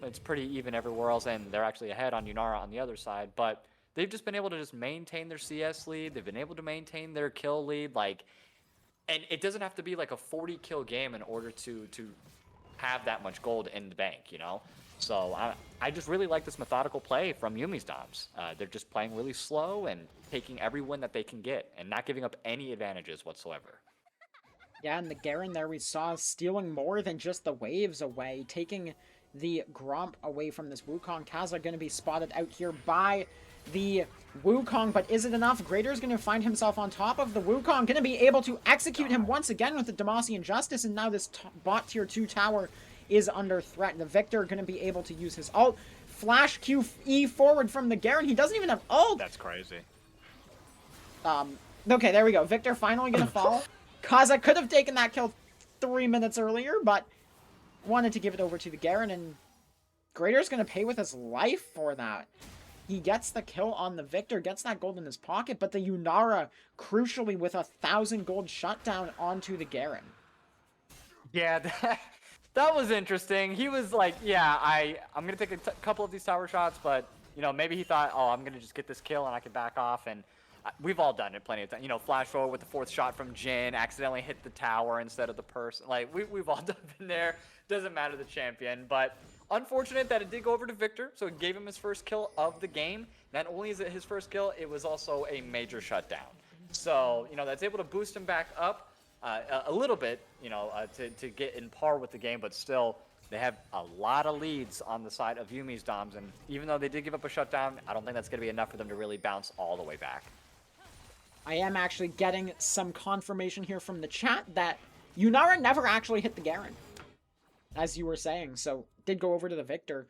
It's pretty even everywhere else, and they're actually ahead on Yunara on the other side, but they've just been able to just maintain their CS lead. They've been able to maintain their kill lead. Like, And it doesn't have to be like a 40 kill game in order to have that much gold in the bank, you know? So I just really like this methodical play from Yuumi's Doms. They're just playing really slow and taking every win that they can get and not giving up any advantages whatsoever. Yeah, and the Garen there we saw stealing more than just the waves away, taking the Gromp away from this Wukong. Kaza going to be spotted out here by the Wukong, but is it enough? Greater's going to find himself on top of the Wukong, going to be able to execute him once again with the Demacian Justice, and now this bot tier 2 tower is under threat. The Victor going to be able to use his ult. Flash QE forward from the Garen. He doesn't even have ult. That's crazy. Okay, there we go. Victor finally going to fall. Kaza could have taken that kill 3 minutes earlier, but wanted to give it over to the Garen, and Greater's going to pay with his life for that. He gets the kill on the Victor, gets that gold in his pocket, but the Yunara, crucially, with 1,000 gold shutdown onto the Garen. Yeah, that was interesting. He was like, yeah, I'm going to take a couple of these tower shots, but, you know, maybe he thought, oh, I'm going to just get this kill and I can back off, and we've all done it plenty of times. You know, flash forward with the 4th shot from Jhin, accidentally hit the tower instead of the person. Like, we've all been there. Doesn't matter the champion, but unfortunate that it did go over to Victor, so it gave him his first kill of the game. Not only is it his first kill, it was also a major shutdown. So, you know, that's able to boost him back up a little bit, you know, to get in par with the game, but still, they have a lot of leads on the side of Yuumi's Doms, and even though they did give up a shutdown, I don't think that's going to be enough for them to really bounce all the way back. I am actually getting some confirmation here from the chat that Yunara never actually hit the Garen, as you were saying, so did go over to the Victor.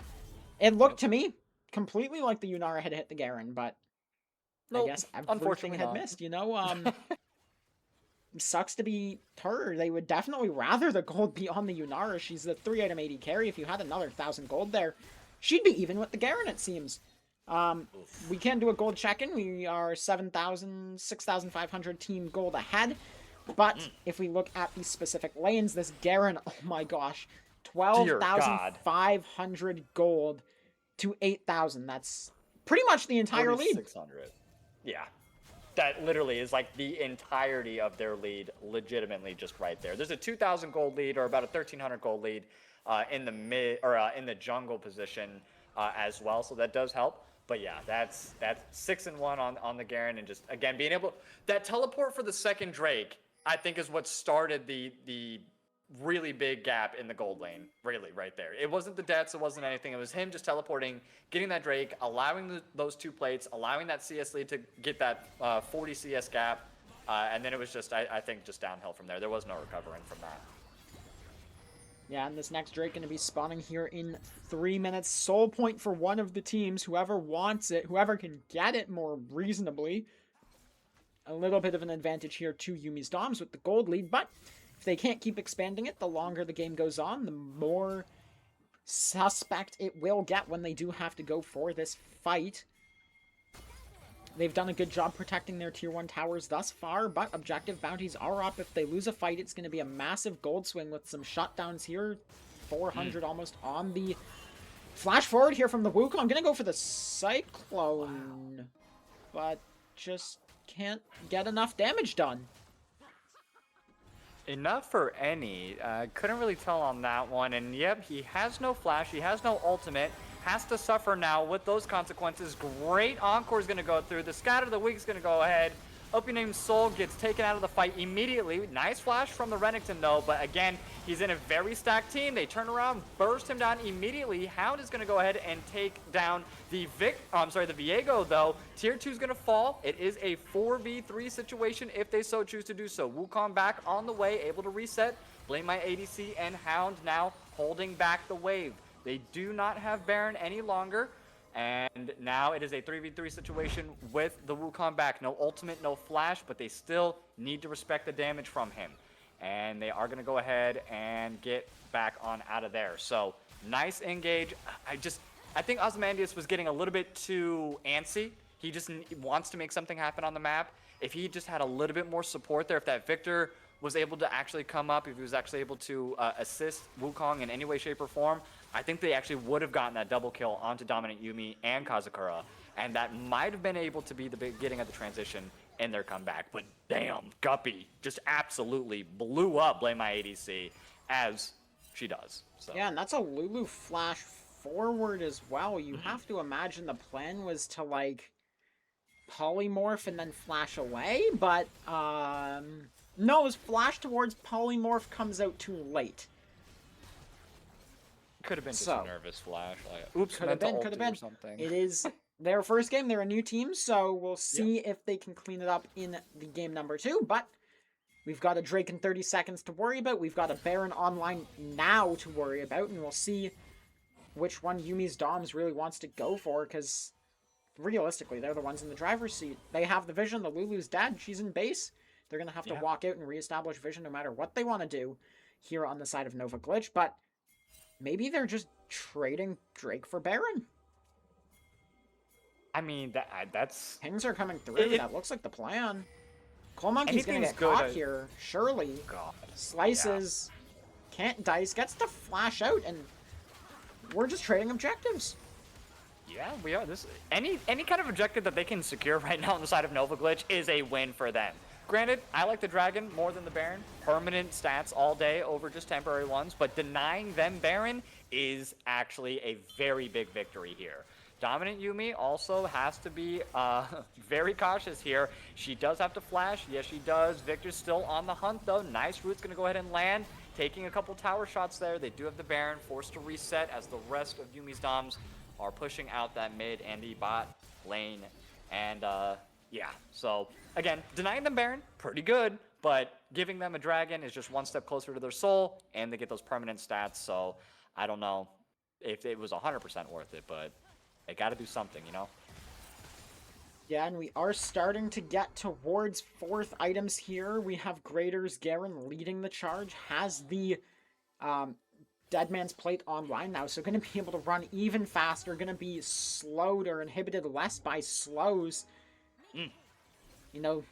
It looked to me completely like the Yunara had hit the Garen, but I guess everything had missed, you know? Sucks to be her. They would definitely rather the gold be on the Yunara. She's the 3-item AD carry. If you had another 1,000 gold there, she'd be even with the Garen, it seems. We can do a gold check-in. We are 7,000, 6,500 team gold ahead. But if we look at these specific lanes, this Garen, oh my gosh, 12,500 gold to 8,000. That's pretty much the entire lead. 600. Yeah. That literally is like the entirety of their lead, legitimately just right there. There's a 2,000 gold lead or about a 1,300 gold lead in the mid or in the jungle position as well, so that does help. But yeah, that's 6-1 on the Garen, and just again being able that teleport for the second Drake, I think is what started the really big gap in the gold lane, really, right there. It wasn't the deaths, it wasn't anything. It was him just teleporting, getting that Drake, allowing those 2 plates, allowing that CS lead to get that 40 CS gap, and then it was just, I think, just downhill from there. There was no recovering from that. Yeah, and this next Drake going to be spawning here in 3 minutes. Soul point for one of the teams. Whoever wants it, whoever can get it more reasonably. A little bit of an advantage here to Yuumi's Doms with the gold lead, but if they can't keep expanding it, the longer the game goes on, the more suspect it will get when they do have to go for this fight. They've done a good job protecting their tier 1 towers thus far, but objective bounties are up. If they lose a fight, it's going to be a massive gold swing with some shutdowns here. 400 almost on the flash forward here from the Wukong. I'm going to go for the Cyclone, but just can't get enough damage done. Enough for any. Couldn't really tell on that one. And yep, he has no flash. He has no ultimate. Has to suffer now with those consequences. Great encore is going to go through. The Scatter of the Week is going to go ahead. Opening Name Soul gets taken out of the fight immediately. Nice flash from the Renekton though, but again, he's in a very stacked team. They turn around, burst him down immediately. Hound is going to go ahead and take down the Viego though. Tier 2 is going to fall. It is a 4v3 situation if they so choose to do so. Wukong back on the way, able to reset. Blame my ADC and Hound now holding back the wave. They do not have Baron any longer. And now it is a 3v3 situation with the Wukong back. No ultimate, no flash, but they still need to respect the damage from him. And they are going to go ahead and get back on out of there. So, nice engage. I think Ozymandias was getting a little bit too antsy. He just wants to make something happen on the map. If he just had a little bit more support there, if that Victor was able to actually come up, if he was actually able to assist Wukong in any way, shape, or form, I think they actually would have gotten that double kill onto Dominant Yuumi and Kazakura, and that might have been able to be the beginning of the transition in their comeback. But damn, Guppy just absolutely blew up Blame My ADC as she does. So. Yeah, and that's a Lulu flash forward as well. You have to imagine the plan was to, like, polymorph and then flash away, but, no, it was flash towards polymorph, comes out too late. Could have been just a nervous flash. Like, oops, could have been. Something. It is their first game. They're a new team, so we'll see if they can clean it up in the game number 2. But we've got a Drake in 30 seconds to worry about. We've got a Baron online now to worry about, and we'll see which one Yuumi's Doms really wants to go for, because realistically, they're the ones in the driver's seat. They have the vision. The Lulu's dead. She's in base. They're going to have to walk out and reestablish vision no matter what they want to do here on the side of Nova Glitch, but maybe they're just trading Drake for Baron. I mean, that's... Pings are coming through. That looks like the plan. Coal Monkey's going to get caught here. Surely. God. Slices. Can't dice. Gets to flash out, and we're just trading objectives. Yeah, we are. Any kind of objective that they can secure right now on the side of Nova Glitch is a win for them. Granted, I like the Dragon more than the Baron. Permanent stats all day over just temporary ones, but denying them Baron is actually a very big victory here. Dominant Yuumi also has to be very cautious here. She does have to flash. Yes, she does. Victor's still on the hunt, though. Nice root's going to go ahead and land. Taking a couple tower shots there. They do have the Baron forced to reset as the rest of Yuumi's Doms are pushing out that mid and the bot lane. And, yeah, so, again, denying them Baron, pretty good, but giving them a Dragon is just one step closer to their soul, and they get those permanent stats, so I don't know if it was 100% worth it, but they got to do something, you know? Yeah, and we are starting to get towards 4th items here. We have Grader's Garen leading the charge, has the Deadman's Plate online now, so going to be able to run even faster, going to be slowed or inhibited less by slows. You know,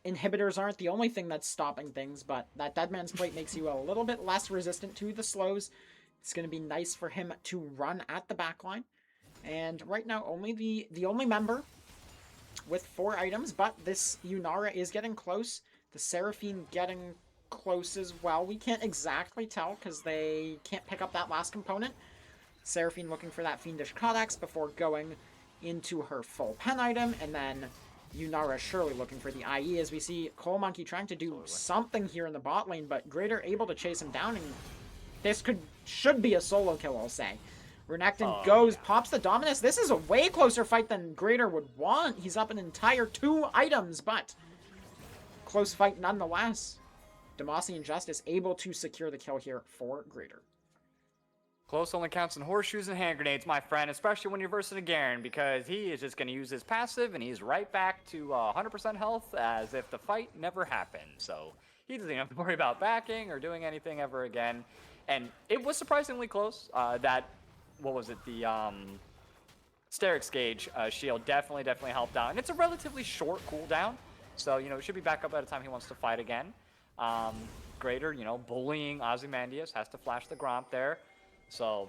inhibitors aren't the only thing that's stopping things, but that Deadman's Plate makes you a little bit less resistant to the slows. It's going to be nice for him to run at the backline. And right now, only the only member with 4 items, but this Yunara is getting close. The Seraphine getting close as well. We can't exactly tell because they can't pick up that last component. Seraphine looking for that Fiendish Codex before going into her full pen item, and then Yunara surely looking for the IE as we see Coal Monkey trying to do something here in the bot lane, but Grader able to chase him down, and this should be a solo kill, I'll say. Renekton goes, pops the Dominus. This is a way closer fight than Grader would want. He's up an entire 2 items, but close fight nonetheless. Demacia and Justice able to secure the kill here for Grader. Close only counts in horseshoes and hand grenades, my friend, especially when you're versing a Garen, because he is just going to use his passive, and he's right back to 100% health as if the fight never happened. So he doesn't even have to worry about backing or doing anything ever again. And it was surprisingly close. What was it? The Sterix Gauge shield definitely helped out. And it's a relatively short cooldown, so, you know, it should be back up by the time he wants to fight again. Grader, you know, bullying Ozymandias, has to flash the Gromp there. So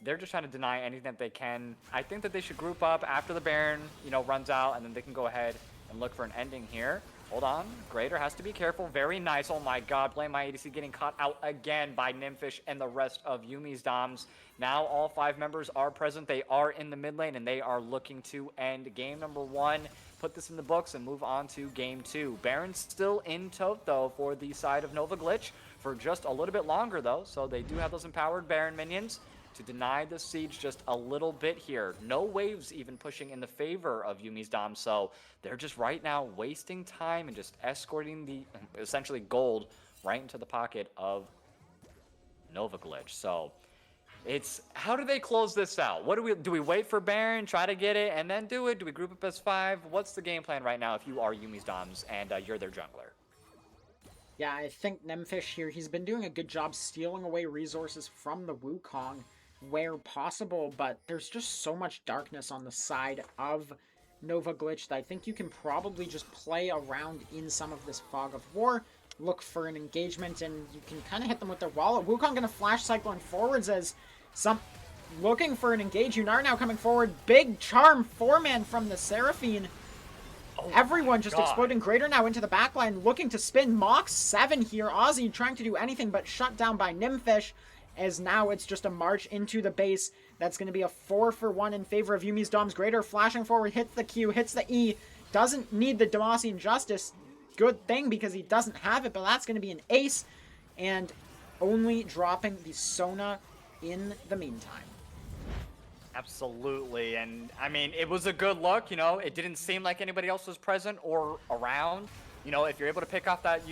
they're just trying to deny anything that they can. I think that they should group up after the Baron, you know, runs out, and then they can go ahead and look for an ending here. Hold on. Grader has to be careful. Very nice. Oh my god. Blame My ADC getting caught out again by Nymphish and the rest of Yuumi's Doms. Now all 5 members are present. They are in the mid lane, and they are looking to end game number 1. Put this in the books and move on to game 2. Baron's still in tote, though, for the side of Nova Glitch for just a little bit longer, though. So they do have those empowered Baron minions to deny the siege just a little bit here. No waves even pushing in the favor of Yuumi's Dom, so they're just right now wasting time and just escorting the essentially gold right into the pocket of Nova Glitch. So it's, how do they close this out? What do we wait for Baron, try to get it, and then do it? Do we group up as 5? What's the game plan right now if you are Yuumi's Doms and you're their jungler? Yeah, I think Nymphish here, he's been doing a good job stealing away resources from the Wukong where possible, but there's just so much darkness on the side of Nova Glitch that I think you can probably just play around in some of this Fog of War, look for an engagement, and you can kind of hit them with their wallet. Wukong going to flash cycling forwards as looking for an engage. Yunar now coming forward. Big charm 4-man from the Seraphine. Everyone just God. exploding greater now into the backline, looking to spin. Mach 7 here. Ozzy trying to do anything but shut down by Nimfish, as now it's just a march into the base. That's going to be a 4-for-1 in favor of Yuumi's Dom's Greater. Flashing forward, hits the Q, hits the E. Doesn't need the Demacian Justice. Good thing because he doesn't have it, but that's going to be an ace. And only dropping the Sona in the meantime. Absolutely, and I mean, it was a good look, you know, it didn't seem like anybody else was present or around. You know, if you're able to pick off that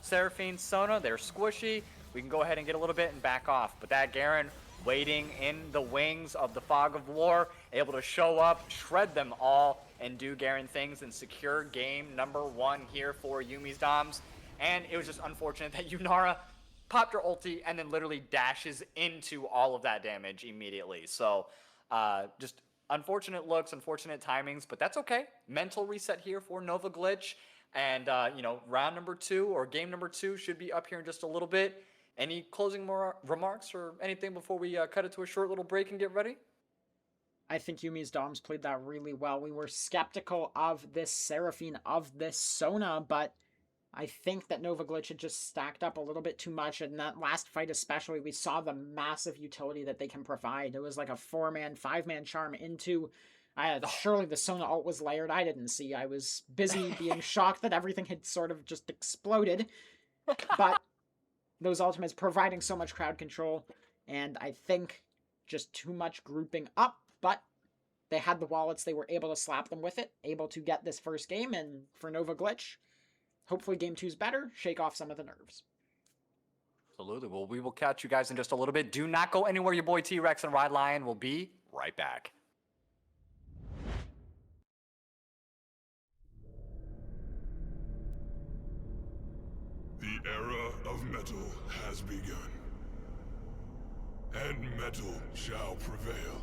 Seraphine Sona, they're squishy, we can go ahead and get a little bit and back off. But that Garen waiting in the wings of the Fog of War, able to show up, shred them all, and do Garen things and secure game number 1 here for Yuumi's Doms. And it was just unfortunate that Yunara popped her ulti and then literally dashes into all of that damage immediately. So just unfortunate looks, unfortunate timings, but that's okay. Mental reset here for Nova Glitch. And, you know, round number 2 or game number 2 should be up here in just a little bit. Any closing remarks or anything before we cut it to a short little break and get ready? I think Yuumi's Doms played that really well. We were skeptical of this Seraphine, of this Sona, but I think that Nova Glitch had just stacked up a little bit too much. In that last fight especially, we saw the massive utility that they can provide. It was like a 4-man, 5-man charm into... surely the Sona ult was layered. I didn't see. I was busy being shocked that everything had sort of just exploded. But those ultimates providing so much crowd control, and I think just too much grouping up, but they had the wallets, they were able to slap them with it, able to get this first game, and for Nova Glitch, hopefully game 2's better, shake off some of the nerves. Absolutely. Well, we will catch you guys in just a little bit. Do not go anywhere. Your boy T-Rex and Ride Lion will be right back. The era of metal has begun, and metal shall prevail.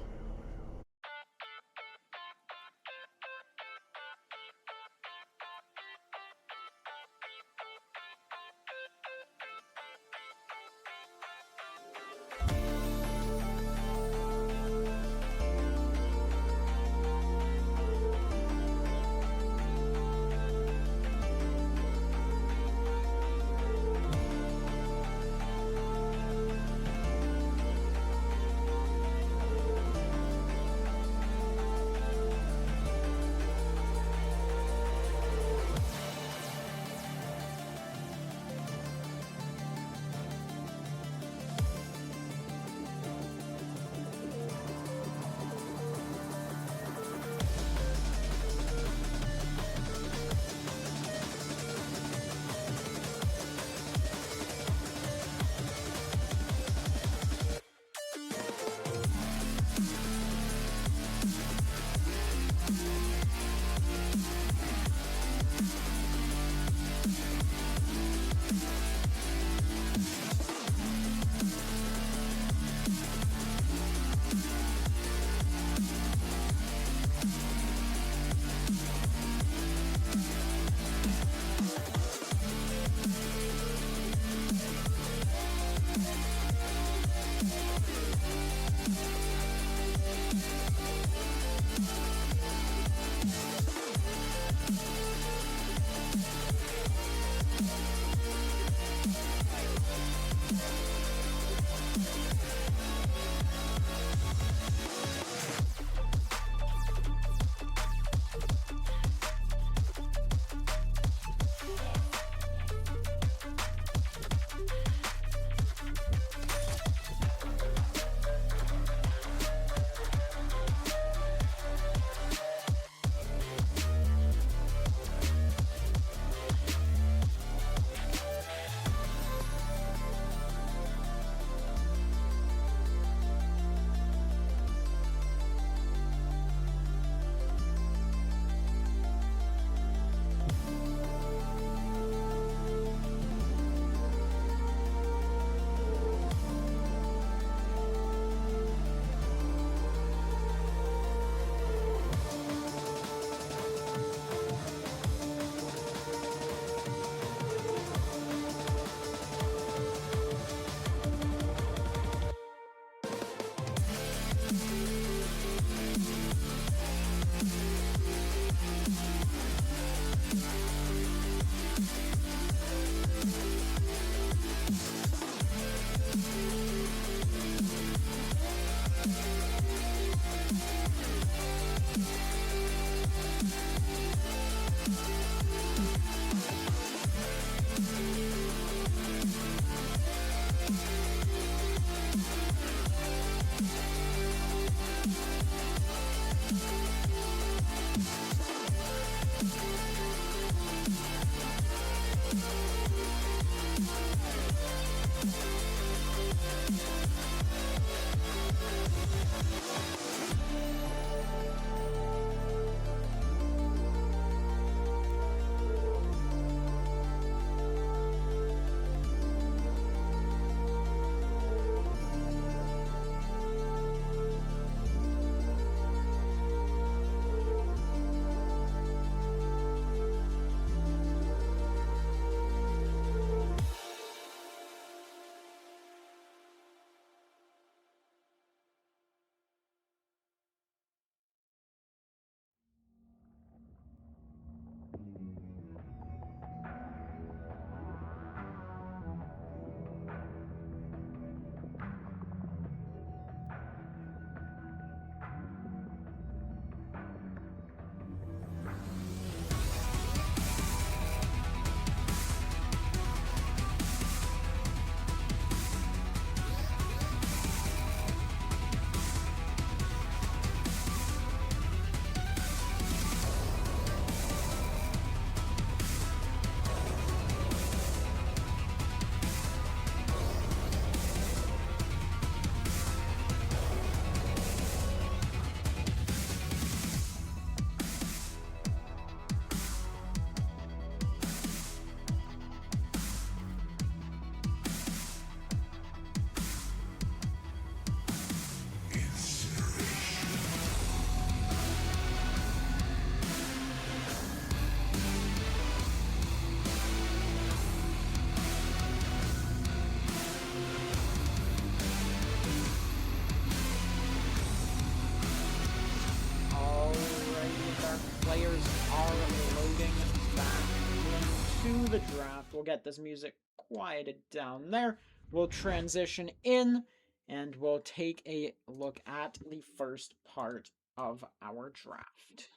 we'll get this music quieted down there. We'll transition in and we'll take a look at the first part of our draft.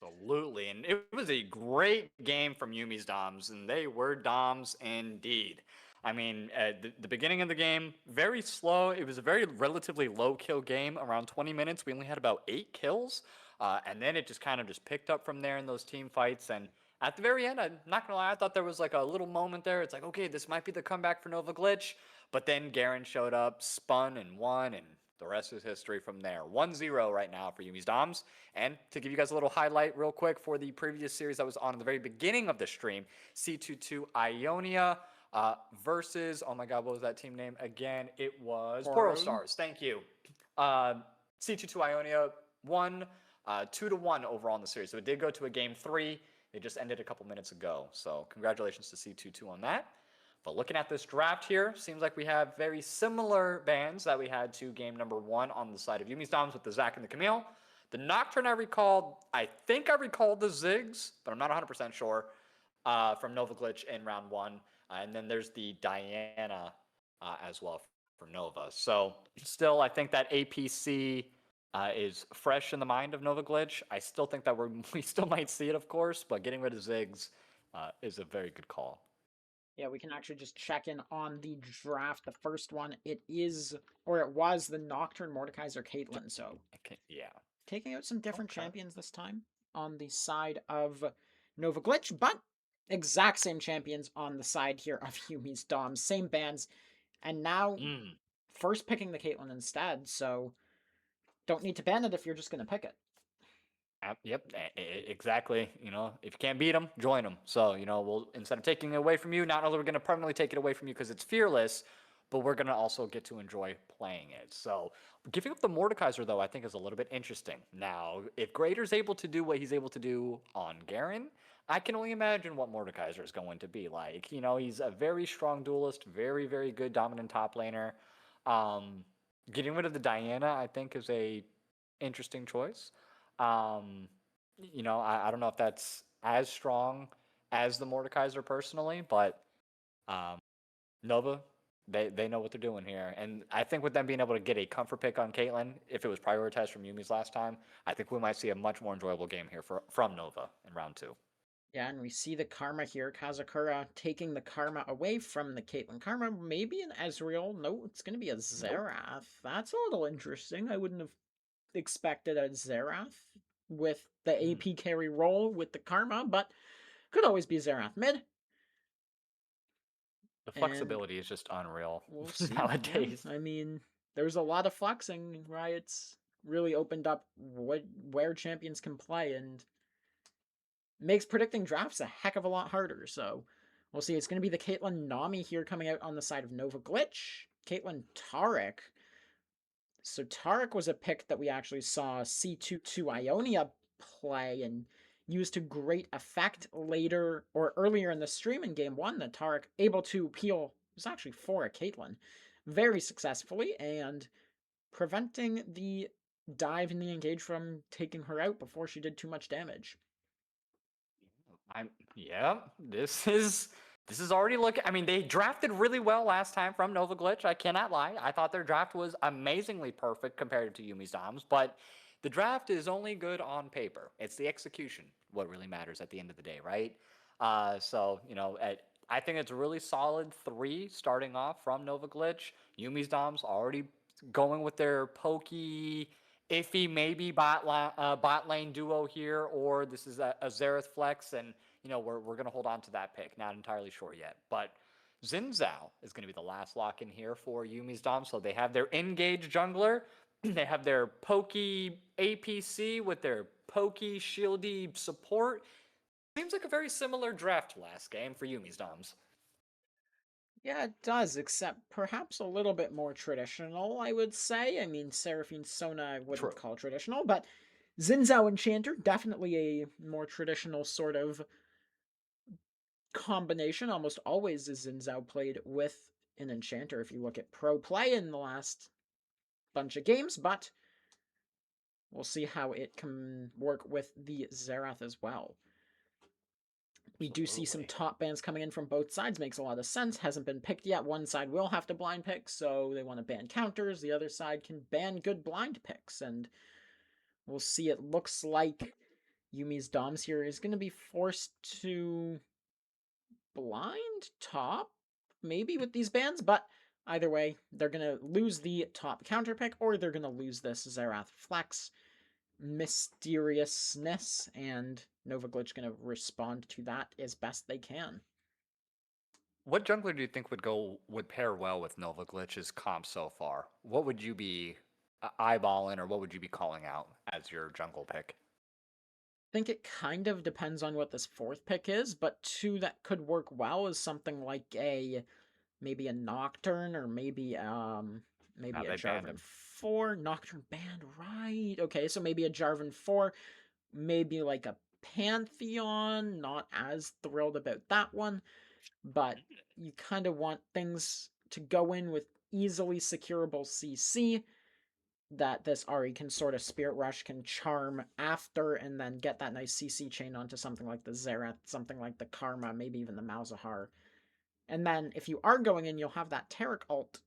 Absolutely, and it was a great game from Yumi's Doms, and they were Doms indeed. I mean, the beginning of the game, very slow. It was a very relatively low kill game, around 20 minutes. We only had about 8 kills, and then it just kind of just picked up from there in those team fights. And at the very end, I'm not gonna lie, I thought there was like a little moment there. It's like, okay, this might be the comeback for Nova Glitch, but then Garen showed up, spun and won, and the rest is history from there. 1-0 right now for Yumi's Doms. And to give you guys a little highlight real quick for the previous series that was on in the very beginning of the stream, C22 Ionia versus, oh my God, what was that team name again? It was poronstars. Thank you. C22 Ionia won 2-1 overall in the series. So it did go to a game 3. It just ended a couple minutes ago. So congratulations to C22 on that. But looking at this draft here, seems like we have very similar bans that we had to game number 1 on the side of Yumi's Doms with the Zac and the Camille. The Nocturne I think I recalled the Ziggs, but I'm not 100% sure, from Nova Glitch in round 1. And then there's the Diana as well for Nova. So still, I think that APC is fresh in the mind of Nova Glitch. I still think that we still might see it, of course, but getting rid of Ziggs is a very good call. Yeah, we can actually just check in on the draft. The first one, it was the Nocturne Mordekaiser Caitlyn. So, okay, yeah. Taking out some different champions this time on the side of Nova Glitch, but exact same champions on the side here of Yumi's Doms. Same bans. And now, first picking the Caitlyn instead, so don't need to ban it if you're just going to pick it. Yep, exactly. You know, if you can't beat them, join them. So, you know, we'll, instead of taking it away from you, not only we're going to permanently take it away from you because it's fearless, but we're going to also get to enjoy playing it. So giving up the Mordekaiser, though, I think is a little bit interesting. Now, if Grader's able to do what he's able to do on Garen, I can only imagine what Mordekaiser is going to be like. You know, he's a very strong duelist, very, very good dominant top laner. Getting rid of the Diana, I think, is a interesting choice. You know, I don't know if that's as strong as the Mordekaiser personally, but Nova, they know what they're doing here. And I think with them being able to get a comfort pick on Caitlyn, if it was prioritized from Yumi's last time, I think we might see a much more enjoyable game here from Nova in round 2. Yeah, and we see the Karma here. Kazakura taking the Karma away from the Caitlyn. Karma, maybe an Ezreal. No, it's going to be a Xerath. Nope. That's a little interesting. I wouldn't have expected a Xerath with the AP carry role with the Karma, but could always be Xerath mid. The flexibility is just unreal we'll see, nowadays. Yeah. I mean, there's a lot of flexing, right? It's really opened up where champions can play and makes predicting drafts a heck of a lot harder. So we'll see. It's going to be the Caitlyn Nami here coming out on the side of Nova Glitch. Caitlyn Taric. So Taric was a pick that we actually saw C22 Ionia play and used to great effect later or earlier in the stream in game 1 that Taric able to peel was actually for a Caitlyn very successfully and preventing the dive and the engage from taking her out before she did too much damage. This is already looking. I mean, they drafted really well last time from Nova Glitch. I cannot lie. I thought their draft was amazingly perfect compared to Yumi's Doms, but the draft is only good on paper. It's the execution what really matters at the end of the day, right? So you know, I think it's a really solid 3 starting off from Nova Glitch. Yumi's Doms already going with their pokey, iffy maybe bot lane duo here, or this is a Xerath flex, and you know we're gonna hold on to that pick. Not entirely sure yet, but Xin Zhao is gonna be the last lock in here for Yumi's Dom. So they have their engage jungler, they have their pokey APC with their pokey shieldy support. Seems like a very similar draft to last game for Yumi's Doms. Yeah, it does, except perhaps a little bit more traditional, I would say. I mean, Seraphine Sona I wouldn't call traditional, but Xin Zhao Enchanter, definitely a more traditional sort of combination. Almost always is Xin Zhao played with an Enchanter if you look at pro play in the last bunch of games, but we'll see how it can work with the Xerath as well. We do see some Absolutely. top bans coming in from both sides, makes a lot of sense. Hasn't been picked yet. One side will have to blind pick, so they want to ban counters. The other side can ban good blind picks, and we'll see. It looks like Yuumi's Doms here is going to be forced to blind top, maybe with these bans, but either way, they're going to lose the top counter pick, or they're going to lose this Xerath Flex mysteriousness, and Nova Glitch going to respond to that as best they can. What jungler do you think would pair well with Nova Glitch's comp so far? What would you be eyeballing, or what would you be calling out as your jungle pick? I think it kind of depends on what this fourth pick is, but two that could work well is something like maybe a Nocturne, or maybe They a banned Jarvan him. 4. Nocturne banned, right? Okay, so maybe a Jarvan 4, maybe like a Pantheon. Not as thrilled about that one, but you kind of want things to go in with easily securable CC that this Ari can sort of Spirit Rush, can charm after, and then get that nice CC chain onto something like the Xerath, something like the Karma, maybe even the Malzahar. And then if you are going in, you'll have that Taric ult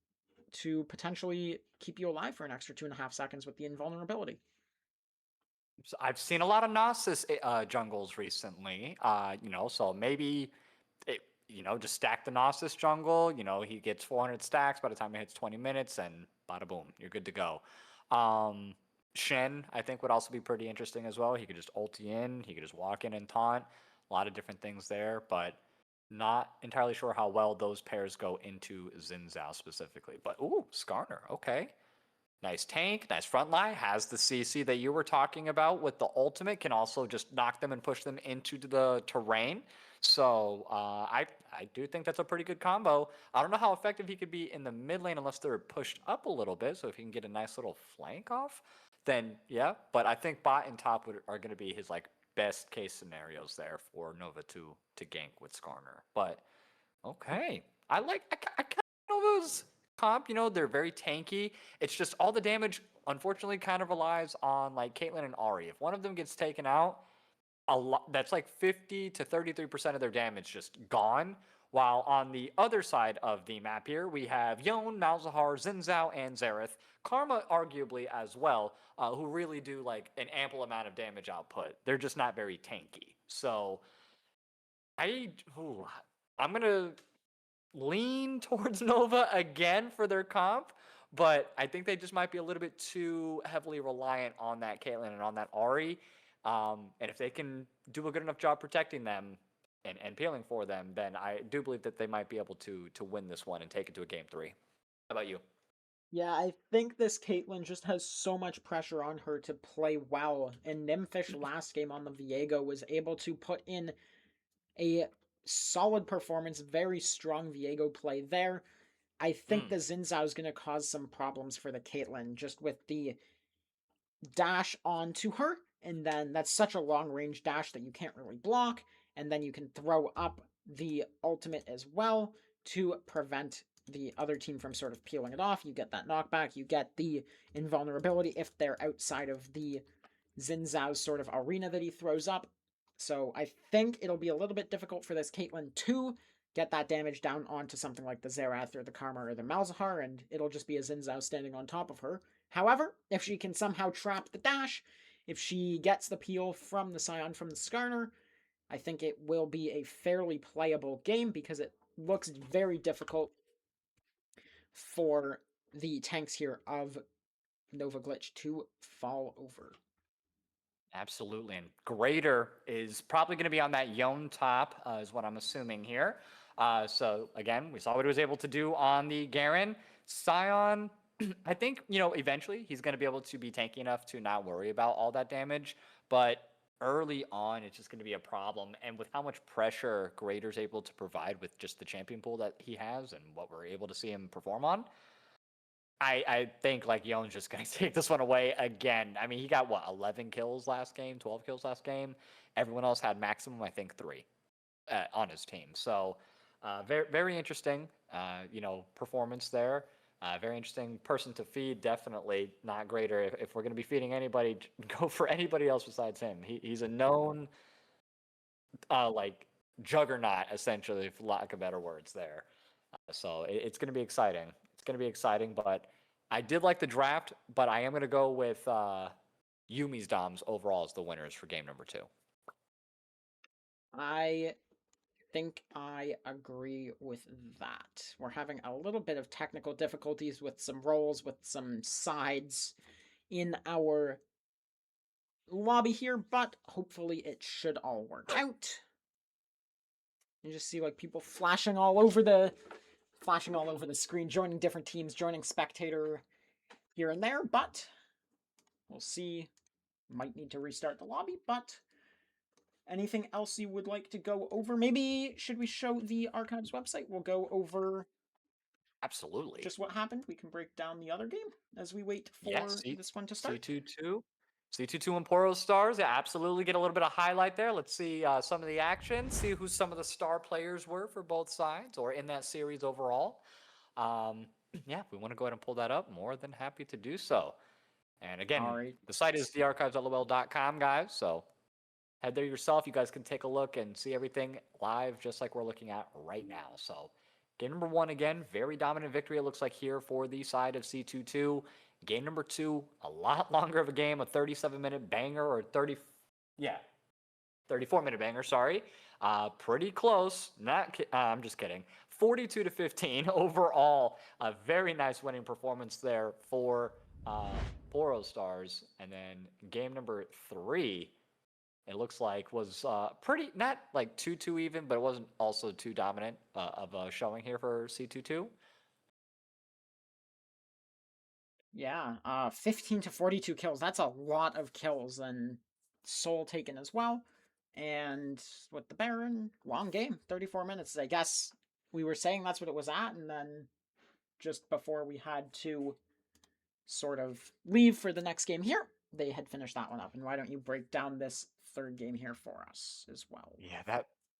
to potentially keep you alive for an extra 2.5 seconds with the invulnerability. So I've seen a lot of Gnosis jungles recently, so maybe just stack the Gnosis jungle. He gets 400 stacks by the time it hits 20 minutes, and bada boom, you're good to go. Shen, I think, would also be pretty interesting as well. He could just ulti in, he could just walk in and taunt. A lot of different things there, but not entirely sure how well those pairs go into Xin Zhao specifically. But ooh, Skarner, okay. Nice tank, nice front line, has the CC that you were talking about with the ultimate, can also just knock them and push them into the terrain. So I do think that's a pretty good combo. I don't know how effective he could be in the mid lane unless they're pushed up a little bit. So if he can get a nice little flank off, then yeah. But I think bot and top are going to be his like best case scenarios there for Nova to gank with Skarner. But okay, I kind of Nova's comp. They're very tanky. It's just all the damage, unfortunately, kind of relies on like Caitlyn and Ahri. If one of them gets taken out, a lot, that's like 50 to 33% of their damage just gone. While on the other side of the map here, we have Yone, Malzahar, Xin Zhao, and Xerath. Karma, arguably, as well, who really do like an ample amount of damage output. They're just not very tanky. So I'm going to lean towards Nova again for their comp, but I think they just might be a little bit too heavily reliant on that Caitlyn and on that Ahri. And if they can do a good enough job protecting them and peeling for them, then I do believe that they might be able to win this one and take it to a game 3. How about you? Yeah, I think this Caitlyn just has so much pressure on her to play well, and Nymphish last game on the Viego was able to put in a solid performance, very strong Viego play there. I think the Xin Zhao is going to cause some problems for the Caitlyn, just with the dash onto her, and then that's such a long range dash that you can't really block, and then you can throw up the ultimate as well to prevent the other team from sort of peeling it off. You get that knockback, you get the invulnerability if they're outside of the Xin Zhao's sort of arena that he throws up. So I think it'll be a little bit difficult for this Caitlyn to get that damage down onto something like the Xerath or the Karma or the Malzahar, and it'll just be a Xin Zhao standing on top of her. However, if she can somehow trap the dash, if she gets the peel from the Scion from the Skarner, I think it will be a fairly playable game because it looks very difficult for the tanks here of Nova Glitch to fall over. Absolutely. And Greater is probably going to be on that Yone top, is what I'm assuming here. So again, we saw what he was able to do on the Garen. Scion, I think, eventually he's going to be able to be tanky enough to not worry about all that damage. But early on, it's just going to be a problem. And with how much pressure Greater's able to provide with just the champion pool that he has and what we're able to see him perform on, I think like Yone's just going to take this one away again. I mean, he got 11 kills last game, 12 kills last game. Everyone else had maximum, I think, 3 on his team. So very, very interesting, performance there. Very interesting person to feed. Definitely not Greater. If we're going to be feeding anybody, go for anybody else besides him. He's a known juggernaut, essentially, for lack of better words there. So it's going to be exciting. It's going to be exciting, but I did like the draft, but I am going to go with Yumi's Doms overall as the winners for game number 2. I think I agree with that. We're having a little bit of technical difficulties with some roles, with some sides in our lobby here, but hopefully it should all work out. You just see like people flashing all over the screen, joining different teams, joining spectator here and there, but we'll see. Might need to restart the lobby, but anything else you would like to go over? Maybe should we show the Archives website? We'll go over Absolutely. just what happened. We can break down the other game as we wait for Yes, this one to start. C22. C22 and poronstars. Yeah, absolutely. Get a little bit of highlight there. Let's see some of the action. See who some of the star players were for both sides or in that series overall. Yeah, if we want to go ahead and pull that up, more than happy to do so. And again, All right. the site is thearchives.lol.com, guys. So head there yourself. You guys can take a look and see everything live, just like we're looking at right now. So game number 1, again, very dominant victory, it looks like here for the side of C22. Game number 2, a lot longer of a game, a 37-minute banger or 34-minute banger, sorry. Pretty close. I'm just kidding. 42-15 overall. A very nice winning performance there for poronstars. And then game number 3, it looks like was pretty, not like 2-2 even, but it wasn't also too dominant of a showing here for C22. Yeah, 15 to 42 kills. That's a lot of kills, and soul taken as well. And with the Baron, long game, 34 minutes. I guess we were saying that's what it was at, and then just before we had to sort of leave for the next game here, they had finished that one up. And why don't you break down this third game here for us as well? Yeah,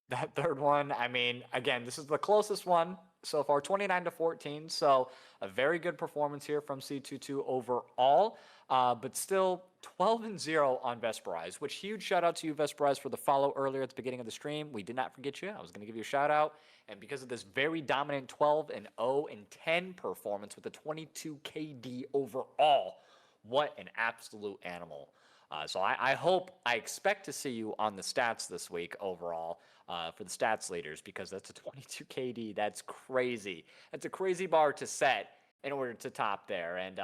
that third one, I mean, again, this is the closest one so far, 29-14. So a very good performance here from C22 overall, but still 12-0 on Vesperize, which huge shout out to you, Vesperize, for the follow earlier at the beginning of the stream. We did not forget you. I was going to give you a shout out. And because of this very dominant 12-0-10 performance with a 22 KD overall, what an absolute animal. So I expect to see you on the stats this week overall for the stats leaders, because that's a 22 KD. That's crazy. That's a crazy bar to set in order to top there. And,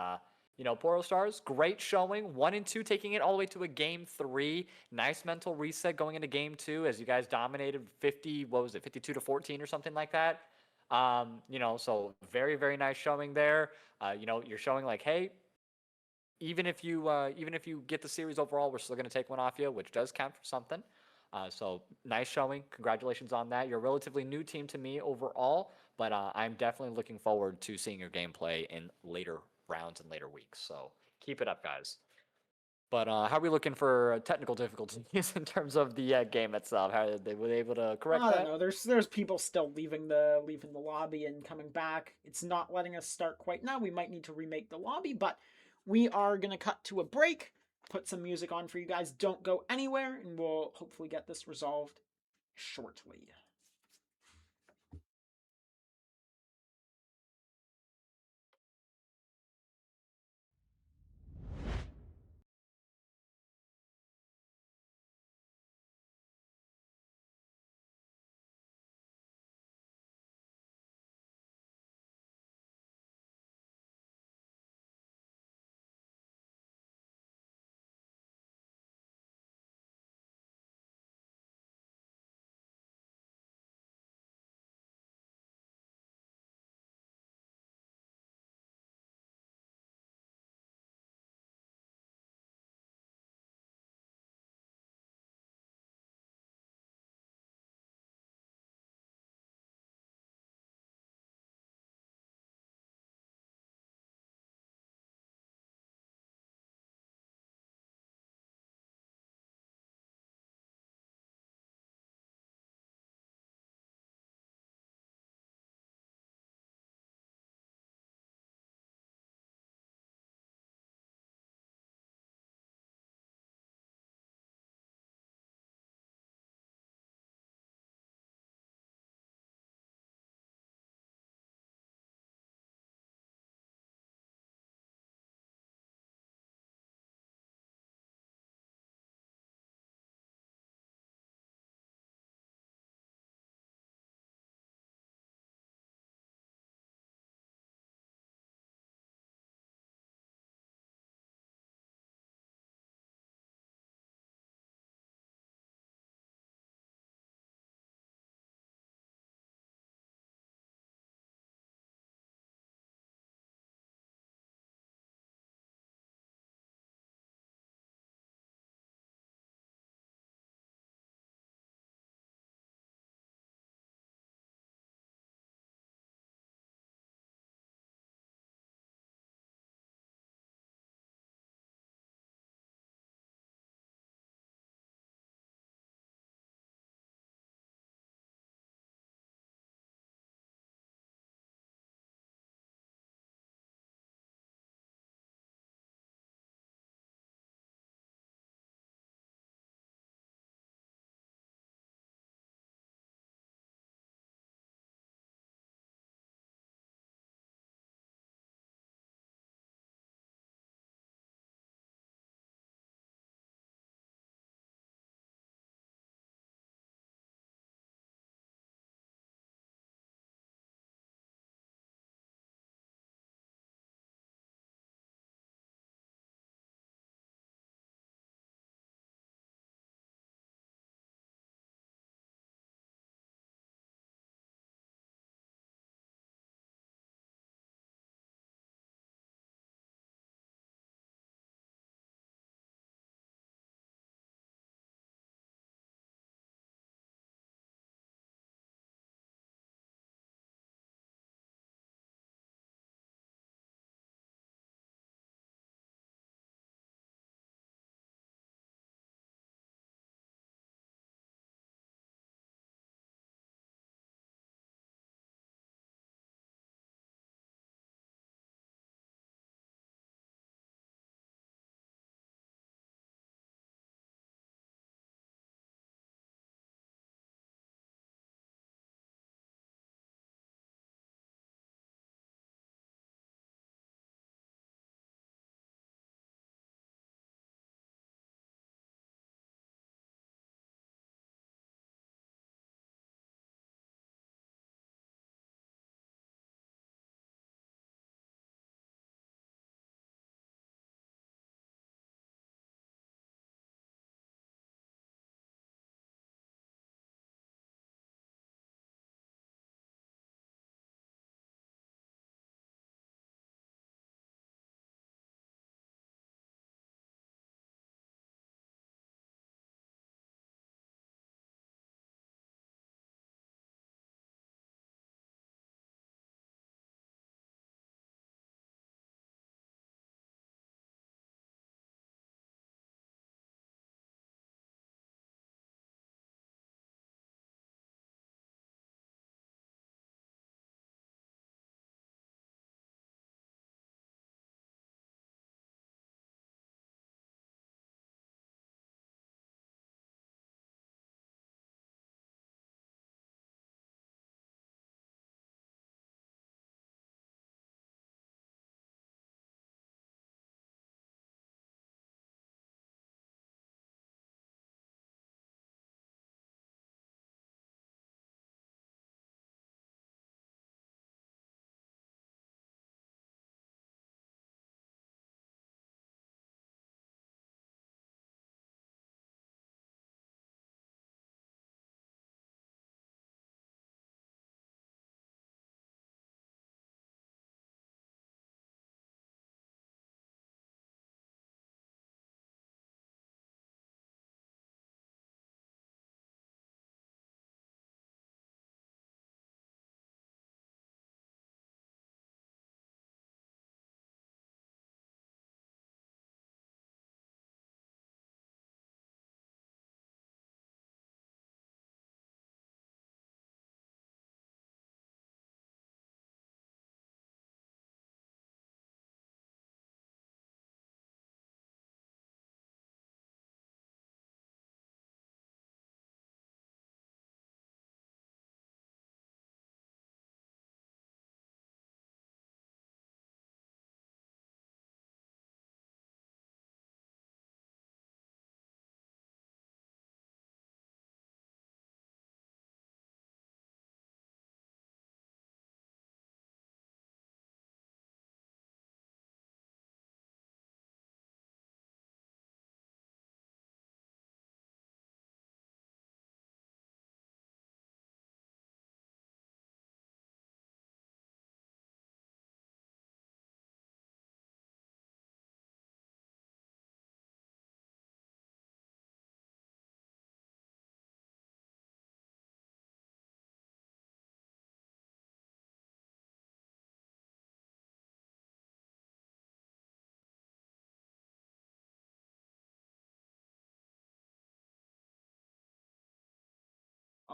poronstars, great showing. 1 and 2, taking it all the way to a game 3. Nice mental reset going into game 2 as you guys dominated 52-14 or something like that. So very, very nice showing there. You're showing like, hey, even if you get the series overall, we're still going to take one off you, which does count for something. So nice showing. Congratulations on that. You're a relatively new team to me overall, but I'm definitely looking forward to seeing your gameplay in later rounds and later weeks. So keep it up, guys. But how are we looking for technical difficulties in terms of the game itself? How were they able to correct I that? don't know. There's people still leaving the lobby and coming back. It's not letting us start quite now. We might need to remake the lobby, but we are gonna cut to a break. Put some music on for you guys. Don't go anywhere, and we'll hopefully get this resolved shortly.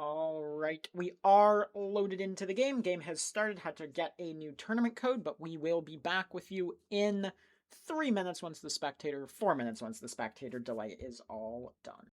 All right, we are loaded into the game. Game has started. Had to get a new tournament code, but we will be back with you in 3 minutes once the spectator, 4 minutes once the spectator delay is all done.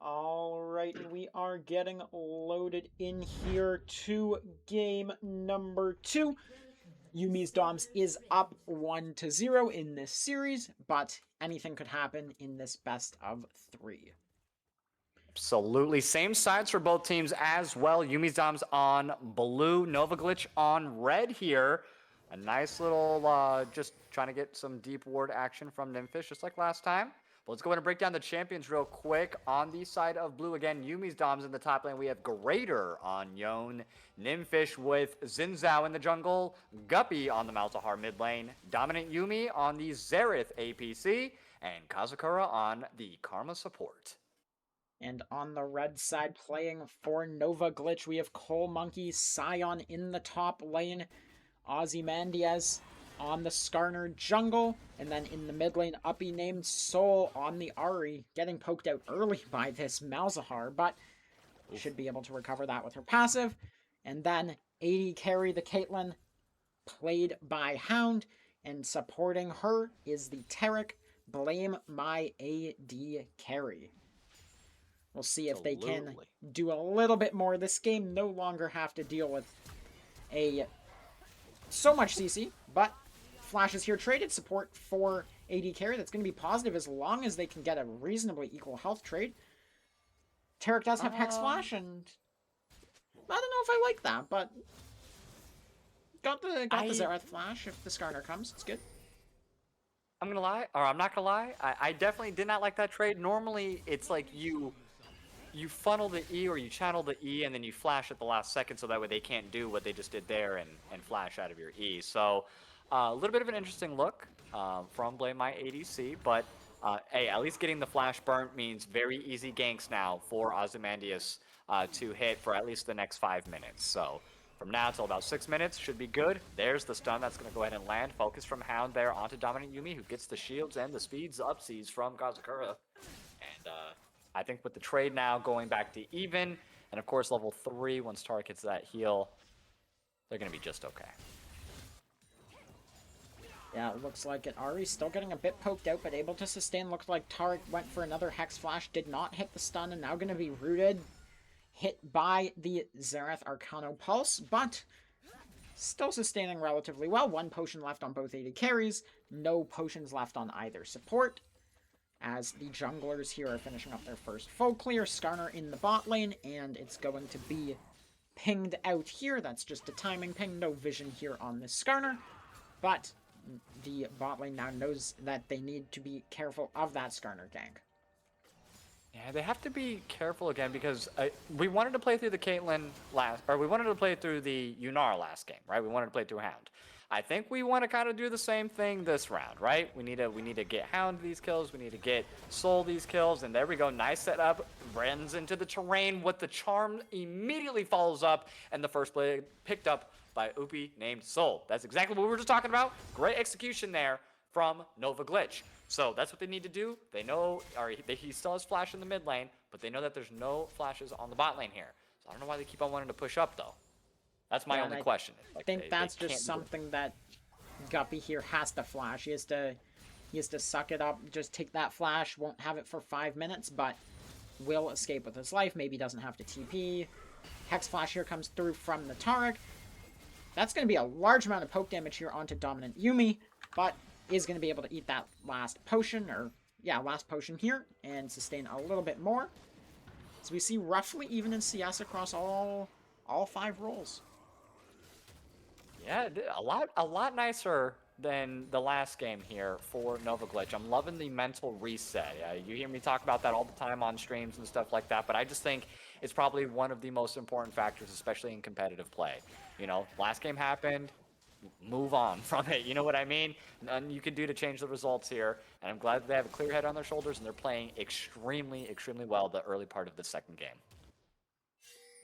Alright, and we are getting loaded in here to game number 2. Yuumi's Doms is up 1-0 in this series, but anything could happen in this best of 3. Absolutely. Same sides for both teams as well. Yuumi's Dom's on blue, Nova Glitch on red here. A nice little, just trying to get some deep ward action from Nymphish, just like last time. But let's go ahead and break down the champions real quick. On the side of blue, again, Yuumi's Dom's in the top lane. We have Greater on Yon, Nymphish with Xin Zhao in the jungle, Guppy on the Malzahar mid lane, Dominant Yuumi on the Xerath APC, and Kazakura on the Karma support. And on the red side, playing for Nova Glitch, we have Cole Monkey, Scion in the top lane, Ozymandias on the Skarner jungle, and then in the mid lane, Uppy named Soul on the Ahri, getting poked out early by this Malzahar, but should be able to recover that with her passive. And then AD carry the Caitlyn, played by Hound, and supporting her is the Taric, blame my AD carry. We'll see if they can do a little bit more this game, no longer have to deal with so much CC, but flashes here traded, support for AD carry. That's going to be positive as long as they can get a reasonably equal health trade. Taric does have Hex Flash, and I don't know if I like that, but got the Xerath Flash if the Skarner comes. It's good. I'm gonna lie, or I'm not gonna lie. I definitely did not like that trade. Normally, it's like you funnel the E or you channel the E and then you flash at the last second so that way they can't do what they just did there and flash out of your E. So a little bit of an interesting look from Blame My ADC, but hey, at least getting the flash burnt means very easy ganks now for Ozymandias to hit for at least the next 5 minutes. So from now until about 6 minutes should be good. There's the stun that's going to go ahead and land. Focus from Hound there onto Dominant Yuumi, who gets the shields and the speeds upseas from Kazakura. And I think with the trade now going back to even, and of course level 3, once Taric hits that heal, they're going to be just okay. Yeah, it looks like it. Ahri's still getting a bit poked out, but able to sustain. Looked like Taric went for another Hex Flash, did not hit the stun, and now going to be rooted. Hit by the Xerath Arcano Pulse, but still sustaining relatively well. 1 potion left on both AD carries, no potions left on either support. As the junglers here are finishing up their first full clear, Skarner in the bot lane, and it's going to be pinged out here. That's just a timing ping, no vision here on this Skarner, but the bot lane now knows that they need to be careful of that Skarner gank. Yeah, they have to be careful again because we wanted to play through the Caitlyn we wanted to play through the Yunar last game, right? We wanted to play through Hound. I think we want to kind of do the same thing this round, right? We need to get Hound these kills, we need to get Soul these kills, and there we go. Nice setup. Runs into the terrain with the charm, immediately follows up, and the first play picked up by Uppy named Soul. That's exactly what we were just talking about. Great execution there from Nova Glitch. So that's what they need to do. They know, he still has flash in the mid lane, but they know that there's no flashes on the bot lane here. So I don't know why they keep on wanting to push up though. That's my only question. I think that's just something that Guppy here has to flash. He has to suck it up, just take that flash, won't have it for 5 minutes, but will escape with his life. Maybe doesn't have to TP. Hex Flash here comes through from the Taric. That's going to be a large amount of poke damage here onto Dominant Yuumi, but is going to be able to eat that last potion, last potion here, and sustain a little bit more. So we see roughly even in CS across all 5 roles. Yeah, a lot nicer than the last game here for Nova Glitch. I'm loving the mental reset. You hear me talk about that all the time on streams and stuff like that, but I just think it's probably one of the most important factors, especially in competitive play. You know, last game happened, move on from it, you know what I mean? Nothing you can do to change the results here, and I'm glad that they have a clear head on their shoulders and they're playing extremely, extremely well the early part of the second game.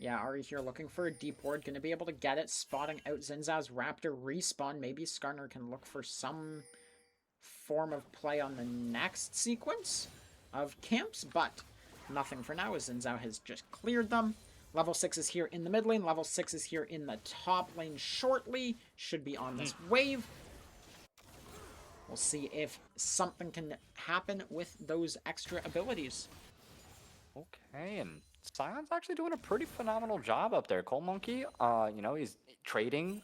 Yeah, Ahri here looking for a deep ward, gonna be able to get it, spotting out Xin Zhao's Raptor respawn. Maybe Skarner can look for some form of play on the next sequence of camps, but nothing for now as Xin Zhao has just cleared them. Level 6 is here in the mid lane, level 6 is here in the top lane shortly, should be on this wave. We'll see if something can happen with those extra abilities. Okay, and Scion's actually doing a pretty phenomenal job up there. Coal Monkey, you know, he's trading,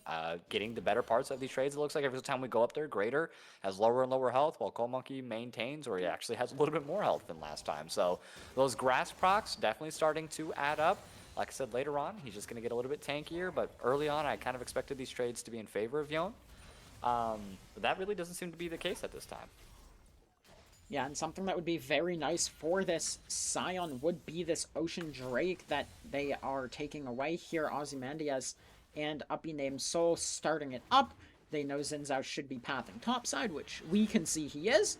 getting the better parts of these trades. It looks like every time we go up there, Greater has lower and lower health, while Coal Monkey maintains, or he actually has a little bit more health than last time. So those grass procs definitely starting to add up. Like I said, later on, he's just going to get a little bit tankier, but early on, I kind of expected these trades to be in favor of Yon. But that really doesn't seem to be the case at this time. Yeah, and something that would be very nice for this Scion would be this Ocean Drake that they are taking away here. Ozymandias and Uppy named Soul starting it up. They know Xin Zhao should be pathing topside, which we can see he is.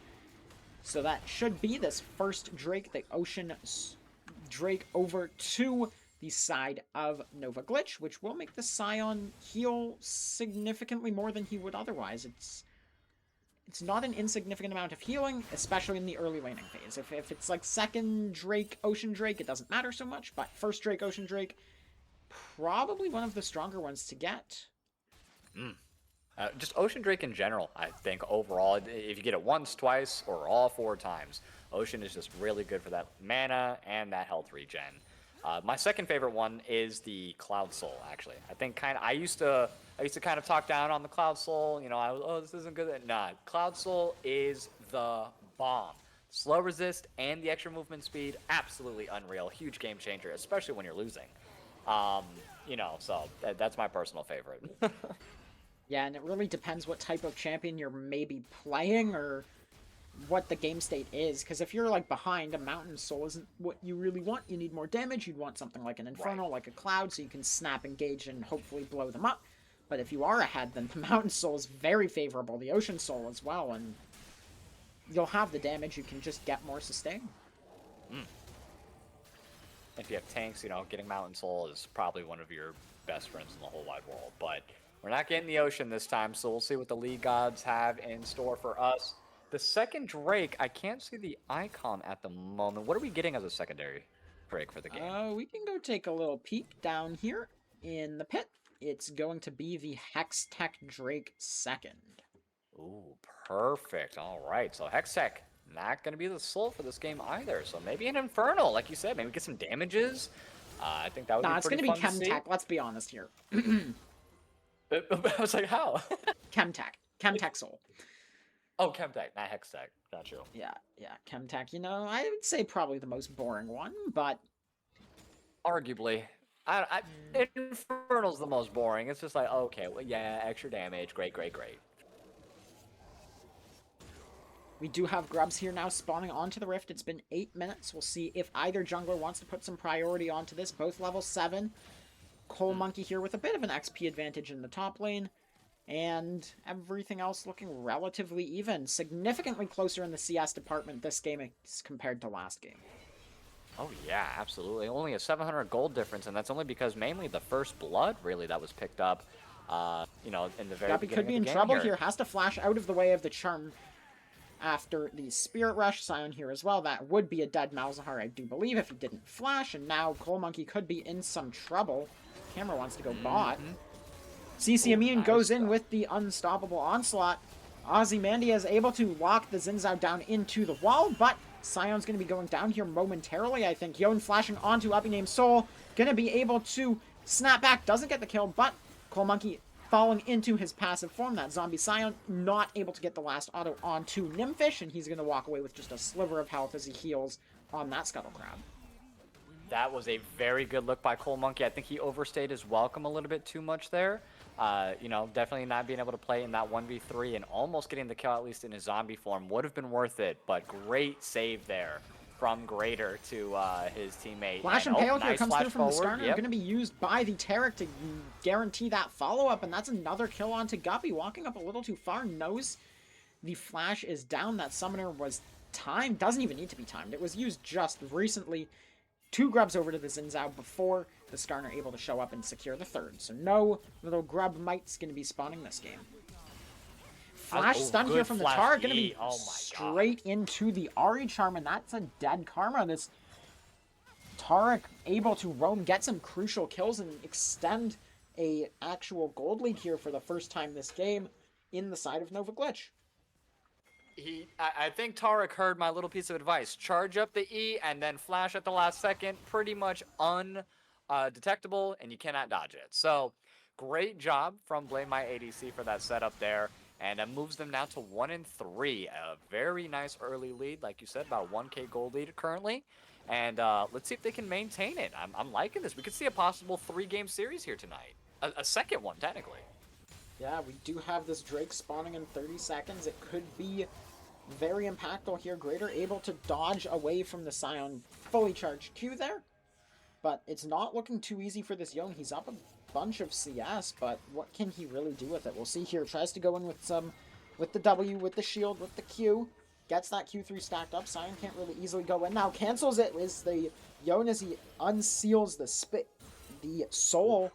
So that should be this first Drake, the Ocean Drake, over to the side of Nova Glitch, which will make the Scion heal significantly more than he would otherwise. It's not an insignificant amount of healing, especially in the early laning phase. If it's like second Drake, Ocean Drake, it doesn't matter so much, but first Drake, Ocean Drake, probably one of the stronger ones to get. Just Ocean Drake in general, I think overall, if you get it once, twice, or all 4 times, Ocean is just really good for that mana and that health regen. My second favorite one is the Cloud Soul, actually. I think I used to kind of talk down on the Cloud Soul. You know, oh, this isn't good. Nah, Cloud Soul is the bomb. Slow resist and the extra movement speed, absolutely unreal. Huge game changer, especially when you're losing. You know, so that's my personal favorite. Yeah, and it really depends what type of champion you're maybe playing or what the game state is. Because if you're like behind, a Mountain Soul isn't what you really want. You need more damage. You'd want something like an Infernal, like a Cloud, so you can snap, engage, and hopefully blow them up. But if you are ahead, then the Mountain Soul is very favorable. The Ocean Soul as well, and you'll have the damage. You can just get more sustain. If you have tanks, you know, getting Mountain Soul is probably one of your best friends in the whole wide world. But we're not getting the Ocean this time, so we'll see what the League Gods have in store for us. The second Drake, I can't see the icon at the moment. What are we getting as a secondary Drake for the game? We can go take a little peek down here in the pit. It's going to be the Hextech Drake second. Ooh, perfect. All right, so Hextech, not going to be the soul for this game either. So maybe an Infernal, like you said. Maybe get some damages. I think that would be pretty fun to see. It's going to be Chemtech, let's be honest here. I was like, how? Chemtech Soul. Oh, Chemtech, not Hextech. Got you. Yeah, Chemtech, you know, I would say probably the most boring one, but... Arguably. Infernal's the most boring. It's just like, okay, well, yeah, extra damage. Great. We do have grubs here now spawning onto the rift. It's been 8 minutes. We'll see if either jungler wants to put some priority onto this. Both level 7. Coal Monkey here with a bit of an XP advantage in the top lane. And everything else looking relatively even. Significantly closer in the CS department this game as compared to last game. Oh yeah, absolutely. Only a 700 gold difference, and that's only because mainly the first blood really that was picked up, you know, in the very Guppy beginning could be of in the game trouble here. here. Has to flash out of the way of the charm after the Spirit Rush. Scion here as well. That would be a dead Malzahar, I do believe, if he didn't flash. And now Coal Monkey could be in some trouble. Camera wants to go bot. CC Immune goes in with the Unstoppable Onslaught. Ozymandias is able to lock the Xin Zhao down into the wall, but Scion's going to be going down here momentarily, I think. Yon flashing onto Uppy named Soul. Going to be able to snap back. Doesn't get the kill, but Coal Monkey falling into his passive form. That zombie Scion not able to get the last auto onto Nymphish, and he's going to walk away with just a sliver of health as he heals on that Scuttle Crab. That was a very good look by Coal Monkey. I think he overstayed his welcome a little bit too much there. You know, definitely not being able to play in that 1v3 and almost getting the kill, at least in his zombie form, would have been worth it. But great save there from Greater to his teammate. Flash and Pale here nice comes through from the Skarner. Yep. Going to be used by the Taric to guarantee that follow-up, and that's another kill onto Guppy. Walking up a little too far, knows the flash is down. That summoner was timed. Doesn't even need to be timed. It was used just recently. 2 grubs over to the Xin Zhao before the Skarner able to show up and secure the third. So no little grub mites going to be spawning this game. Flash stun here from the Tara, going to be straight into the Ahri Charm, and that's a dead Karma. This Taric able to roam, get some crucial kills, and extend a actual gold lead here for the first time this game in the side of Nova Glitch. I think Tarek heard my little piece of advice. Charge up the E and then flash at the last second. Pretty much undetectable, and you cannot dodge it. So, great job from Blame My ADC for that setup there. And that moves them now to 1-3. A very nice early lead, like you said, about a 1K gold lead currently. And let's see if they can maintain it. I'm liking this. We could see a possible 3-game series here tonight. A second one, technically. Yeah, we do have this Drake spawning in 30 seconds. It could be very impactful here. Greater able to dodge away from the Scion fully charged Q there. But it's not looking too easy for this Young. He's up a bunch of CS, but what can he really do with it? We'll see here. Tries to go in with the W, with the shield, with the Q. Gets that Q3 stacked up. Scion can't really easily go in. Now cancels it with the Yon as he unseals the soul.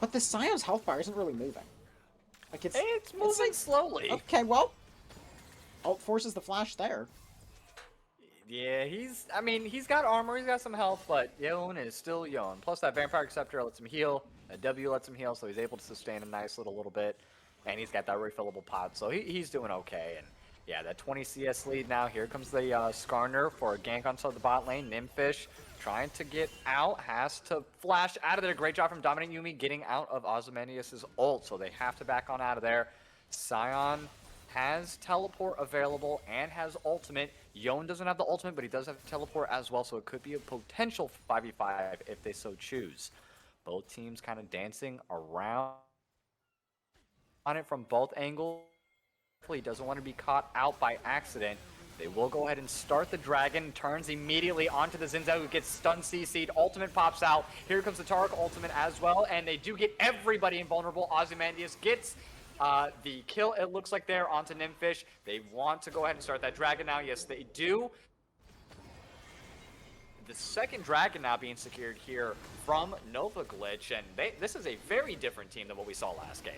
But the Scion's health bar isn't really moving. Like it's moving slowly. Okay, well, Ult forces the flash there. Yeah, he's got armor, he's got some health, but Yon is still Yon. Plus that Vampire Acceptor lets him heal, that W lets him heal, so he's able to sustain a nice little bit. And he's got that refillable pot, so he's doing okay. And yeah, that 20 CS lead now. Here comes the Skarner for a gank onto the bot lane. Nimfish trying to get out, has to flash out of there. Great job from Dominant Yuumi getting out of Ozymandias' ult, so they have to back on out of there. Scion has teleport available and has ultimate. Yon doesn't have the ultimate, but he does have teleport as well, so it could be a potential 5v5 if they so choose. Both teams kind of dancing around on it from both angles. He doesn't want to be caught out by accident. They will go ahead and start the dragon. Turns immediately onto the Zinzao, who gets stun CC'd. Ultimate pops out. Here comes the Tarek ultimate as well, and they do get everybody invulnerable. Ozymandias gets the kill, it looks like, there onto Nimfish. They want to go ahead and start that dragon now. Yes, they do. The second dragon now being secured here from Nova Glitch, and this is a very different team than what we saw last game.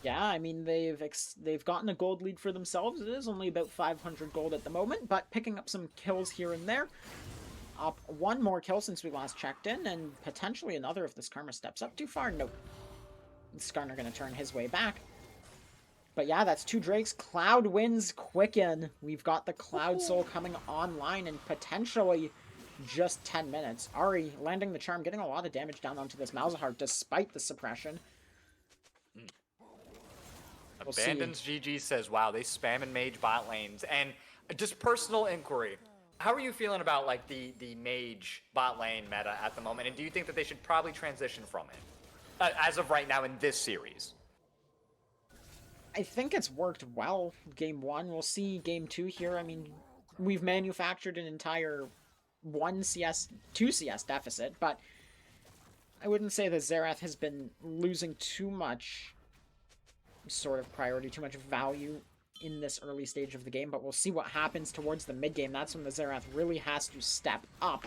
Yeah, I mean, they've gotten a gold lead for themselves. It is only about 500 gold at the moment, but picking up some kills here and there. Up one more kill since we last checked in, and potentially another if this Karma steps up too far. Nope. Skarner gonna turn his way back. But yeah, that's 2 Drakes. Cloud wins Quicken. We've got the Cloud Soul coming online in potentially just 10 minutes. Ari landing the charm, getting a lot of damage down onto this Malzahar despite the suppression. Abandons GG says, wow, they spam and mage bot lanes. And just personal inquiry, how are you feeling about like the mage bot lane meta at the moment? And do you think that they should probably transition from it as of right now in this series? I think it's worked well game 1. We'll see game 2 here. I mean, we've manufactured an entire 2 CS deficit, but I wouldn't say that Xerath has been losing too much sort of priority, too much value in this early stage of the game, but we'll see what happens towards the mid game. That's when the Xerath really has to step up.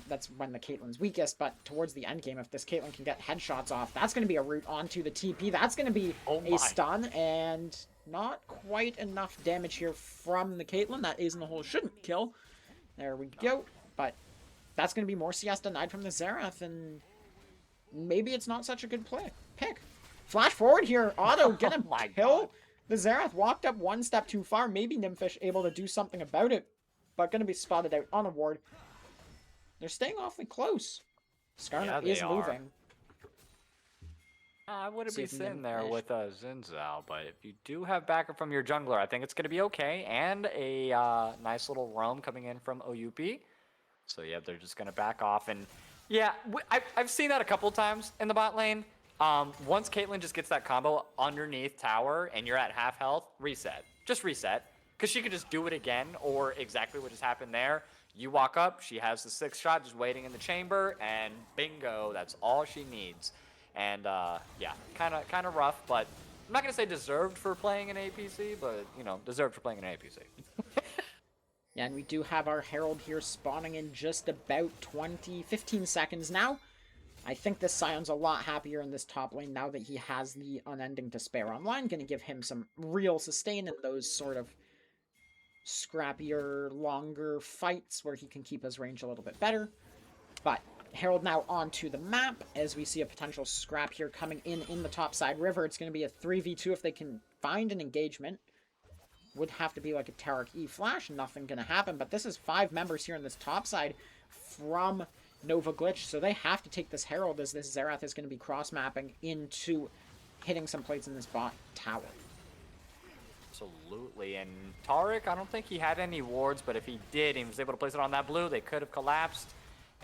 That's when the Caitlyn's weakest, but towards the end game, if this Caitlyn can get headshots off, that's going to be a route onto the TP. That's going to be a stun, and not quite enough damage here from the Caitlyn. That is in the hole, shouldn't kill. There we go, but that's going to be more CS denied from the Xerath, and maybe it's not such a good pick. Flash forward here, Otto gonna kill the Xerath. Walked up one step too far. Maybe Nimfish able to do something about it, but gonna be spotted out on a ward. They're staying awfully close. Skarner is moving. I wouldn't be sitting there with Zinzao, but if you do have backup from your jungler, I think it's gonna be okay. And a nice little roam coming in from OUP. So yeah, they're just gonna back off, and yeah, I've seen that a couple times in the bot lane. Once Caitlyn just gets that combo underneath tower and you're at half health, reset. Just reset. Because she could just do it again, or exactly what just happened there. You walk up, she has the 6th shot just waiting in the chamber, and bingo, that's all she needs. And yeah, kind of rough, but I'm not going to say deserved for playing an APC, but, you know, deserved for playing an APC. Yeah, and we do have our Herald here spawning in just about 15 seconds now. I think this Scion's a lot happier in this top lane now that he has the Unending Despair online. Going to give him some real sustain in those sort of scrappier, longer fights where he can keep his range a little bit better. But Herald now onto the map, as we see a potential scrap here coming in the topside river. It's going to be a 3v2 if they can find an engagement. Would have to be like a Tarek E flash, nothing going to happen, but this is 5 members here in this topside from Nova Glitch, so they have to take this Herald, as this Xerath is going to be cross-mapping into hitting some plates in this bot tower. Absolutely, and Tarek, I don't think he had any wards, but if he did, he was able to place it on that blue, they could have collapsed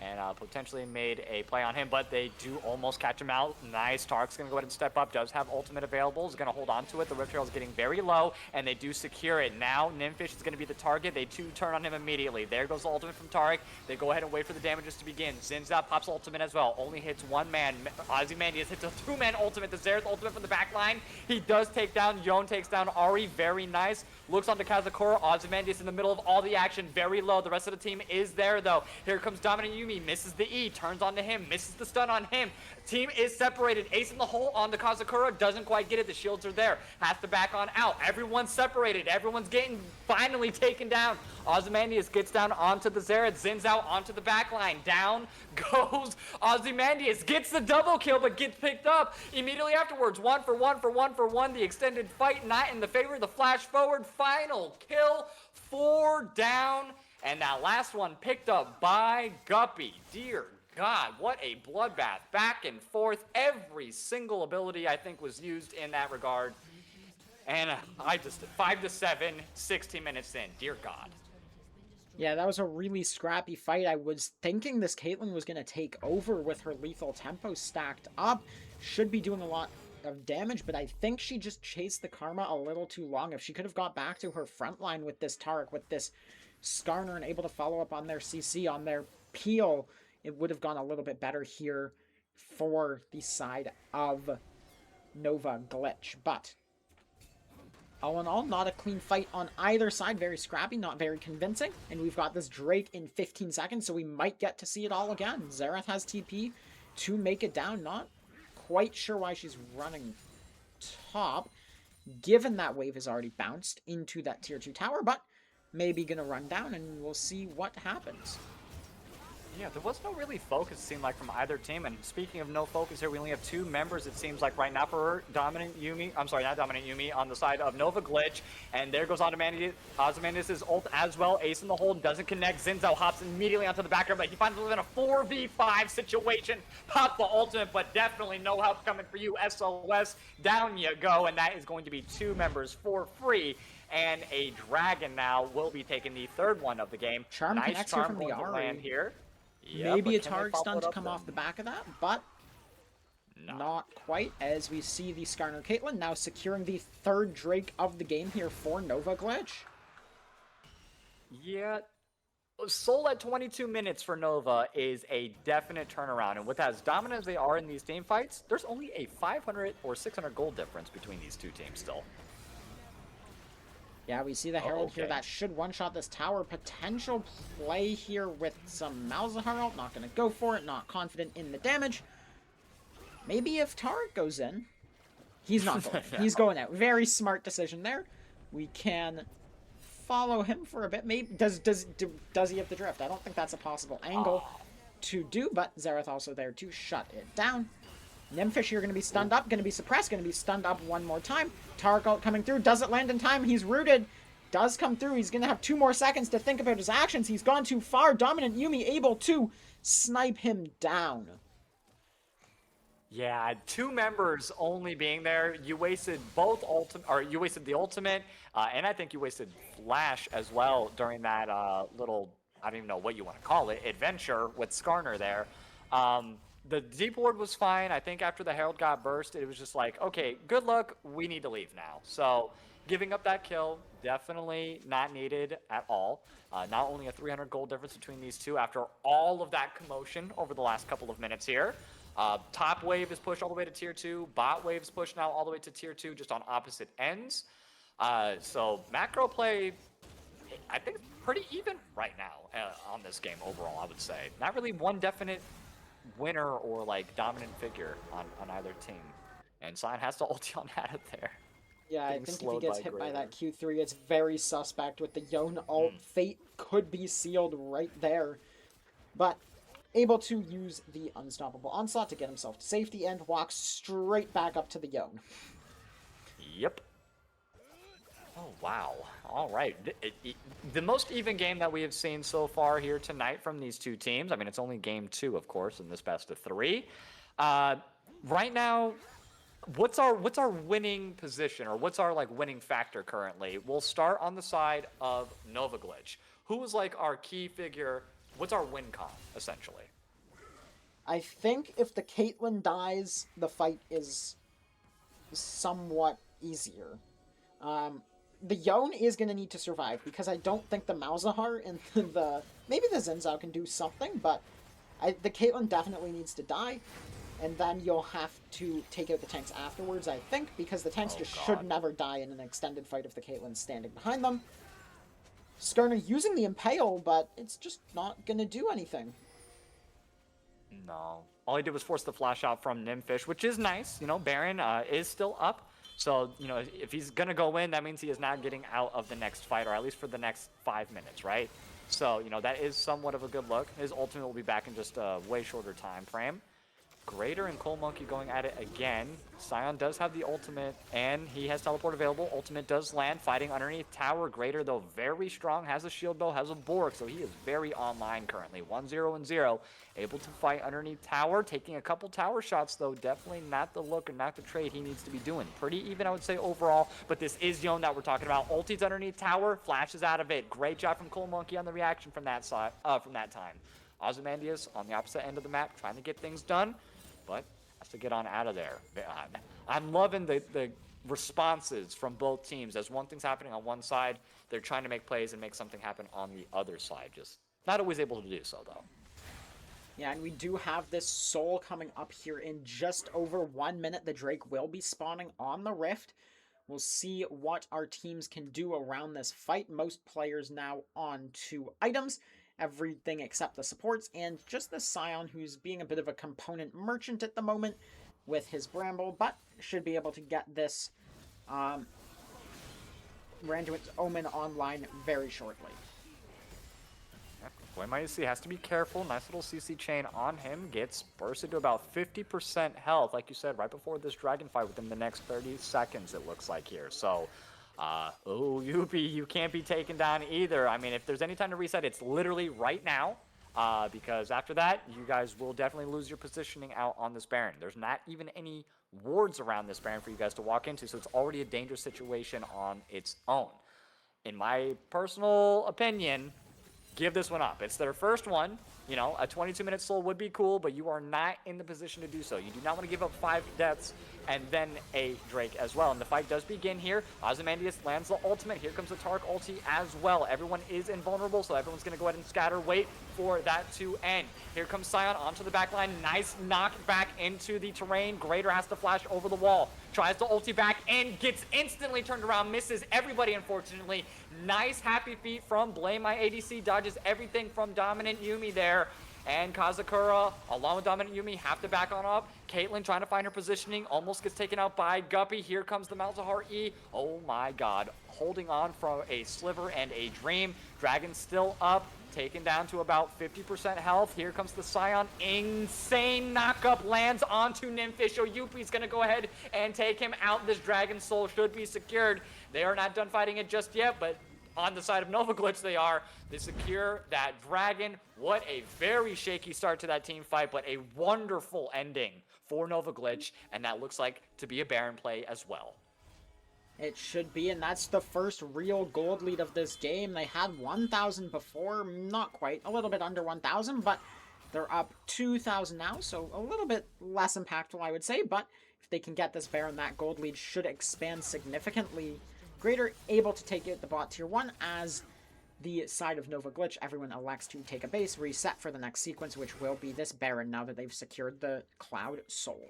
and potentially made a play on him, but they do almost catch him out. Nice. Tarek's going to go ahead and step up, does have ultimate available, is going to hold on to it. The Rift Herald is getting very low, and they do secure it. Now, Nymphish is going to be the target. They do turn on him immediately. There goes the ultimate from Tarek. They go ahead and wait for the damages to begin. Zinza pops ultimate as well. Only hits 1 man. Ozymandias hits a 2-man ultimate. The Xerath ultimate from the back line. He does take down. Yon takes down Ari. Very nice. Looks onto Kazakura. Ozymandias in the middle of all the action. Very low. The rest of the team is there, though. Here comes Dominant Yuumi. Misses the E. Turns onto him. Misses the stun on him. Team is separated. Ace in the hole on the Kazakura. Doesn't quite get it. The shields are there. Has to back on out. Everyone's separated. Everyone's getting finally taken down. Ozymandias gets down onto the Xerath. Zins out onto the back line. Down goes Ozymandias. Gets the double kill, but gets picked up immediately afterwards. 1 for 1 for 1 for 1. The extended fight not in the favor. The flash forward. Final kill. 4 down. And that last one picked up by Guppy. Dear God, what a bloodbath. Back and forth. Every single ability, I think, was used in that regard. And I just, 5-7, 16 minutes in. Dear God. Yeah, that was a really scrappy fight. I was thinking this Caitlyn was going to take over with her lethal tempo stacked up. Should be doing a lot of damage, but I think she just chased the Karma a little too long. If she could have got back to her front line with this Tarek, with this Skarner, and able to follow up on their CC, on their peel, it would have gone a little bit better here for the side of Nova Glitch. But all in all, not a clean fight on either side. Very scrappy, not very convincing. And we've got this Drake in 15 seconds, so we might get to see it all again. Xerath has TP to make it down. Not quite sure why she's running top, given that wave has already bounced into that tier 2 tower, but maybe gonna run down, and we'll see what happens. Yeah, there was no really focus, it seemed like, from either team. And speaking of no focus here, we only have 2 members, it seems like, right now for Dominant Yuumi. I'm sorry, not Dominant Yuumi, on the side of Nova Glitch. And there goes Ozymandias' ult as well. Ace in the hole, doesn't connect. Zinzao hops immediately onto the back row, but he finds himself in a 4v5 situation. Pop the ultimate, but definitely no help coming for you. SOS, down you go. And that is going to be 2 members for free. And a Dragon now will be taking the 3rd one of the game. Charm nice connects charm here from the going to land Ari. here. Maybe a Yep, Tarek stun to come off the back of that, but no. not quite, as we see the Skarner Caitlyn now securing the 3rd Drake of the game here for Nova Glitch. Yeah, Soul at 22 minutes for Nova is a definite turnaround, and with as dominant as they are in these team fights, there's only a 500 or 600 gold difference between these 2 teams still. Yeah, we see the Herald here. That should one-shot this tower. Potential play here with some Malzahar. Not going to go for it. Not confident in the damage. Maybe if Tarek goes in. He's not going in. He's going out. Very smart decision there. We can follow him for a bit. Maybe does he have the drift? I don't think that's a possible angle to do, but Xerath also there to shut it down. Nymphish here going to be stunned up, going to be suppressed, going to be stunned up one more time. Tarek ult coming through, does it land in time? He's rooted, does come through. He's going to have 2 more seconds to think about his actions. He's gone too far. Dominant Yuumi able to snipe him down. Yeah, 2 members only being there. You wasted both you wasted the ultimate, and I think you wasted Flash as well during that little, I don't even know what you want to call it, adventure with Skarner there. The deep ward was fine. I think after the Herald got burst, it was just like, okay, good luck. We need to leave now. So giving up that kill, definitely not needed at all. Not only a 300 gold difference between these 2 after all of that commotion over the last couple of minutes here. Top wave is pushed all the way to tier 2. Bot wave is pushed now all the way to tier 2, just on opposite ends. So macro play, I think, pretty even right now on this game overall, I would say. Not really one definite winner or like dominant figure on either team, and Sign has to ulti on Hada there. Yeah, I think if he gets hit by that Q3, it's very suspect with the Yon ult. Fate could be sealed right there, but able to use the Unstoppable Onslaught to get himself to safety and walk straight back up to the Yone. Yep. Oh, wow. All right. The most even game that we have seen so far here tonight from these two teams. I mean, it's only game 2, of course, in this best of 3. Right now, what's our winning position, or what's our winning factor currently? We'll start on the side of Nova Glitch. Who is our key figure? What's our win con, essentially? I think if the Caitlyn dies, the fight is somewhat easier. The Yone is going to need to survive, because I don't think the Malzahar and maybe the Zinzao can do something, but the Caitlyn definitely needs to die, and then you'll have to take out the tanks afterwards, I think, because the tanks should never die in an extended fight if the Caitlyn's standing behind them. Skarner using the Impale, but it's just not going to do anything. No. All he did was force the flash out from Nymphish, which is nice. Baron is still up. So, if he's going to go in, that means he is not getting out of the next fight, or at least for the next 5 minutes, right? So, that is somewhat of a good look. His ultimate will be back in just a way shorter time frame. Greater and Coal Monkey going at it again. Sion does have the ultimate, and he has teleport available. Ultimate does land, fighting underneath tower. Greater, though, very strong. Has a shield bow, has a Bork, so he is very online currently. 1-0 and 0. Able to fight underneath tower. Taking a couple tower shots, though. Definitely not the look and not the trade he needs to be doing. Pretty even, I would say, overall. But this is Yone that we're talking about. Ulti's underneath tower. Flashes out of it. Great job from Coal Monkey on the reaction from that side, from that time. Ozymandias on the opposite end of the map, trying to get things done, but has to get on out of there. I'm loving the responses from both teams. As one thing's happening on one side, they're trying to make plays and make something happen on the other side. Just not always able to do so, though. Yeah, and we do have this Soul coming up here in just over 1 minute. The Drake will be spawning on the Rift. We'll see what our teams can do around this fight. Most players now on 2 items. Everything except the supports, and just the Scion, who's being a bit of a component merchant at the moment with his Bramble, but should be able to get this Randuin's Omen online very shortly. Boy, has to be careful. Nice little CC chain on him. Gets bursted to about 50% health, like you said, right before this dragon fight within the next 30 seconds, it looks like here. So, Yuumi, you can't be taken down either. I mean, if there's any time to reset, it's literally right now. Because after that, you guys will definitely lose your positioning out on this Baron. There's not even any wards around this Baron for you guys to walk into, so it's already a dangerous situation on its own. In my personal opinion, give this one up. It's their first one. A 22-minute soul would be cool, but you are not in the position to do so. You do not want to give up 5 deaths and then a Drake as well. And the fight does begin here. Ozymandias lands the ultimate. Here comes the Tark ulti as well. Everyone is invulnerable, so everyone's going to go ahead and scatter. Wait for that to end. Here comes Sion onto the back line. Nice knock back into the terrain. Greater has to flash over the wall. Tries to ulti back and gets instantly turned around. Misses everybody, unfortunately. Nice happy feet from Blame My ADC. Dodges everything from Dominant Yuumi there. And Kazakura, along with Dominant Yuumi, have to back on up. Caitlyn trying to find her positioning. Almost gets taken out by Guppy. Here comes the Malzahar E. Oh my god. Holding on for a sliver and a dream. Dragon still up. Taken down to about 50% health. Here comes the Scion. Insane knockup lands onto Nymphish. Yuupi's going to go ahead and take him out. This Dragon Soul should be secured. They are not done fighting it just yet, but on the side of Nova Glitch they are. They secure that Dragon. What a very shaky start to that team fight, but a wonderful ending for Nova Glitch, and that looks like to be a Baron play as well. It should be, and that's the first real gold lead of this game. They had 1,000 before, not quite, a little bit under 1,000, but they're up 2,000 now, so a little bit less impactful, I would say, but if they can get this Baron, that gold lead should expand significantly. Greater able to take it the bot tier 1 as the side of Nova Glitch. Everyone elects to take a base, reset for the next sequence, which will be this Baron now that they've secured the Cloud Soul.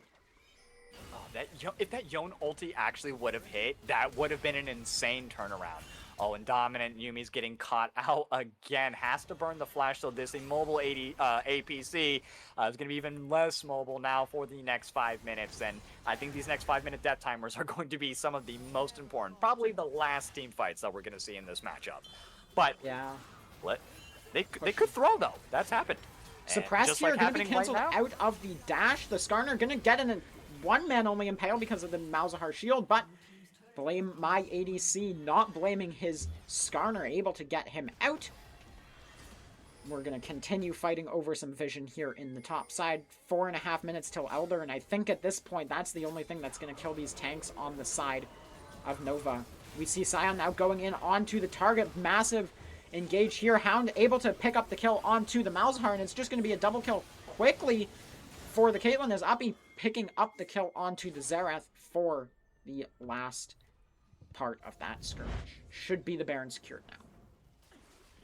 Oh, if that Yone ulti actually would have hit, that would have been an insane turnaround. Oh, and Dominant Yuumi's getting caught out again. Has to burn the flash, so this immobile APC is going to be even less mobile now for the next 5 minutes. And I think these next 5-minute death timers are going to be some of the most important, probably the last team fights that we're going to see in this matchup. But yeah, they could throw, though. That's happened. Suppressed just here, like gonna be happening right canceled now. out of the dash. The Skarner gonna get in a one-man only impale because of the Malzahar shield, but blame my ADC, not blaming his Skarner, able to get him out. We're going to continue fighting over some vision here in the top side. 4.5 minutes till Elder, and I think at this point, that's the only thing that's going to kill these tanks on the side of Nova. We see Sion now going in onto the target. Massive engage here. Hound able to pick up the kill onto the Malzahar, and it's just going to be a double kill quickly for the Caitlyn, as Uppy picking up the kill onto the Xerath for the last part of that skirmish. Should be the Baron secured now.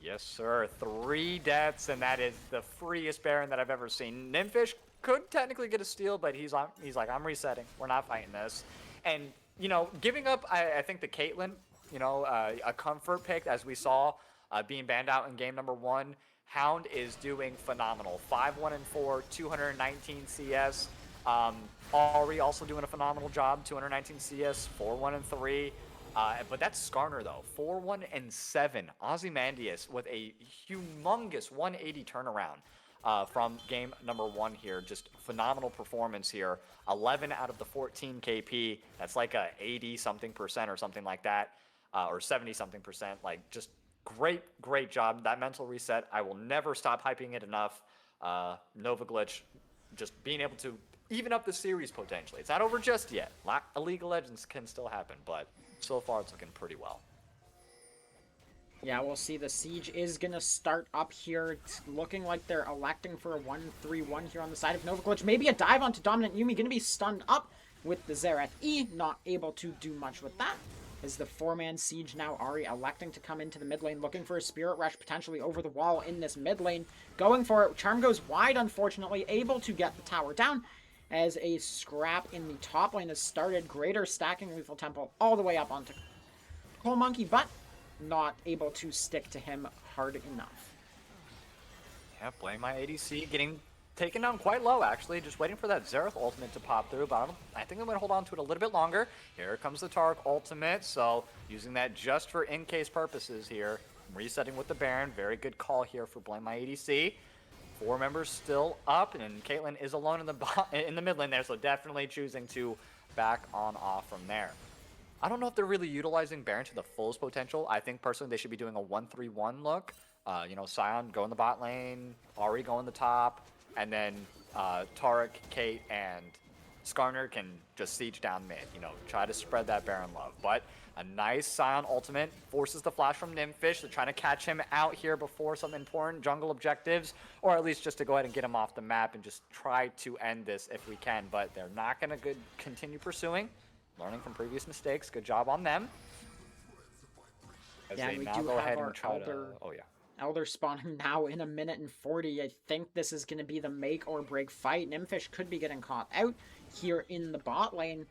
Yes, sir. 3 deaths, and that is the freest Baron that I've ever seen. Nymphish could technically get a steal, but he's like, I'm resetting. We're not fighting this. And, you know, giving up, I think the Caitlyn, you know, a comfort pick, as we saw, being banned out in game number 1. Hound is doing phenomenal. 5-1-4, 219 CS. Ari also doing a phenomenal job, 219 CS, 4-1-3. But that's Skarner, though. 4-1-7. Ozymandias with a humongous 180 turnaround from game number 1 here. Just phenomenal performance here. 11 out of the 14 KP. That's like a 80-something% or something like that. Or 70-something%. Like, just great job. That mental reset, I will never stop hyping it enough. Nova Glitch just being able to even up the series potentially. It's not over just yet. A League of Legends can still happen, but so far it's looking pretty well. Yeah, we'll see. The siege is going to start up here. It's looking like they're electing for a 1-3-1 here on the side of Nova Glitch. Maybe a dive onto Dominant Yuumi. Going to be stunned up with the Xerath E. Not able to do much with that. Is the 4-man siege now. Ari electing to come into the mid lane, looking for a Spirit Rush potentially over the wall in this mid lane. Going for it. Charm goes wide, unfortunately. Able to get the tower down, as a scrap in the top lane has started. Greater stacking Lethal Temple all the way up onto Coal Monkey, but not able to stick to him hard enough. Yeah, blame my ADC getting taken down quite low, actually. Just waiting for that Xerath ultimate to pop through, but I think I'm going to hold on to it a little bit longer. Here comes the Tark ultimate, so using that just for in-case purposes here. Resetting with the Baron. Very good call here for blame my ADC. 4 members still up, and Caitlyn is alone in the mid lane there, so definitely choosing to back on off from there. I don't know if they're really utilizing Baron to the fullest potential. I think personally they should be doing a 1-3-1 look. You know, Sion go in the bot lane, Ari go in the top, and then Taric, Kate, and Skarner can just siege down mid. You know, try to spread that Baron love. But a nice Sion ultimate forces the flash from Nymphish. They're trying to catch him out here before some important jungle objectives, or at least just to go ahead and get him off the map and just try to end this if we can. But they're not going to continue pursuing. Learning from previous mistakes. Good job on them. As Yeah, they we now do go have ahead our and try Elder, to... Oh, yeah. Elder spawning now in 1:40. I think this is going to be the make or break fight. Nymphish could be getting caught out here in the bot lane.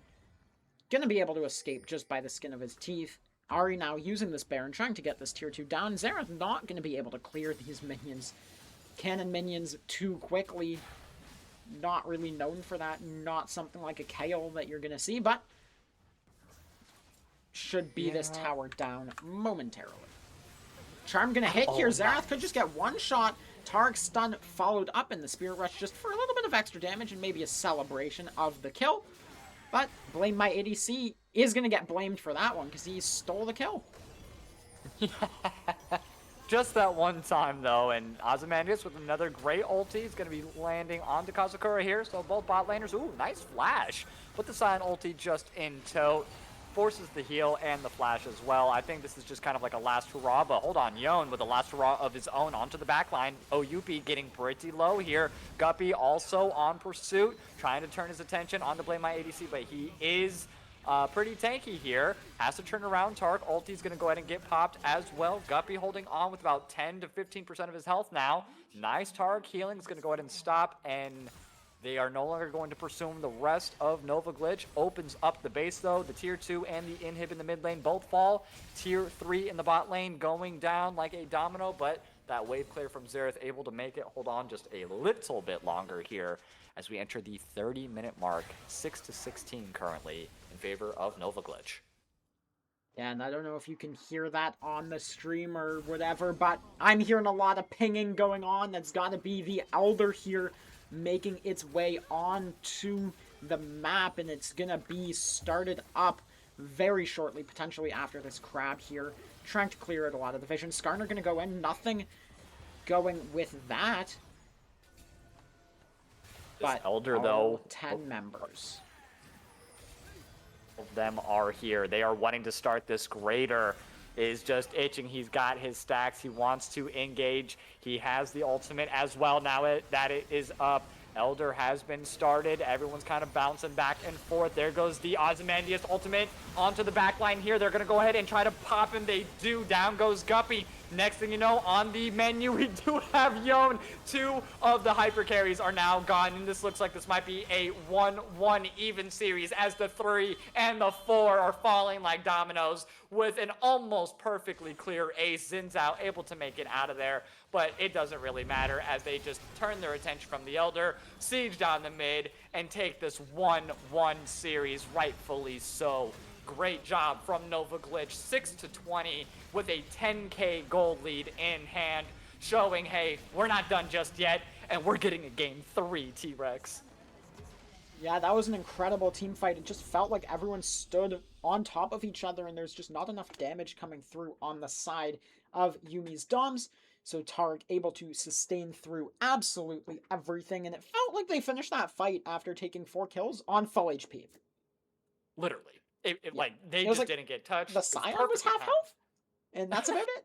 Going to be able to escape just by the skin of his teeth. Ari now using this Baron, trying to get this tier 2 down. Xerath not going to be able to clear these minions. Cannon minions too quickly. Not really known for that. Not something like a Kayle that you're going to see, but should be this tower down momentarily. Charm gonna hit here. Xerath could just get one shot. Targ stun followed up in the Spirit Rush just for a little bit of extra damage and maybe a celebration of the kill. But blame my ADC is gonna get blamed for that one because he stole the kill. Just that one time, though, and Ozymandias with another great ulti is going to be landing onto Kazakura here, so both bot laners, ooh, nice flash. With the Sion ulti just in tow, forces the heal and the flash as well. I think this is just kind of like a last hurrah, but hold on, Yon with a last hurrah of his own onto the backline. Yuumi getting pretty low here. Guppy also on pursuit, trying to turn his attention on to blame my ADC, but he is pretty tanky here. Has to turn around. Tark ulti's going to go ahead and get popped as well. Guppy holding on with about 10 to 15% of his health now. Nice Tark healing is going to go ahead and stop, and they are no longer going to pursue the rest of Nova Glitch. Opens up the base, though. The tier 2 and the inhib in the mid lane both fall. Tier 3 in the bot lane going down like a domino, but that wave clear from Xerath able to make it hold on just a little bit longer here as we enter the 30-minute mark. 6-16 currently in favor of Nova Glitch. And I don't know if you can hear that on the stream or whatever, but I'm hearing a lot of pinging going on. That's got to be the Elder here making its way onto the map, and it's going to be started up very shortly, potentially after this crab here. Trying to clear out a lot of the vision. Skarner going to go in. Nothing going with that. But Elder, all though, 10 members. Of them are here. They are wanting to start this. Greater is just itching. He's got his stacks. He wants to engage. He has the ultimate as well now that it is up. Elder has been started. Everyone's kind of bouncing back and forth. There goes the Ozymandias ultimate onto the back line here. They're going to go ahead and try to pop him. They do. Down goes Guppy. Next thing you know, on the menu, we do have Yon. 2 of the hyper carries are now gone, and this looks like this might be a 1-1 even series as the 3 and the 4 are falling like dominoes with an almost perfectly clear ace. Zin's out, able to make it out of there, but it doesn't really matter as they just turn their attention from the Elder, siege down the mid, and take this 1-1 series, rightfully so. Great job from Nova Glitch, 6-20 with a 10k gold lead in hand, showing, hey, we're not done just yet, and we're getting a game 3, T-Rex. Yeah, that was an incredible team fight. It just felt like everyone stood on top of each other, and there's just not enough damage coming through on the side of Yuumi's Doms. So Tarek able to sustain through absolutely everything, and it felt like they finished that fight after taking 4 kills on full HP. Literally. Like, they was just like didn't get touched. The Scion was half health, and that's about it.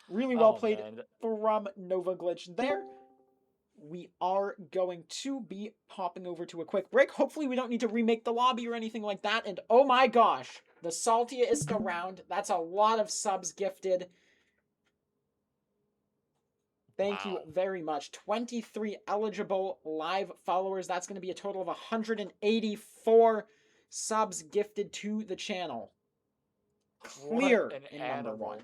Really well played from Nova Glitch there. We are going to be popping over to a quick break. Hopefully we don't need to remake the lobby or anything like that. And oh my gosh, the Saltia is still around. That's a lot of subs gifted. Thank you very much. 23 eligible live followers. That's going to be a total of 184 subs gifted to the channel. Clear in number 1.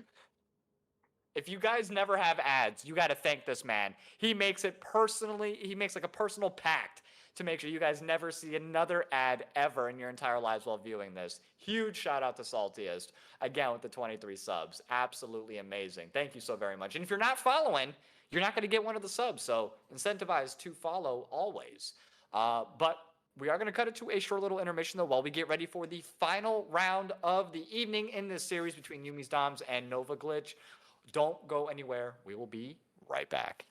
If you guys never have ads, you got to thank this man. He makes it personally, he makes like a personal pact to make sure you guys never see another ad ever in your entire lives while viewing this. Huge shout out to Saltiest, again with the 23 subs. Absolutely amazing. Thank you so very much. And if you're not following, you're not going to get one of the subs, so incentivize to follow always. But we are going to cut it to a short little intermission, though, while we get ready for the final round of the evening in this series between Yuumi's Doms and Nova Glitch. Don't go anywhere. We will be right back.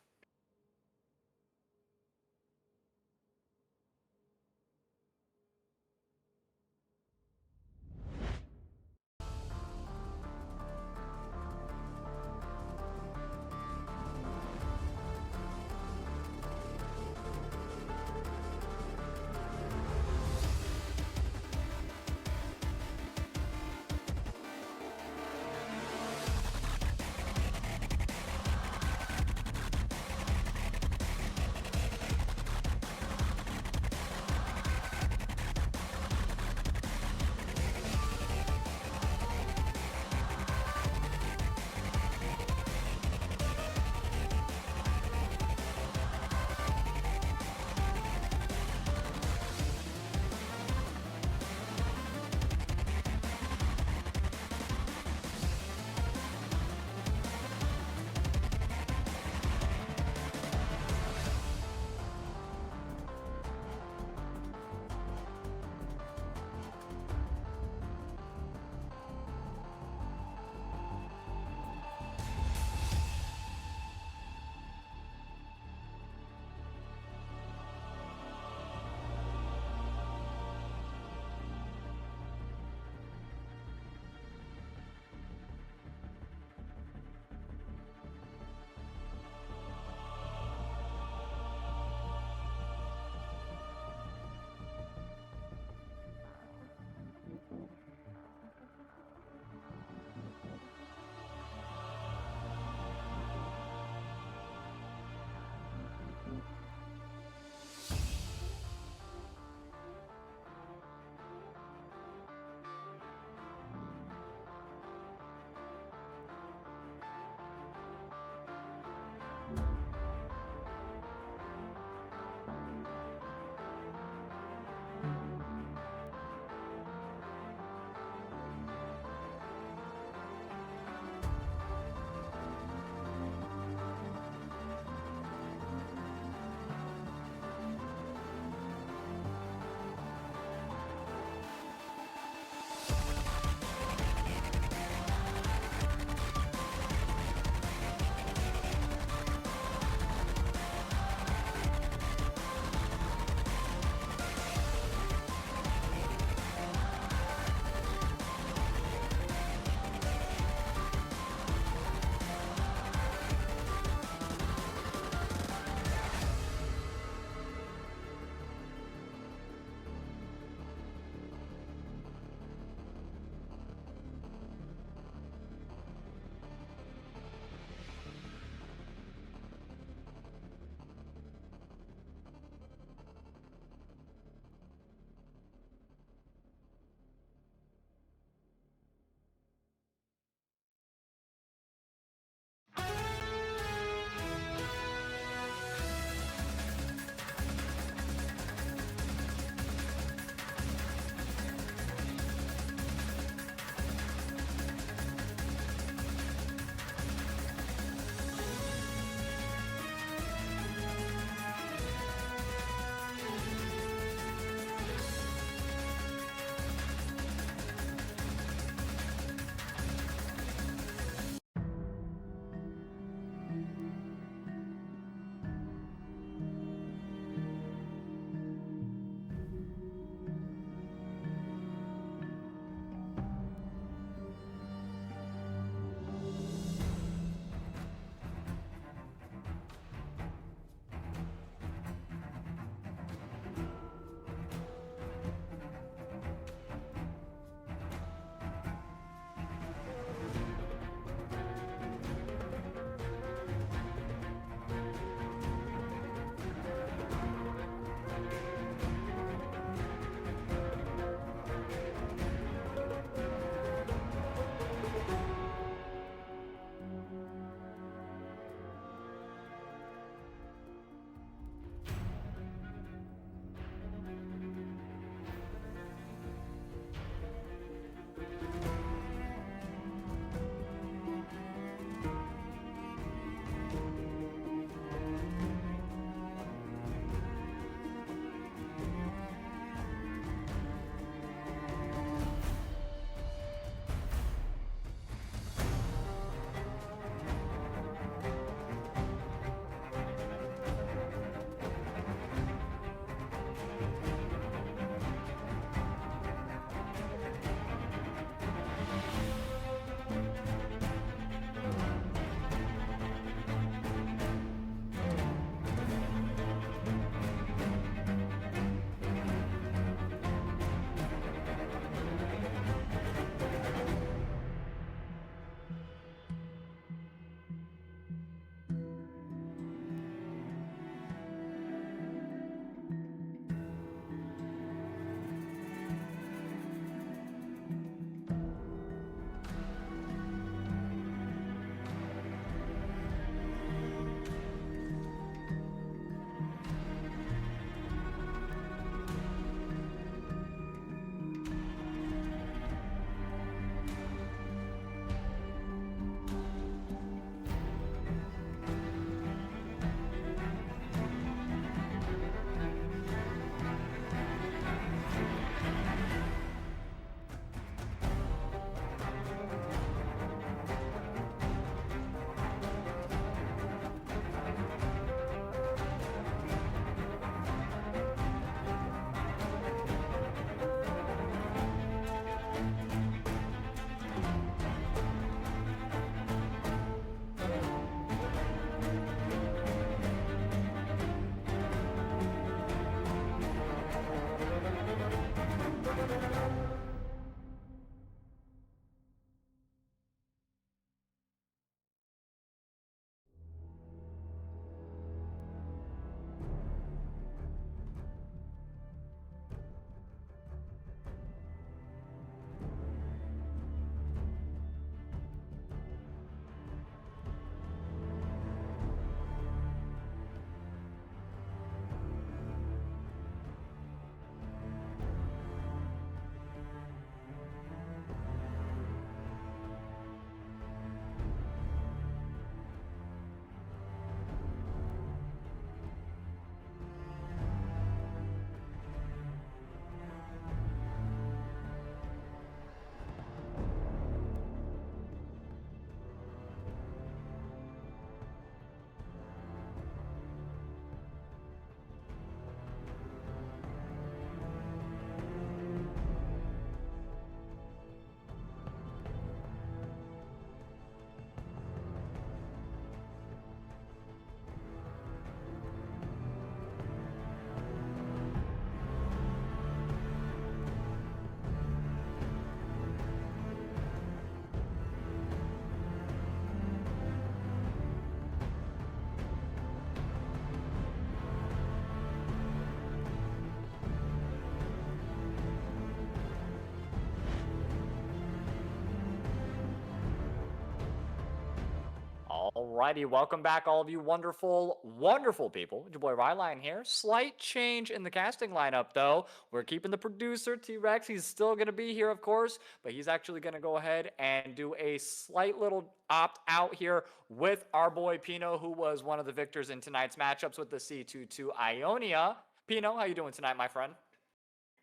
Alrighty, welcome back, all of you wonderful, wonderful people. Your boy Ryline here. Slight change in the casting lineup, though. We're keeping the producer, T-Rex. He's still going to be here, of course, but he's actually going to go ahead and do a slight little opt-out here with our boy Pino, who was one of the victors in tonight's matchups with the C22 Ionia. Pino, how you doing tonight, my friend?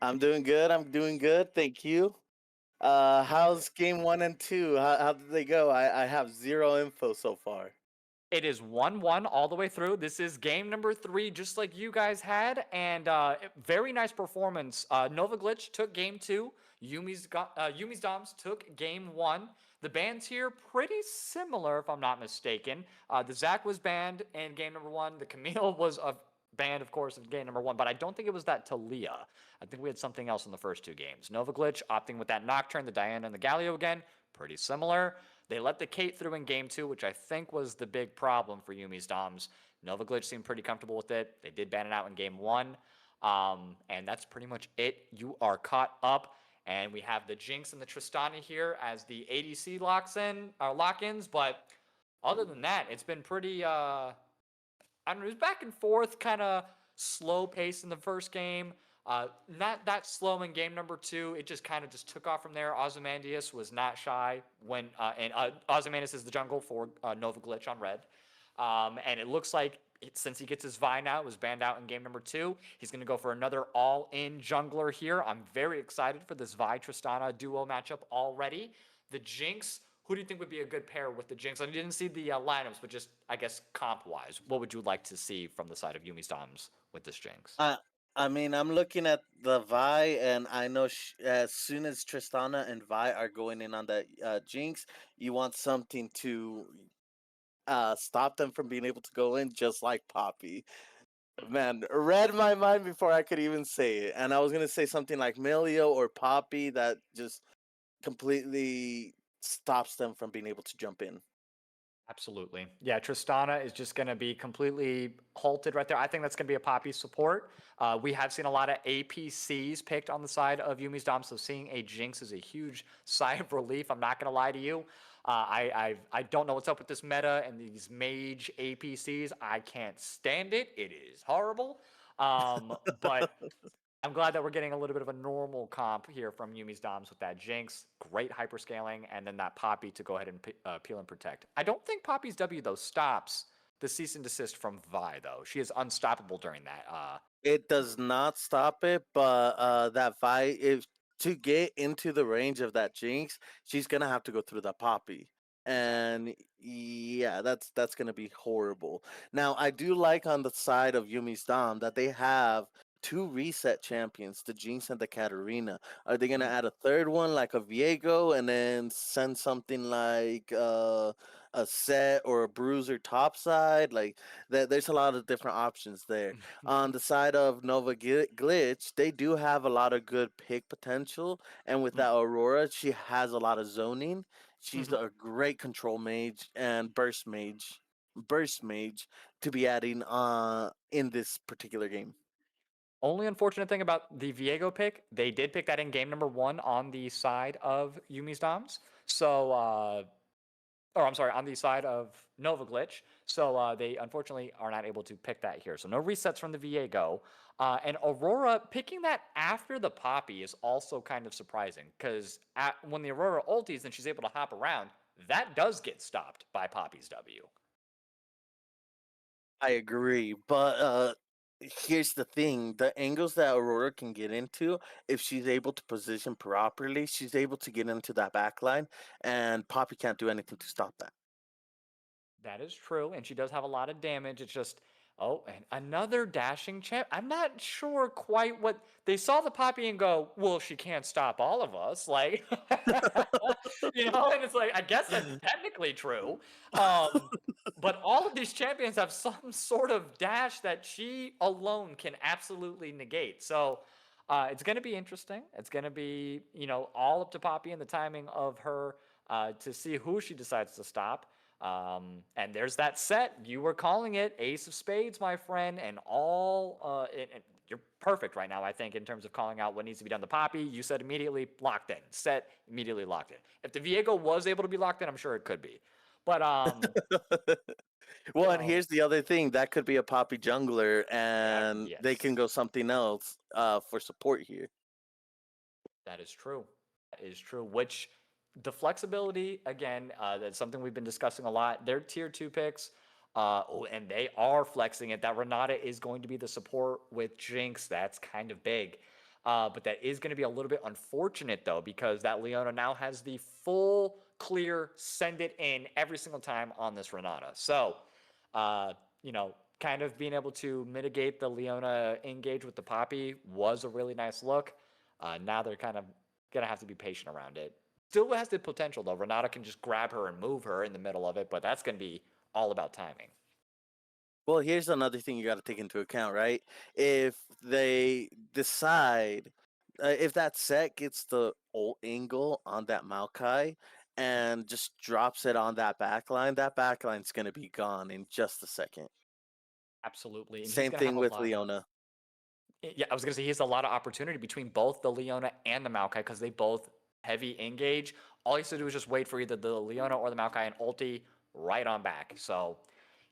I'm doing good. I'm doing good. Thank you. How's game 1 and 2? How did they go? I have zero info so far. It is 1-1 all the way through. This is game number 3, just like you guys had, and very nice performance. Nova Glitch took game 2. Yuumi's Doms took game 1. The bans here pretty similar, if I'm not mistaken. The Zach was banned in game number 1. The Camille was banned, of course, in game number 1, but I don't think it was that Talia. I think we had something else in the first 2 games. Nova Glitch opting with that Nocturne, the Diana, and the Galio again. Pretty similar. They let the Kate through in game 2, which I think was the big problem for Yuumi's Doms. Nova Glitch seemed pretty comfortable with it. They did ban it out in game 1. And that's pretty much it. You are caught up. And we have the Jinx and the Tristana here as the ADC lock-ins. But other than that, it's been pretty, I don't know, it was back and forth, kind of slow pace in the first game. Not that slow in game number 2. It just kind of just took off from there. Ozymandias was not shy when, and Ozymandias is the jungle for Nova Glitch on red. And it looks like since he gets his Vi now, it was banned out in game number 2. He's going to go for another all-in jungler here. I'm very excited for this Vi Tristana duo matchup already. The Jinx, who do you think would be a good pair with the Jinx? I didn't see the lineups, but just, I guess, comp-wise, what would you like to see from the side of Yuumi's Doms with this Jinx? I mean, I'm looking at the Vi, and I know as soon as Tristana and Vi are going in on that Jinx, you want something to stop them from being able to go in, just like Poppy. Man, read my mind before I could even say it. And I was going to say something like Milio or Poppy that just completely stops them from being able to jump in. Absolutely. Yeah, Tristana is just going to be completely halted right there. I think that's going to be a Poppy support. We have seen a lot of APCs picked on the side of Yuumi's Dom, so seeing a Jinx is a huge sigh of relief. I'm not going to lie to you. I don't know what's up with this meta and these mage APCs. I can't stand it. It is horrible. But I'm glad that we're getting a little bit of a normal comp here from Yuumi's Doms with that Jinx, great hyperscaling, and then that Poppy to go ahead and peel and protect. I don't think Poppy's W, though, stops the cease and desist from Vi, though. She is unstoppable during that. It does not stop it, but that Vi, if to get into the range of that Jinx, she's going to have to go through the Poppy. And yeah, that's going to be horrible. Now, I do like on the side of Yuumi's Dom that they have 2 reset champions, the Jinx and the Katarina. Are they gonna add a third one like a Viego and then send something like a Set or a Bruiser topside? Like there's a lot of different options there. On the side of Nova Glitch, they do have a lot of good pick potential, and with that Aurora, she has a lot of zoning. She's a great control mage and burst mage to be adding in this particular game. Only unfortunate thing about the Viego pick, they did pick that in game number 1 on the side of Yuumi's Doms. So, or I'm sorry, on the side of Nova Glitch. So they unfortunately are not able to pick that here. So no resets from the Viego. And Aurora picking that after the Poppy is also kind of surprising because when the Aurora ulties and she's able to hop around, that does get stopped by Poppy's W. I agree, but here's the thing: the angles that Aurora can get into, if she's able to position properly, she's able to get into that backline, and Poppy can't do anything to stop that. That is true, and she does have a lot of damage. It's just, oh, and another dashing champ. I'm not sure quite what they saw the Poppy and go, well, she can't stop all of us. Like, and it's like, I guess that's technically true. But all of these champions have some sort of dash that she alone can absolutely negate. So it's going to be interesting. It's going to be, all up to Poppy and the timing of her to see who she decides to stop. And there's that set. You were calling it Ace of Spades, my friend, and you're perfect right now, I think, in terms of calling out what needs to be done to Poppy. You said immediately locked in. Set, immediately locked in. If the Viego was able to be locked in, I'm sure it could be. But Well, and know, here's the other thing that could be a Poppy jungler, that and they can yes, go something else for support here. that is true. That is true. Which the flexibility again, that's something we've been discussing a lot. They're tier 2 picks. And they are flexing it. That Renata is going to be the support with Jinx. That's kind of big. But that is going to be a little bit unfortunate, though, because that Leona now has the full clear send it in every single time on this Renata. So, you know, kind of being able to mitigate the Leona engage with the Poppy was a really nice look. Now they're kind of going to have to be patient around it. Still has the potential, though. Renata can just grab her and move her in the middle of it, but that's going to be all about timing. Well, here's another thing you got to take into account, right? If they decide, if that set gets the ult angle on that Maokai and just drops it on that backline's going to be gone in just a second. Absolutely. And he's Same going to have thing a with lot of. Leona. Yeah, I was going to say he has a lot of opportunity between both the Leona and the Maokai because they both heavy engage. All he has to do is just wait for either the Leona or the Maokai and ulti right on back. So,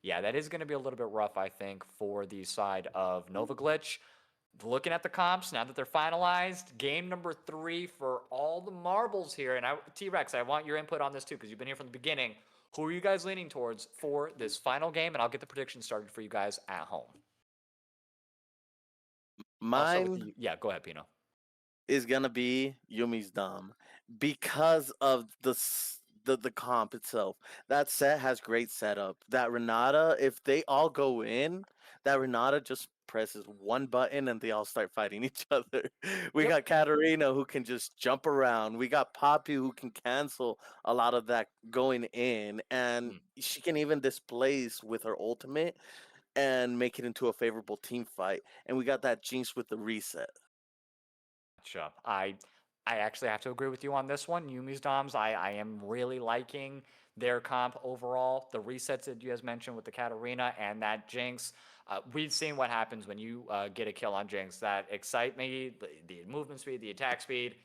yeah, that is going to be a little bit rough, I think, for the side of Nova Glitch. Looking at the comps now that they're finalized, game number 3 for all the marbles here. And T-Rex, I want your input on this too because you've been here from the beginning. Who are you guys leaning towards for this final game? And I'll get the prediction started for you guys at home. I'll start with Mine you. Yeah, go ahead, Pino. is gonna be Yumi's Dom because of the comp itself. That set has great setup. That Renata, if they all go in, that Renata just presses one button and they all start fighting each other. We Yep. got Katarina who can just jump around. We got Poppy who can cancel a lot of that going in, and she can even displace with her ultimate and make it into a favorable team fight. And we got that Jinx with the reset. Gotcha. I actually have to agree with you on this one. Yumi's Doms, I am really liking their comp overall. The resets that you guys mentioned with the Katarina and that Jinx. We've seen what happens when you get a kill on Jinx. That excitement, the movement speed, the attack speed,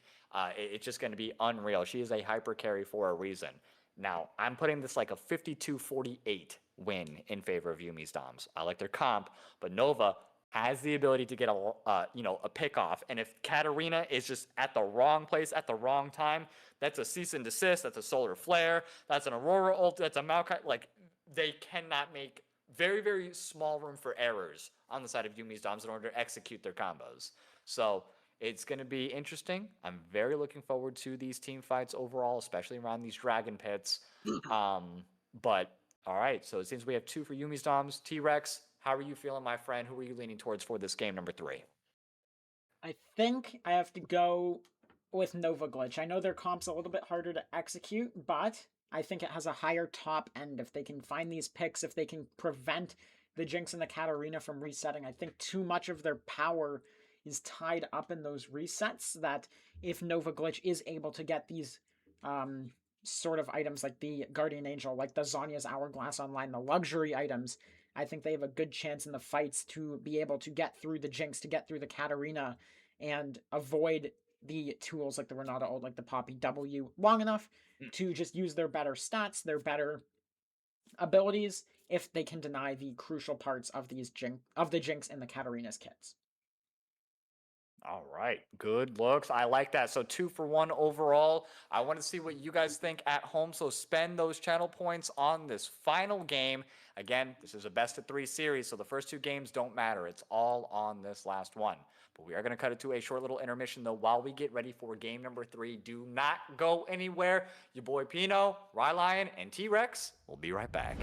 it's just going to be unreal. She is a hyper carry for a reason. Now, I'm putting this like a 52-48 win in favor of Yumi's Doms. I like their comp, but Nova has the ability to get a pick off, and if Katarina is just at the wrong place at the wrong time, that's a cease and desist, that's a solar flare, that's an Aurora ult, that's a Maokai. Like they cannot make very very small room for errors on the side of Yumi's Doms in order to execute their combos. So it's going to be interesting. I'm very looking forward to these team fights overall, especially around these dragon pits. But all right, so it seems we have 2 for Yumi's Doms. T-Rex, how are you feeling, my friend? Who are you leaning towards for this game number 3? I think I have to go with Nova Glitch. I know their comp's a little bit harder to execute, but I think it has a higher top end. If they can find these picks, if they can prevent the Jinx and the Katarina from resetting, I think too much of their power is tied up in those resets that if Nova Glitch is able to get these sort of items like the Guardian Angel, like the Zhonya's Hourglass online, the luxury items, I think they have a good chance in the fights to be able to get through the Jinx, to get through the Katarina, and avoid the tools like the Renata ult, like the Poppy W, long enough to just use their better stats, their better abilities, if they can deny the crucial parts of the Jinx and the Katarina's kits. All right, good looks. I like that. So 2 for 1 overall. I want to see what you guys think at home. So spend those channel points on this final game. Again, this is a best of 3 series, so the first 2 games don't matter. It's all on this last one. But we are going to cut it to a short little intermission, though, while we get ready for game number 3. Do not go anywhere. Your boy Pino, Rylion, and T-Rex will be right back.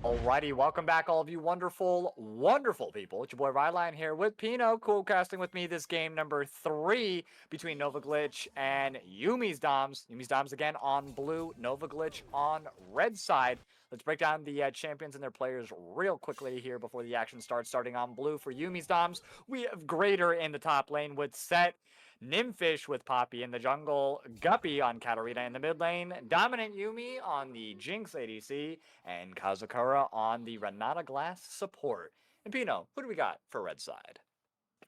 Alrighty, welcome back, all of you wonderful, wonderful people. It's your boy Ryline here with Pino, co-casting with me this game number 3 between Nova Glitch and Yuumi's Doms. Yuumi's Doms again on blue, Nova Glitch on red side. Let's break down the champions and their players real quickly here before the action starts. Starting on blue for Yuumi's Doms, we have Greater in the top lane with Set, Nymphish with Poppy in the jungle, Guppy on Katarina in the mid lane, Dominant Yuumi on the Jinx ADC, and Kazakura on the Renata Glass support. And Pino, who do we got for red side?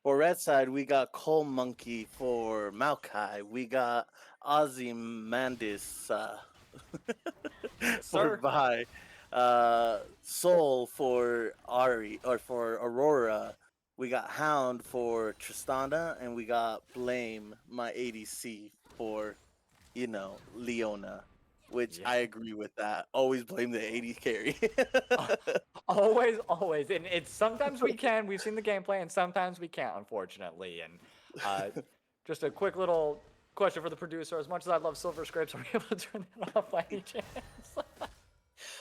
For red side, we got Coal Monkey for Maokai. We got Ozymandias for Vi. Soul for for Aurora. We got Hound for Tristana, and we got Blame, my ADC, for, Leona. Which I agree with that. Always blame the 80 carry. Always. And it's sometimes we can. We've seen the gameplay, and sometimes we can't, unfortunately. And just a quick little question for the producer. As much as I love Silver Scrapes, are we able to turn that off by any chance?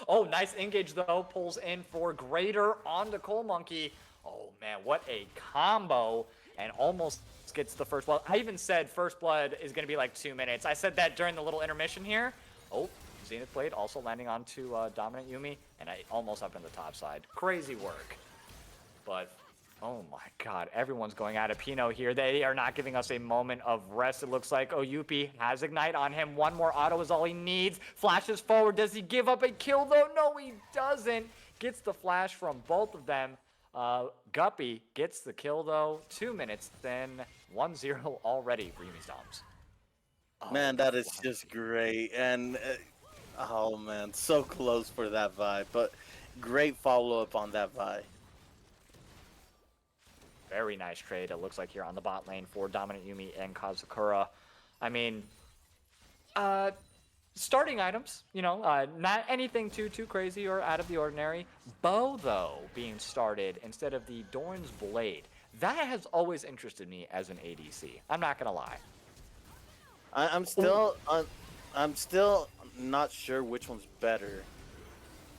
Oh, nice engage, though. Pulls in for Greater onto Coal Monkey. Oh, man, what a combo. And almost gets the first blood. I even said first blood is going to be like 2 minutes. I said that during the little intermission here. Oh, Zenith Blade also landing onto Dominant Yuumi, and I almost up in the top side. Crazy work. But, oh my god, everyone's going at it. Pino here, they are not giving us a moment of rest. It looks like Yuumi has Ignite on him. One more auto is all he needs. Flashes forward. Does he give up a kill, though? No, he doesn't. Gets the flash from both of them. Guppy gets the kill, though. 2 minutes, then 1-0 already for Yuumi's Doms. Oh, man, that is just great. And, oh, man, so close for that Vi. But great follow-up on that Vi. Very nice trade, it looks like, here on the bot lane for Dominant Yuumi and Kazakura. I mean, starting items, not anything too crazy or out of the ordinary. Bow, though, being started instead of the Doran's Blade. That has always interested me as an ADC. I'm not going to lie. I'm still not sure which one's better.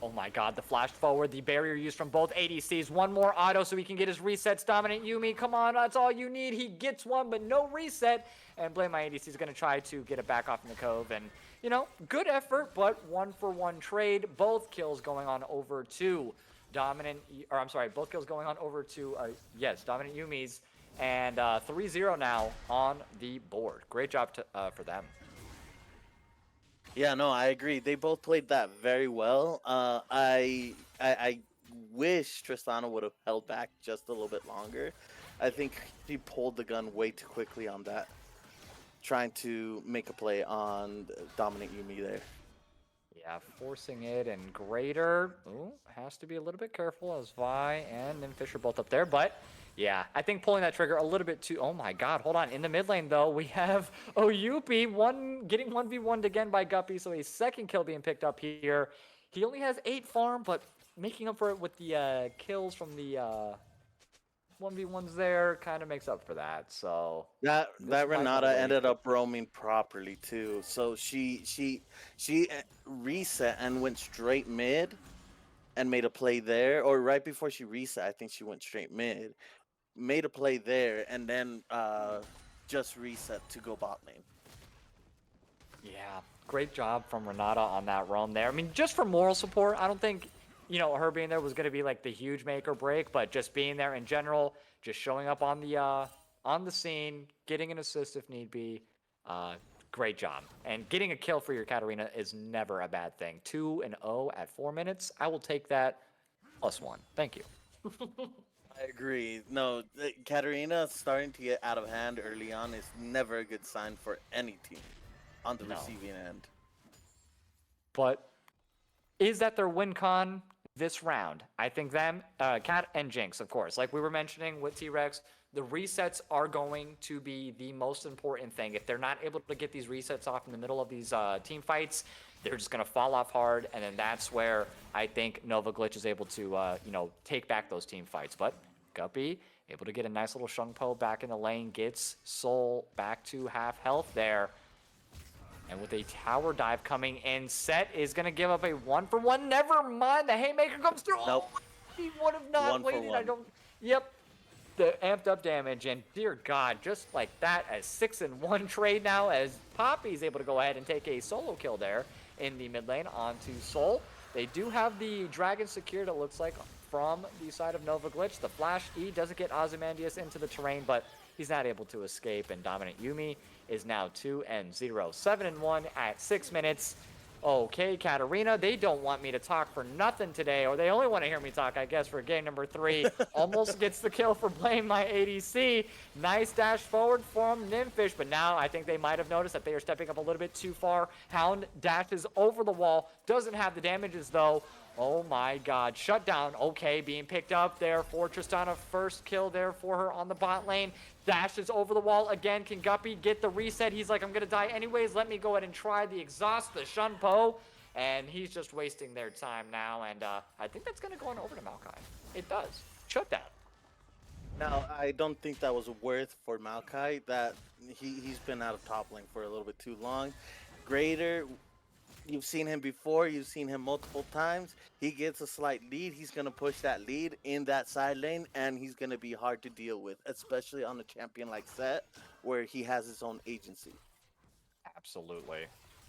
Oh my god, the flash forward, the barrier used from both ADCs. One more auto so he can get his resets. Dominant Yuumi, come on, that's all you need. He gets one, but no reset. And Blame My ADC is going to try to get it back off in the cove. And, good effort, but 1-for-1 trade. Both kills going on over to both kills going on over to, Dominant Yuumi's. And 3-0 now on the board. Great job for them. Yeah, no, I agree. They both played that very well. I wish Tristana would have held back just a little bit longer. I think he pulled the gun way too quickly on that, trying to make a play on Dominant Yuumi there. Yeah, forcing it, and Greater has to be a little bit careful as Vi and Nymphish are both up there, but yeah, I think pulling that trigger a little bit too. Oh my god, hold on. In the mid lane, though, we have Yuumi getting 1v1'd again by Guppy, so a second kill being picked up here. He only has 8 farm, but making up for it with the kills from the 1v1s there kind of makes up for that. So that Renata ended up roaming properly too. So she reset and went straight mid and made a play there, or right before she reset, I think she went straight mid, made a play there, and then just reset to go bot lane. Yeah, great job from Renata on that roam there. I mean, just for moral support, I don't think, her being there was going to be like the huge make or break, but just being there in general, just showing up on the scene, getting an assist if need be, great job. And getting a kill for your Katarina is never a bad thing. 2-0 at 4 minutes. I will take that +1. Thank you. I agree. No, Katarina starting to get out of hand early on is never a good sign for any team on the receiving end. But is that their win con this round? I think them, Cat and Jinx, of course. Like we were mentioning with T-Rex, the resets are going to be the most important thing. If they're not able to get these resets off in the middle of these team fights, they're just going to fall off hard, and then that's where I think Nova Glitch is able to, take back those team fights. But Guppy able to get a nice little Shungpo back in the lane, gets Soul back to half health there. And with a tower dive coming in, Set is going to give up a 1-for-1. Never mind, the haymaker comes through. Nope. Oh, he would have not 1 for waited. 1. Yep. The amped up damage, and dear God, just like that, a 6-1 trade now as Poppy's able to go ahead and take a solo kill there in the mid lane onto Soul. They do have the dragon secured, it looks like, from the side of Nova Glitch. The Flash E doesn't get Ozymandias into the terrain, but he's not able to escape, and Dominant Yuumi is now 2-0. 7-1 at 6 minutes. Okay, Katarina, they don't want me to talk for nothing today, or they only want to hear me talk, I guess, for game number 3. Almost gets the kill for playing my ADC. Nice dash forward from Nymphish, but now I think they might have noticed that they are stepping up a little bit too far. Hound dashes over the wall, doesn't have the damages, though. Oh my God, shutdown, okay, being picked up there for Tristana. First kill there for her on the bot lane. Dashes over the wall again. Can Guppy get the reset? He's like, I'm gonna die anyways. Let me go ahead and try the exhaust, the Shunpo. And he's just wasting their time now. And I think that's gonna go on over to Maokai. It does. Shutdown. Now, I don't think that was worth for Maokai. That he's been out of top lane for a little bit too long. Greater, you've seen him before. You've seen him multiple times. He gets a slight lead. He's going to push that lead in that side lane, and he's going to be hard to deal with, especially on a champion like Set, where he has his own agency. Absolutely.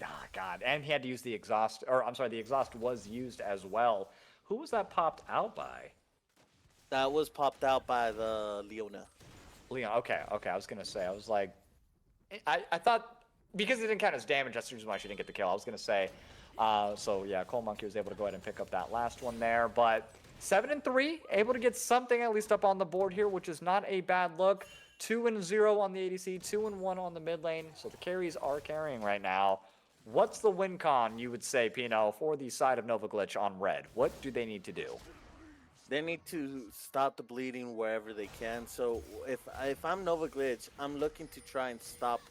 Ah, God. And he had to use the exhaust, or I'm sorry, the exhaust was used as well. Who was that popped out by? That was popped out by the Leona. Leon. Okay. I was going to say, I was like, I thought, because it didn't count as damage, that's the reason why she didn't get the kill. I was going to say, so yeah, Coal Monkey was able to go ahead and pick up that last one there. But 7-3, able to get something at least up on the board here, which is not a bad look. 2-0 on the ADC, 2-1 on the mid lane. So the carries are carrying right now. What's the win con, you would say, Pino, for the side of Nova Glitch on red? What do they need to do? They need to stop the bleeding wherever they can. So if I'm Nova Glitch, I'm looking to try and stop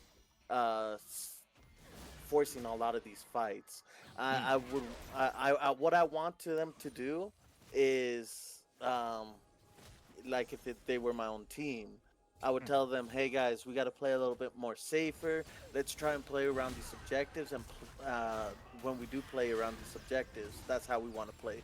forcing a lot of these fights. What I want to them to do is, like if they were my own team, I would tell them, hey guys, we got to play a little bit more safer. Let's try and play around these objectives, and when we do play around these objectives, that's how we want to play.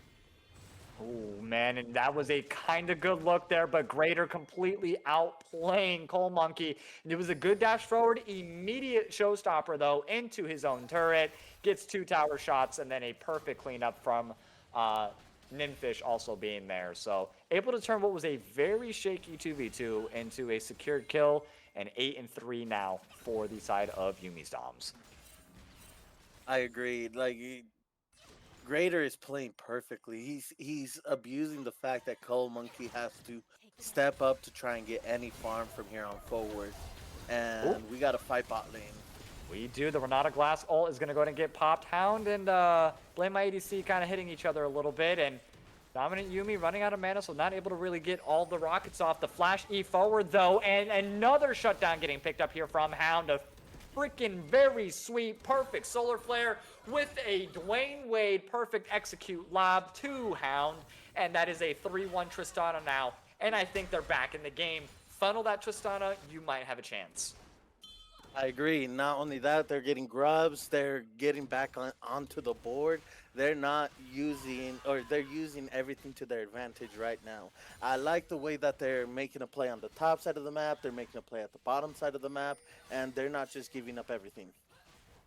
Oh, man, and that was a kind of good look there, but Greater completely outplaying Coal Monkey. It was a good dash forward, immediate showstopper, though, into his own turret. Gets 2 tower shots, and then a perfect cleanup from Nymphish also being there. So able to turn what was a very shaky 2v2 into a secured kill, and 8-3 now for the side of Yuumi's Doms. I agree. Like, Greater is playing perfectly. He's abusing the fact that Coal Monkey has to step up to try and get any farm from here on forward. And we got to fight bot lane. We do. The Renata Glass ult is going to go ahead and get popped. Hound and Blame My ADC kind of hitting each other a little bit. And Dominant Yuumi running out of mana, so not able to really get all the rockets off. The Flash E forward, though. And another shutdown getting picked up here from Hound. A freaking very sweet, perfect solar flare with a Dwayne Wade perfect execute lob to Hound. And that is a 3-1 Tristana now. And I think they're back in the game. Funnel that Tristana, you might have a chance. I agree. Not only that, they're getting grubs. They're getting back onto the board. They're not using, or they're using everything to their advantage right now. I like the way that they're making a play on the top side of the map. They're making a play at the bottom side of the map, and they're not just giving up everything.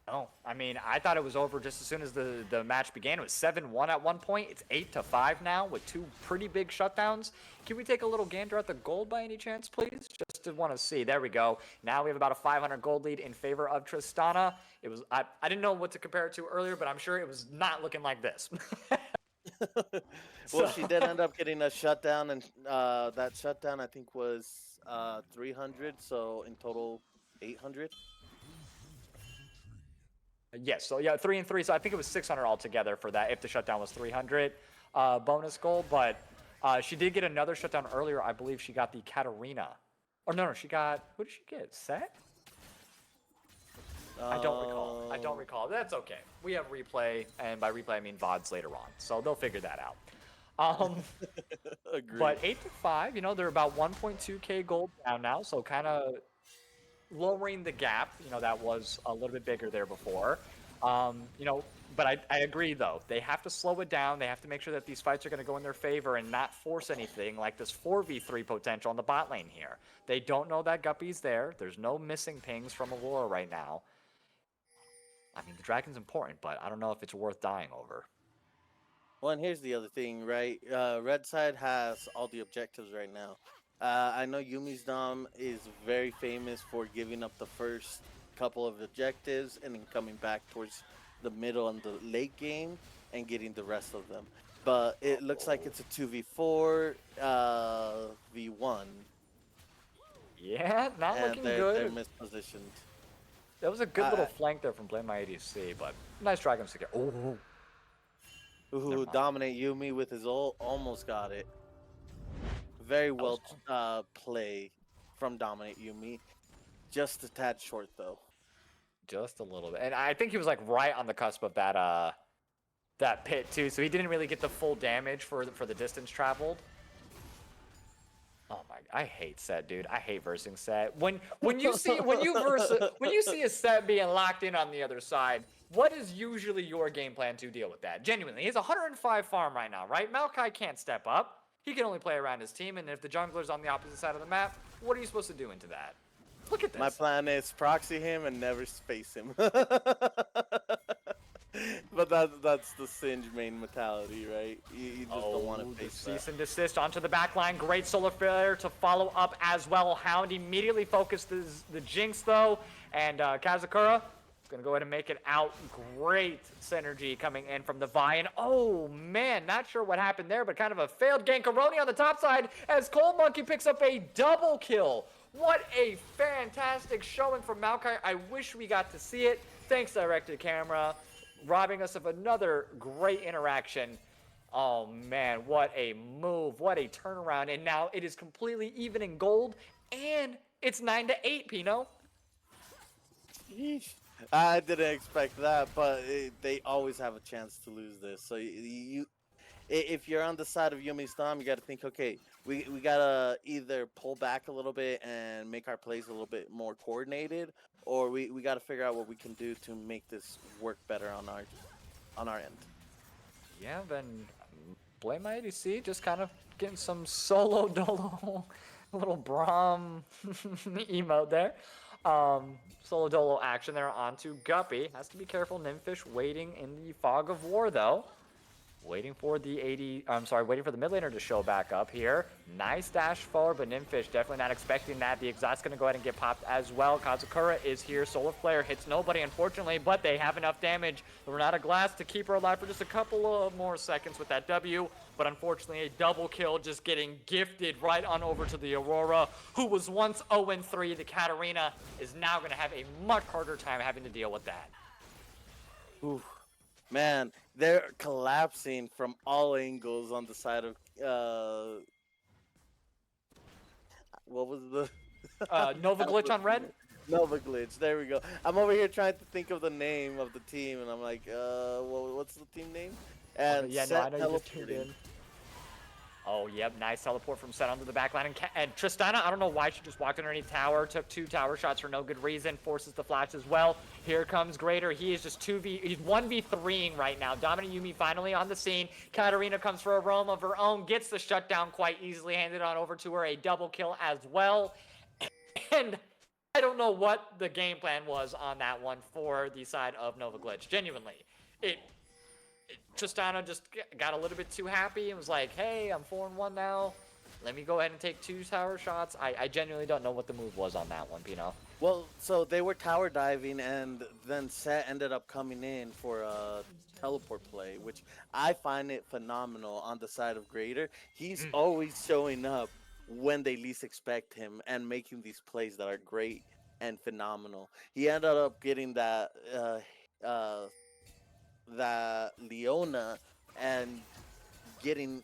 No, I mean, I thought it was over just as soon as the match began. It was 7-1 at one point. It's 8-5 now with 2 pretty big shutdowns. Can we take a little gander at the gold by any chance, please? Just to want to see. There we go. Now we have about a 500 gold lead in favor of Tristana. It was I didn't know what to compare it to earlier, but I'm sure it was not looking like this. Well, she did end up getting a shutdown, and that shutdown I think was 300, so in total 800. Yes, so yeah, 3-3. So I think it was 600 altogether for that if the shutdown was 300 bonus gold. But she did get another shutdown earlier. I believe she got the Katarina. Or no, she got, who did she get? Set? I don't recall. That's okay. We have replay, and by replay I mean VODs later on. So they'll figure that out. Agreed. But 8-5, you know, they're about 1.2k gold down now. So kind of lowering the gap. That was a little bit bigger there before. But I agree, though. They have to slow it down. They have to make sure that these fights are going to go in their favor and not force anything like this 4v3 potential on the bot lane here. They don't know that Guppy's there. There's no missing pings from Aurora right now. I mean, the Dragon's important, but I don't know if it's worth dying over. Well, and here's the other thing, right? Red side has all the objectives right now. I know Yuumi's Dom is very famous for giving up the first couple of objectives and then coming back towards the middle and the late game and getting the rest of them. But it looks like it's a 2v4, v1. Yeah, not And looking they're good. mispositioned. That was a good little flank there from Blame My ADC, but nice Dragon Stick. Oh, Ooh, mind. dominate Yuumi with his ult, almost got it. Very well play from dominate Yuumi. Just a tad short though. just a little bit. And I think he was like right on the cusp of that pit too, so he didn't really get the full damage for the distance traveled. Oh my! I hate Set, dude. I hate versing Set. When you see a Set being locked in on the other side, what is usually your game plan to deal with that? Genuinely, he's 105 farm right now, right? Maokai can't step up. He can only play around his team, and if the jungler's on the opposite side of the map, what are you supposed to do into that? Look at this. My plan is proxy him and never space him. But that's the Singe main mentality, right? You just don't want to face that. Cease and desist onto the back line. Great solar flare to follow up as well. Hound immediately focused the Jinx though, and Kazakura is gonna go ahead and make it out. Great synergy coming in from the Vi, and oh man, not sure what happened there, but kind of a failed gankaroni on the top side as Cold Monkey picks up a double kill. What a fantastic showing from Maokai. I wish we got to see it. Thanks, direct to camera, robbing us of another great interaction. Oh man, what a move, what a turnaround, and now it is completely even in gold, and it's 9-8, Pino. Yeesh. I didn't expect that, but they always have a chance to lose this. So if you're on the side of Yuumi's Dom, you got to think, okay, we got to either pull back a little bit and make our plays a little bit more coordinated, or we got to figure out what we can do to make this work better on our end. Yeah, then Blame My ADC just kind of getting some solo dolo, little Braum emote there. Solo dolo action there onto Guppy. Has to be careful. Nymphish waiting in the fog of war though. Waiting for the waiting for the mid laner to show back up here. Nice dash forward, but Nymphish definitely not expecting that. The exhaust's gonna go ahead and get popped as well. Kazakura is here. Solar Flare hits nobody, unfortunately, but they have enough damage. We're out of glass to keep her alive for just a couple of more seconds with that W. But unfortunately, a double kill just getting gifted right on over to the Aurora, who was once 0-3. The Katarina is now gonna have a much harder time having to deal with that. Ooh. Man, they're collapsing from all angles on the side of what was the Nova Glitch on red? Nova Glitch. There we go. I'm over here trying to think of the name of the team, and I'm like, what's the team name? And yeah, no, Set I know you just tuned in. Oh, yep, nice teleport from Set onto the backline. And Tristana, I don't know why she just walked underneath tower, took 2 tower shots for no good reason, forces the flash as well. Here comes Greater. He is just he's 1v3ing right now. Dominant Yuumi finally on the scene. Katarina comes for a roam of her own, gets the shutdown quite easily, handed on over to her, a double kill as well. And I don't know what the game plan was on that one for the side of Nova Glitch. Genuinely, Tristana just got a little bit too happy and was like, hey, I'm 4-1 now. Let me go ahead and take 2 tower shots. I genuinely don't know what the move was on that one, Pino. Well, so they were tower diving, and then Set ended up coming in for a teleport play, which I find it phenomenal on the side of Greater. He's always showing up when they least expect him and making these plays that are great and phenomenal. He ended up getting that Leona and getting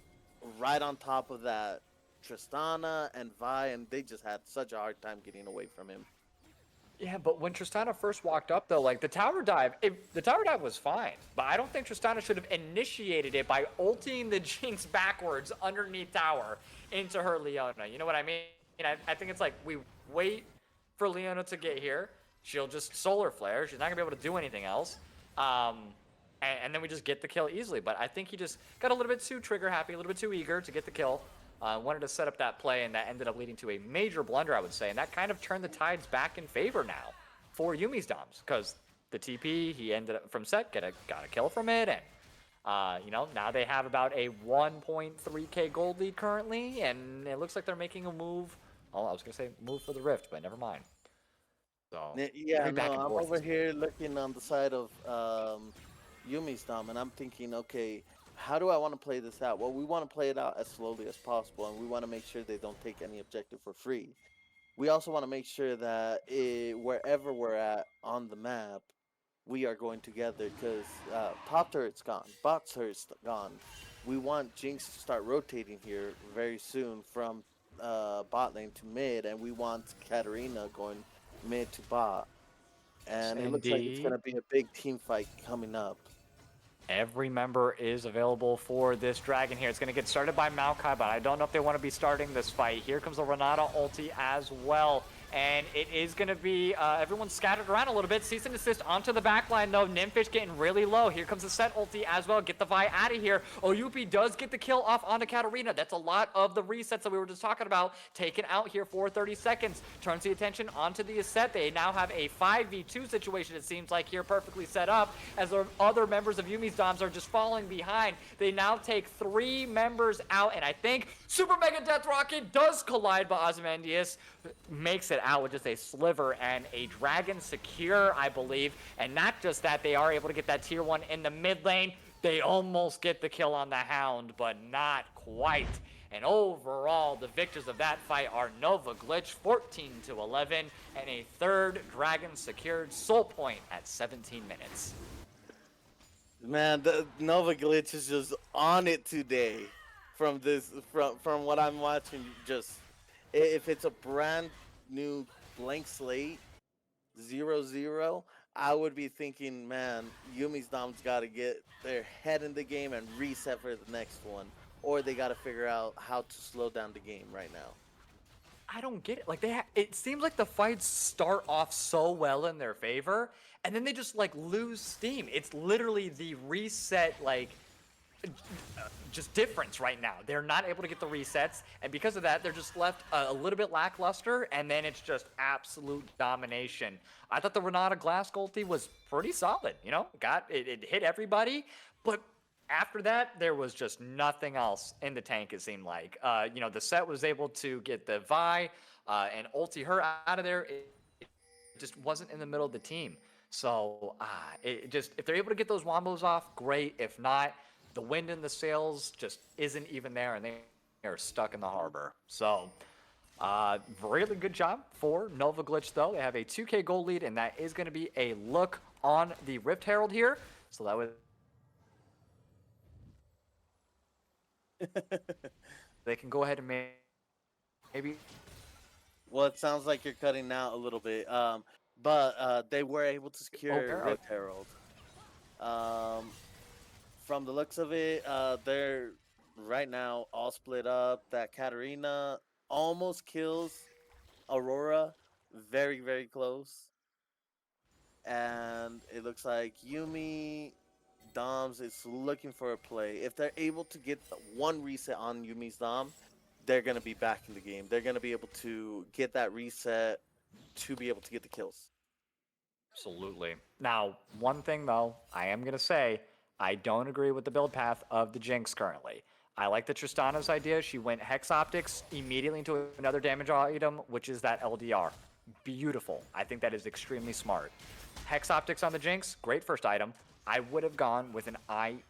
right on top of that Tristana and Vi, and they just had such a hard time getting away from him. Yeah, but when Tristana first walked up, though, like the tower dive was fine. But I don't think Tristana should have initiated it by ulting the Jinx backwards underneath tower into her Leona. You know what I mean? I think it's like we wait for Leona to get here. She'll just solar flare. She's not gonna be able to do anything else. And then we just get the kill easily. But I think he just got a little bit too trigger happy, a little bit too eager to get the kill. Wanted to set up that play, and that ended up leading to a major blunder, I would say. And that kind of turned the tides back in favor now for Yuumi's Doms, because the TP, he ended up from set, got a kill from it, and you know, now they have about a 1.3k gold lead currently, and it looks like they're making a move. Oh, I was gonna say move for the Rift, but never mind. So Yeah, very back no, and I'm forth. over here looking on the side of Yumi's Dom, and I'm thinking, okay, how do I want to play this out? Well, we want to play it out as slowly as possible, and we want to make sure they don't take any objective for free. We also want to make sure that wherever we're at on the map, we are going together, because top turret's gone, bot turret's gone. We want Jinx to start rotating here very soon from bot lane to mid, and we want Katarina going mid to bot. And it looks like it's going to be a big team fight coming up. Every member is available for this dragon here. It's going to get started by Maokai, but I don't know if they want to be starting this fight. Here comes the Renata ulti as well. And it is going to be everyone scattered around a little bit. Cease and desist onto the back line, though. Nymphish getting really low. Here comes the set ulti as well. Get the Vi out of here. Yuumi does get the kill off onto Katarina. That's a lot of the resets that we were just talking about taken out here for 30 seconds. Turns the attention onto the Asset. They now have a 5v2 situation, it seems like, here perfectly set up, as the other members of Yuumi's Doms are just falling behind. They now take 3 members out, and I think Super Mega Death Rocket does collide, but Ozymandias makes it out with just a sliver and a dragon secure, I believe. And not just that, they are able to get that tier 1 in the mid lane. They almost get the kill on the Hound, but not quite. And overall, the victors of that fight are Nova Glitch 14-11 and a 3rd dragon secured soul point at 17 minutes. Man, the Nova Glitch is just on it today. From what I'm watching, just if it's a brand new blank slate 0-0, I would be thinking, man, Yuumi's Dom's got to get their head in the game and reset for the next one, or they got to figure out how to slow down the game right now. I don't get it. Like it seems like the fights start off so well in their favor, and then they just like lose steam. It's literally the reset, like just difference right now. They're not able to get the resets, and because of that, they're just left a little bit lackluster, and then it's just absolute domination. I thought the Renata Glass ulti was pretty solid. You know, it hit everybody, but after that, there was just nothing else in the tank, it seemed like. You know, the set was able to get the Vi and ulti her out of there. It just wasn't in the middle of the team. So if they're able to get those wombos off, great. If not, the wind in the sails just isn't even there, and they are stuck in the harbor. So really good job for Nova Glitch, though. They have a 2k gold lead, and that is going to be a look on the Rift Herald here. So that was... they can go ahead and maybe... Well, it sounds like you're cutting out a little bit, but they were able to secure Rift Herald. From the looks of it, they're right now all split up. That Katarina almost kills Aurora, very, very close. And it looks like Yuumi Doms is looking for a play. If they're able to get one reset on Yuumi's Dom, they're going to be back in the game. They're going to be able to get that reset to be able to get the kills. Absolutely. Now, one thing, though, I am going to say, I don't agree with the build path of the Jinx currently. I like the Tristana's idea. She went Hex Optics immediately into another damage item, which is that LDR. Beautiful. I think that is extremely smart. Hex Optics on the Jinx, great first item. I would have gone with an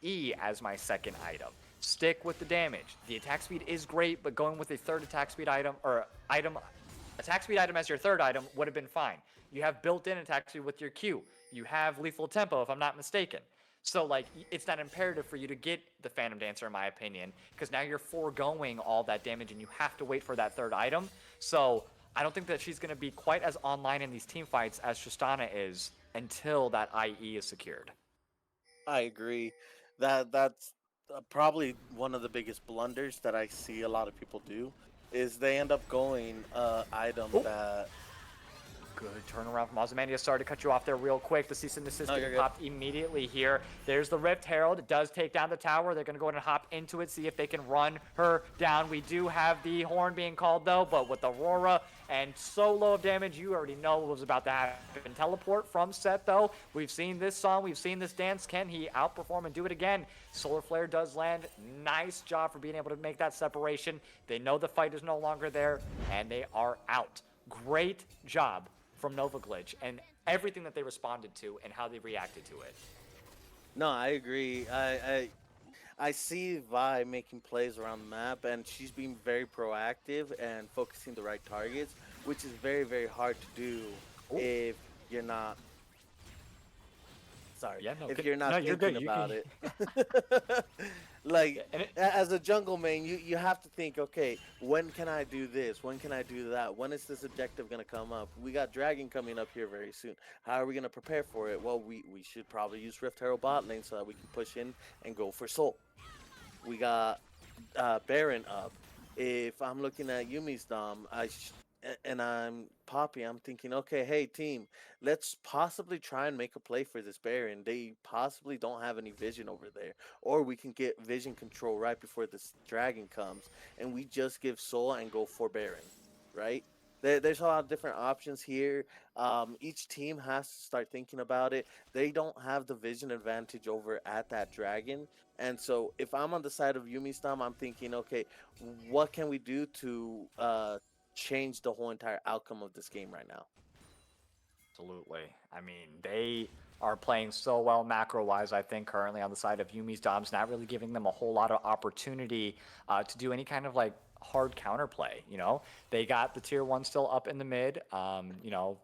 IE as my second item. Stick with the damage. The attack speed is great, but going with a third attack speed item, or attack speed item as your third item would have been fine. You have built-in attack speed with your Q. You have lethal tempo, if I'm not mistaken. So, like, it's not imperative for you to get the Phantom Dancer, in my opinion, because now you're foregoing all that damage and you have to wait for that third item. So, I don't think that she's going to be quite as online in these team fights as Tristana is until that IE is secured. I agree. That's probably one of the biggest blunders that I see a lot of people do, is they end up going item that Good turnaround from Ozymandias. Sorry to cut you off there real quick. The cease and desist No, getting you're good. popped immediately here. There's the Rift Herald. It does take down the tower. They're going to go ahead and hop into it, see if they can run her down. We do have the horn being called, though, but with Aurora and so low of damage, you already know what was about to happen. Teleport from Set, though. We've seen this song. We've seen this dance. Can he outperform and do it again? Solar Flare does land. Nice job for being able to make that separation. They know the fight is no longer there, and they are out. Great job from Nova Glitch and everything that they responded to and how they reacted to it. No, I agree. I see Vi making plays around the map, and she's being very proactive and focusing the right targets, which is very, very hard to do if you're not. Sorry, Yeah, no, if good- you're not no, you're thinking good. You about can- it. Like and it- as a jungle main, you have to think, okay, when can I do this? When can I do that? When is this objective gonna come up? We got Dragon coming up here very soon. How are we gonna prepare for it? Well, we should probably use Rift Herald bot lane so that we can push in and go for Soul. We got Baron up. If I'm looking at Yuumi's Dom, and I'm Poppy, I'm thinking, okay, hey team, let's possibly try and make a play for this Baron. They possibly don't have any vision over there, or we can get vision control right before this dragon comes, and we just give Soul and go for Baron, right? There's a lot of different options here. Each team has to start thinking about it. They don't have the vision advantage over at that dragon. And so if I'm on the side of Yuumi's Dom, I'm thinking, okay, what can we do to change the whole entire outcome of this game right now? Absolutely. I mean, they are playing so well macro-wise, I think, currently on the side of Yuumi's Dom's, not really giving them a whole lot of opportunity to do any kind of, like, hard counterplay, you know? They got the tier 1 still up in the mid, you know,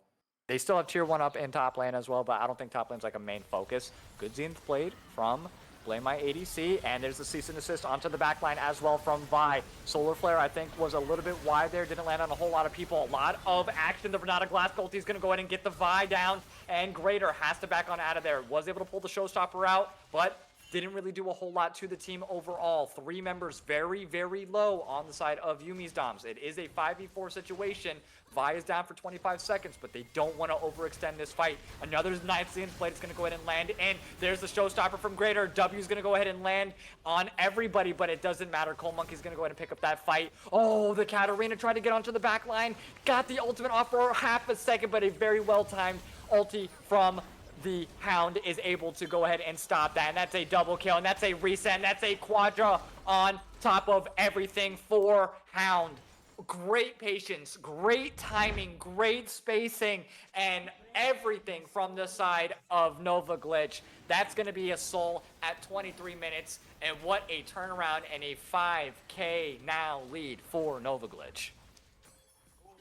they still have tier 1 up in top lane as well, but I don't think top lane's like a main focus. Good Zenith played from Blame My ADC, and there's the cease and desist onto the backline as well from Vi. Solar Flare, I think, was a little bit wide there, didn't land on a whole lot of people. A lot of action. The Renata Glass ulti is going to go ahead and get the Vi down, and Greater has to back on out of there. Was able to pull the Showstopper out, but didn't really do a whole lot to the team overall. 3 members very, very low on the side of Yuumi's Doms. It is a 5v4 situation. Vi is down for 25 seconds, but they don't want to overextend this fight. Another ninth Zenith Blade is going to go ahead and land in. There's the Showstopper from Greater. W is going to go ahead and land on everybody, but it doesn't matter. Cold Monkey's going to go ahead and pick up that fight. Oh, the Katarina tried to get onto the back line. Got the ultimate off for half a second, but a very well-timed ulti from the Hound is able to go ahead and stop that. And that's a double kill, and that's a reset, and that's a quadra on top of everything for Hound. Great patience, great timing, great spacing, and everything from the side of Nova Glitch. That's going to be a Soul at 23 minutes, and what a turnaround and a 5K now lead for Nova Glitch.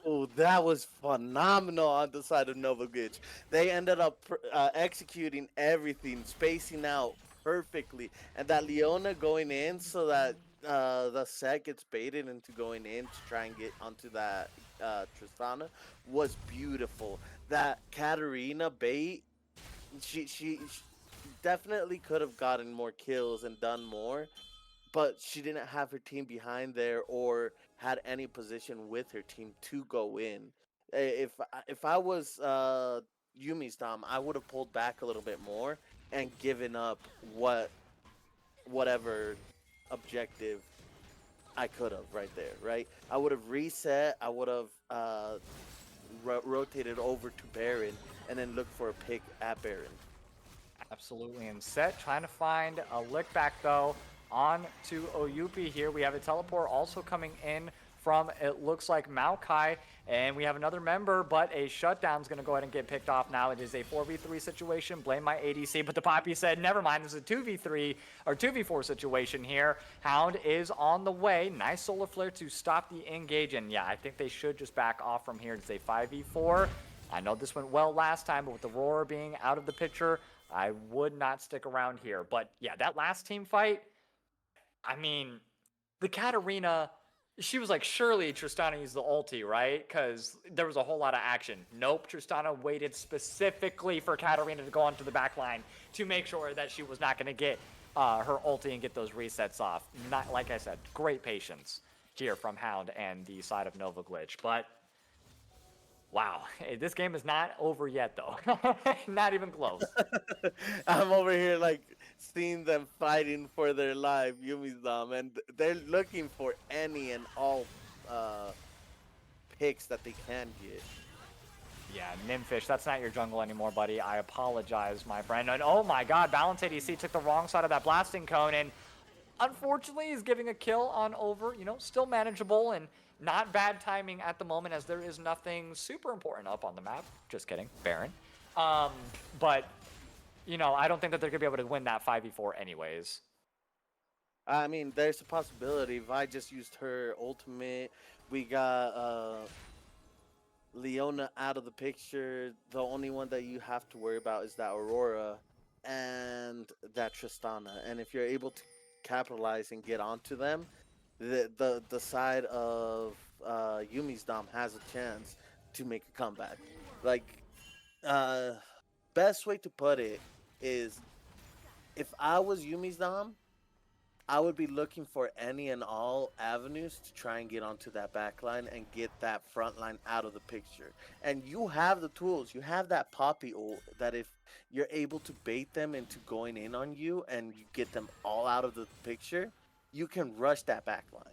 Oh, that was phenomenal on the side of Nova Glitch. They ended up executing everything, spacing out perfectly, and that Leona going in so that the set gets baited into going in to try and get onto that Tristana was beautiful. That Katarina bait, she definitely could have gotten more kills and done more, but she didn't have her team behind there or had any position with her team to go in. If I was Yuumi's Dom, I would have pulled back a little bit more and given up whatever objective I could have right there, right? I would have reset, I would have rotated over to Baron, and then looked for a pick at Baron. Absolutely, and Set trying to find a lick back though on to Oyupi here. We have a teleport also coming in from, it looks like, Maokai, and we have another member, but a shutdown's going to go ahead and get picked off now. It is a 4v3 situation. Blame my ADC, but the Poppy said, never mind, this is a 2v3 or 2v4 situation here. Hound is on the way. Nice Solar Flare to stop the engage, and yeah, I think they should just back off from here. It's a 5v4. I know this went well last time, but with the Roar being out of the picture, I would not stick around here. But yeah, that last team fight, I mean, the Katarina, she was like, surely Tristana used the ulti, right? Because there was a whole lot of action. Nope, Tristana waited specifically for Katarina to go onto the back line to make sure that she was not going to get her ulti and get those resets off. Not, like I said, great patience here from Hound and the side of Nova Glitch. But Wow, this game is not over yet, though. Not even close. I'm over here like seeing them fighting for their life, Yumi's Dom, and they're looking for any and all uh, picks that they can get. Yeah, Nymphish, that's not your jungle anymore, buddy. I apologize, my friend. And oh my god, Balance ADC took the wrong side of that blasting cone, and unfortunately he's getting a kill on over. You know, still manageable and not bad timing at the moment, as there is nothing super important up on the map. Just kidding, Baron. But, you know, I don't think that they're going to be able to win that 5v4 anyways. I mean, there's a possibility. Vi just used her ultimate. We got Leona out of the picture. The only one that you have to worry about is that Aurora and that Tristana. And if you're able to capitalize and get onto them, the side of Yumi's Dom has a chance to make a comeback. Like, best way to put it is, if I was Yumi's Dom, I would be looking for any and all avenues to try and get onto that back line and get that front line out of the picture. And you have the tools. You have that Poppy ult that if you're able to bait them into going in on you and you get them all out of the picture, you can rush that back line.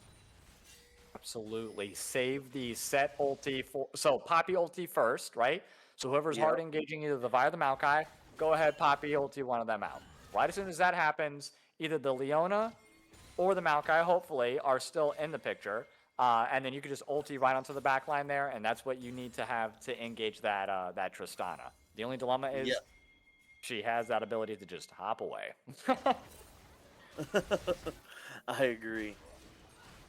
Absolutely. Save the set ulti for... So, Poppy ulti first, right? So whoever's hard engaging either the Vi or the Maokai, go ahead, Poppy ulti one of them out. Right as soon as that happens, either the Leona or the Maokai, hopefully, are still in the picture. And then you can just ulti right onto the back line there, and that's what you need to have to engage that that Tristana. The only dilemma is she has that ability to just hop away. I agree.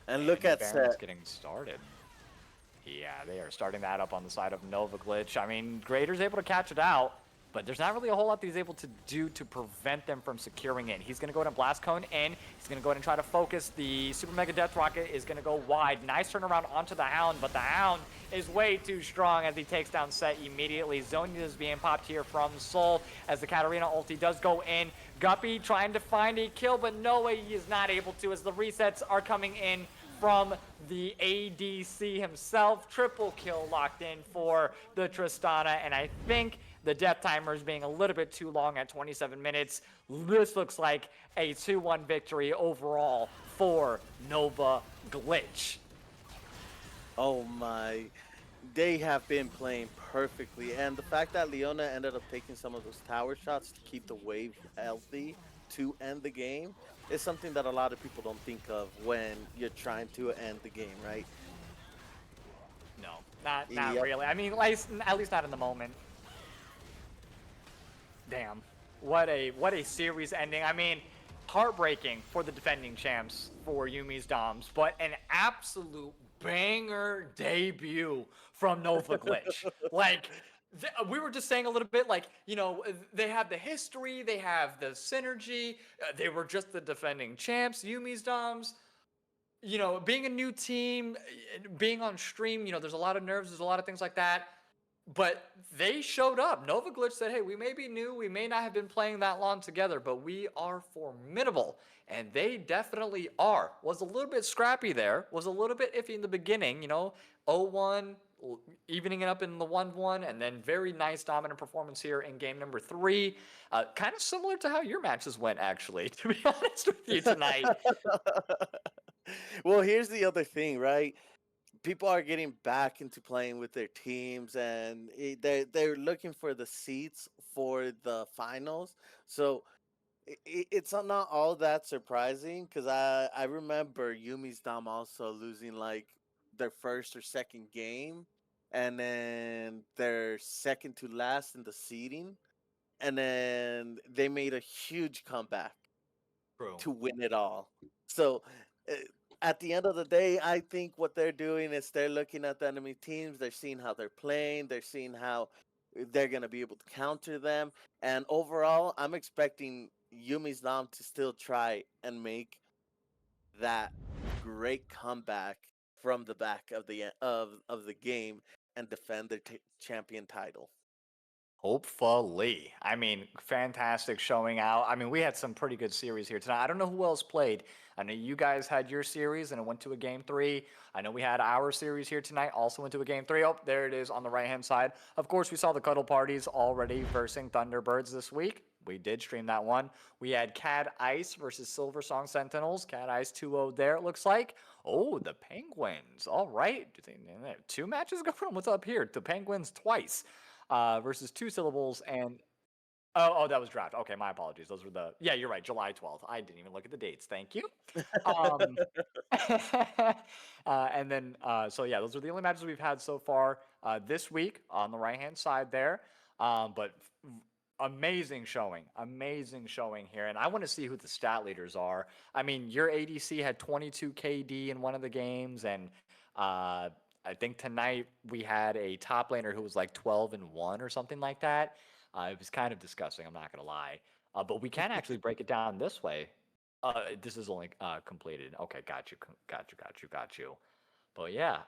And look at Baron's Set. getting started. Yeah, they are starting that up on the side of Nova Glitch. I mean, Grader's able to catch it out, but there's not really a whole lot that he's able to do to prevent them from securing it. He's going to go ahead and blast cone in. He's going to go ahead and try to focus. The Super Mega Death Rocket is going to go wide. Nice turnaround onto the Hound, but the Hound is way too strong as he takes down Set immediately. Zonia is being popped here from Soul as the Katarina ulti does go in. Guppy trying to find a kill, but no way, he is not able to, as the resets are coming in from the ADC himself. Triple kill locked in for the Tristana, and I think the death timer is being a little bit too long at 27 minutes. This looks like a 2-1 victory overall for Nova Glitch. Oh my. They have been playing perfectly. And the fact that Leona ended up taking some of those tower shots to keep the wave healthy to end the game is something that a lot of people don't think of when you're trying to end the game, right? No, not really. I mean, at least not in the moment. Damn, what a series ending. I mean, heartbreaking for the defending champs for Yumi's Doms, but an absolute banger debut from Nova Glitch. Like, we were just saying a little bit, like, you know, they have the history, they have the synergy, they were just the defending champs, Yumi's Doms. You know, being a new team, being on stream, you know, there's a lot of nerves, there's a lot of things like that. But they showed up. Nova Glitch said, hey, we may be new, we may not have been playing that long together, but we are formidable. And they definitely are. Was a little bit scrappy there, was a little bit iffy in the beginning, you know, 0-1, evening it up in the 1-1, and then very nice dominant performance here in game number 3. Kind of similar to how your matches went, actually, to be honest with you tonight. Well, here's the other thing, right? People are getting back into playing with their teams, and they're looking for the seats for the finals. So it's not all that surprising, because I remember Yumi's Dom also losing like their first or second game, and then their second to last in the seeding, and then they made a huge comeback to win it all. So uh, at the end of the day, I think what they're doing is they're looking at the enemy teams, they're seeing how they're playing, they're seeing how they're going to be able to counter them. And overall, I'm expecting Yumi's Dom to still try and make that great comeback from the back of the game and defend their champion title. Hopefully. I mean, fantastic showing out. I mean, we had some pretty good series here tonight. I don't know who else played. I know you guys had your series and it went to a game 3. I know we had our series here tonight, also went to a game 3. Oh, there it is on the right-hand side. Of course, we saw the Cuddle Parties already versing Thunderbirds this week. We did stream that one. We had Cad Ice versus Silver Song Sentinels. Cad Ice 2-0 there, it looks like. Oh, the Penguins. All right. 2 matches going on. What's up here? The Penguins twice. Versus 2 syllables and that was draft. Okay, my apologies. Those were yeah, you're right, July 12th. I didn't even look at the dates. Thank you. Um, and then so yeah, those are the only matches we've had so far this week on the right hand side there. But amazing showing here, and I want to see who the stat leaders are. I mean, your ADC had 22 KD in one of the games, and I think tonight we had a top laner who was like 12-1 or something like that. It was kind of disgusting, I'm not gonna lie. But we can actually break it down this way. This is only completed. Okay, got you. But yeah,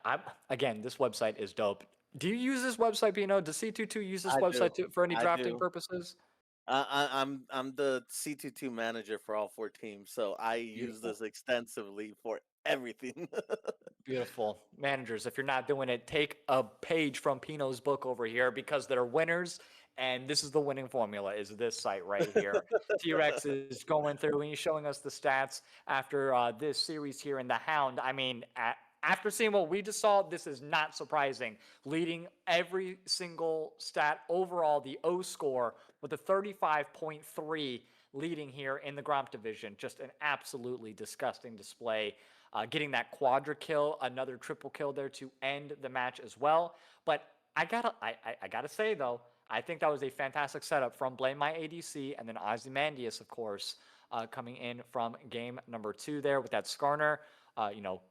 again, this website is dope. Do you use this website, Pino? Does C22 use this I website do. for any I drafting do. purposes? I'm the C22 manager for all 4 teams, so I use Beautiful. this extensively for everything. Beautiful. Managers, if you're not doing it, take a page from Pino's book over here because they're winners. And this is the winning formula, is this site right here. T-Rex is going through and he's showing us the stats after this series here in the Hound. I mean, after seeing what we just saw, this is not surprising. Leading every single stat overall, the O score with a 35.3 leading here in the Gromp division. Just an absolutely disgusting display. Getting that quadra kill, another triple kill there to end the match as well. But I gotta say though, I think that was a fantastic setup from Blame My ADC and then Ozymandias, of course, coming in from game number 2 there with that Skarner.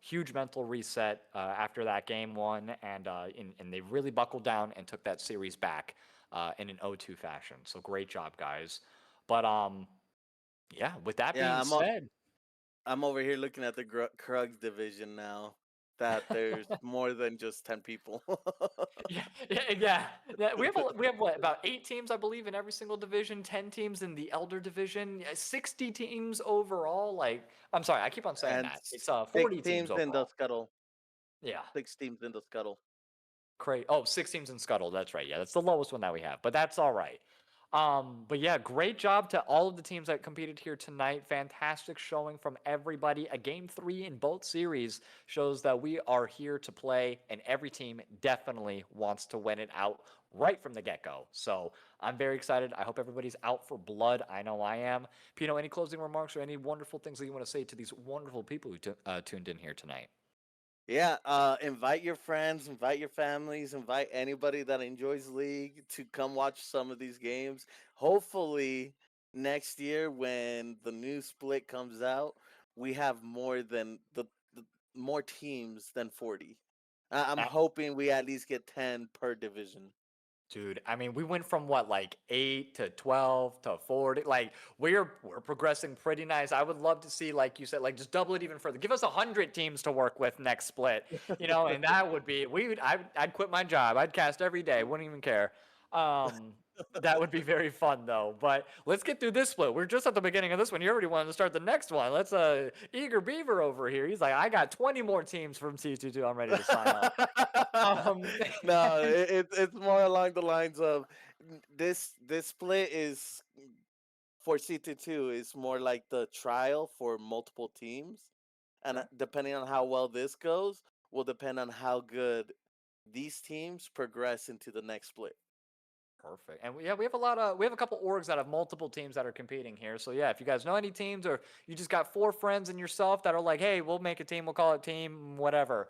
Huge mental reset after that game 1, and they really buckled down and took that series back in an 0-2 fashion. So great job, guys. But yeah, with that Yeah, being said. I'm over here looking at the Krug division now. That there's more than just 10 people. Yeah. We have what, about 8 teams, I believe, in every single division. 10 teams in the Elder division. 60 teams overall. Like, I'm sorry, I keep on saying And that. It's 6 40 teams teams in the overall. scuttle. Yeah. 6 teams in the scuttle. 6 teams in Scuttle. That's right. Yeah, that's the lowest one that we have, but that's all right. But yeah, great job to all of the teams that competed here tonight. Fantastic showing from everybody. A game 3 in both series shows that we are here to play, and every team definitely wants to win it out right from the get-go. So I'm very excited. I hope everybody's out for blood. I know I am. Pino, any closing remarks or any wonderful things that you want to say to these wonderful people who tuned in here tonight? Yeah, invite your friends, invite your families, invite anybody that enjoys League to come watch some of these games. Hopefully, next year when the new split comes out, we have the more teams than 40. I'm hoping we at least get 10 per division. Dude, I mean, we went from what, like 8 to 12 to 40. Like, we're progressing pretty nice. I would love to see, like you said, like just double it even further. Give us 100 teams to work with next split, and that would be I'd quit my job. I'd cast every day, wouldn't even care. That would be very fun though. But let's get through this split. We're just at the beginning of this one. You already wanted to start the next one. Let's Eager Beaver over here. He's like, I got 20 more teams from C22. I'm ready to sign up. No, it's more along the lines of this split is for C22 is more like the trial for multiple teams, and depending on how well this goes will depend on how good these teams progress into the next split. Perfect. And we have a couple orgs that have multiple teams that are competing here. So yeah, if you guys know any teams or you just got 4 friends and yourself that are like, hey, we'll make a team, we'll call it team, whatever.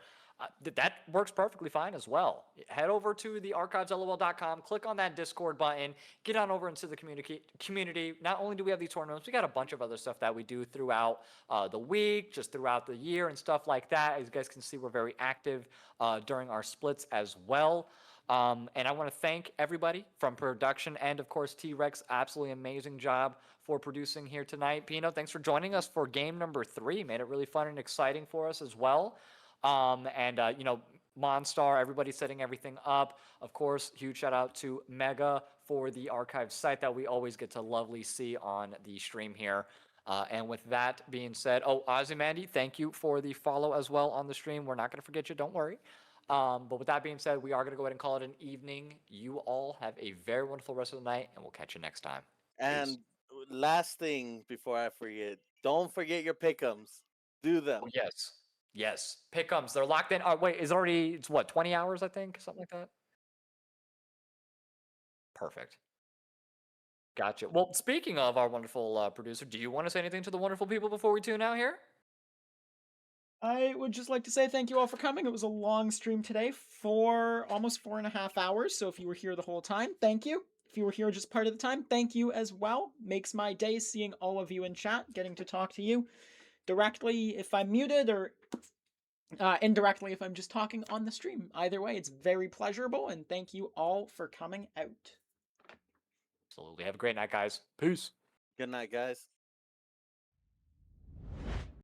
That works perfectly fine as well. Head over to the archivesLOL.com, click on that Discord button, get on over into the community. Not only do we have these tournaments, we got a bunch of other stuff that we do throughout the week, just throughout the year and stuff like that. As you guys can see, we're very active during our splits as well. And I want to thank everybody from production and, of course, T-Rex. Absolutely amazing job for producing here tonight. Pino, thanks for joining us for game number 3. Made it really fun and exciting for us as well. Monstar, everybody setting everything up. Of course, huge shout out to Mega for the archive site that we always get to lovely see on the stream here. And with that being said, Ozymandy, thank you for the follow as well on the stream. We're not going to forget you, don't worry. But with that being said, we are going to go ahead and call it an evening. You all have a very wonderful rest of the night, and we'll catch you next time. And last thing before I forget, don't forget your pick'ems. Do them. Oh, yes. Yes. Pick'ems. They're locked in. Oh, wait, it's what, 20 hours, I think? Something like that? Perfect. Gotcha. Well, speaking of our wonderful producer, do you want to say anything to the wonderful people before we tune out here? I would just like to say thank you all for coming. It was a long stream today, almost 4.5 hours. So if you were here the whole time, thank you. If you were here just part of the time, thank you as well. Makes my day seeing all of you in chat, getting to talk to you directly if I'm muted, or indirectly if I'm just talking on the stream. Either way, it's very pleasurable, and thank you all for coming out. Absolutely. Have a great night, guys. Peace. Good night, guys.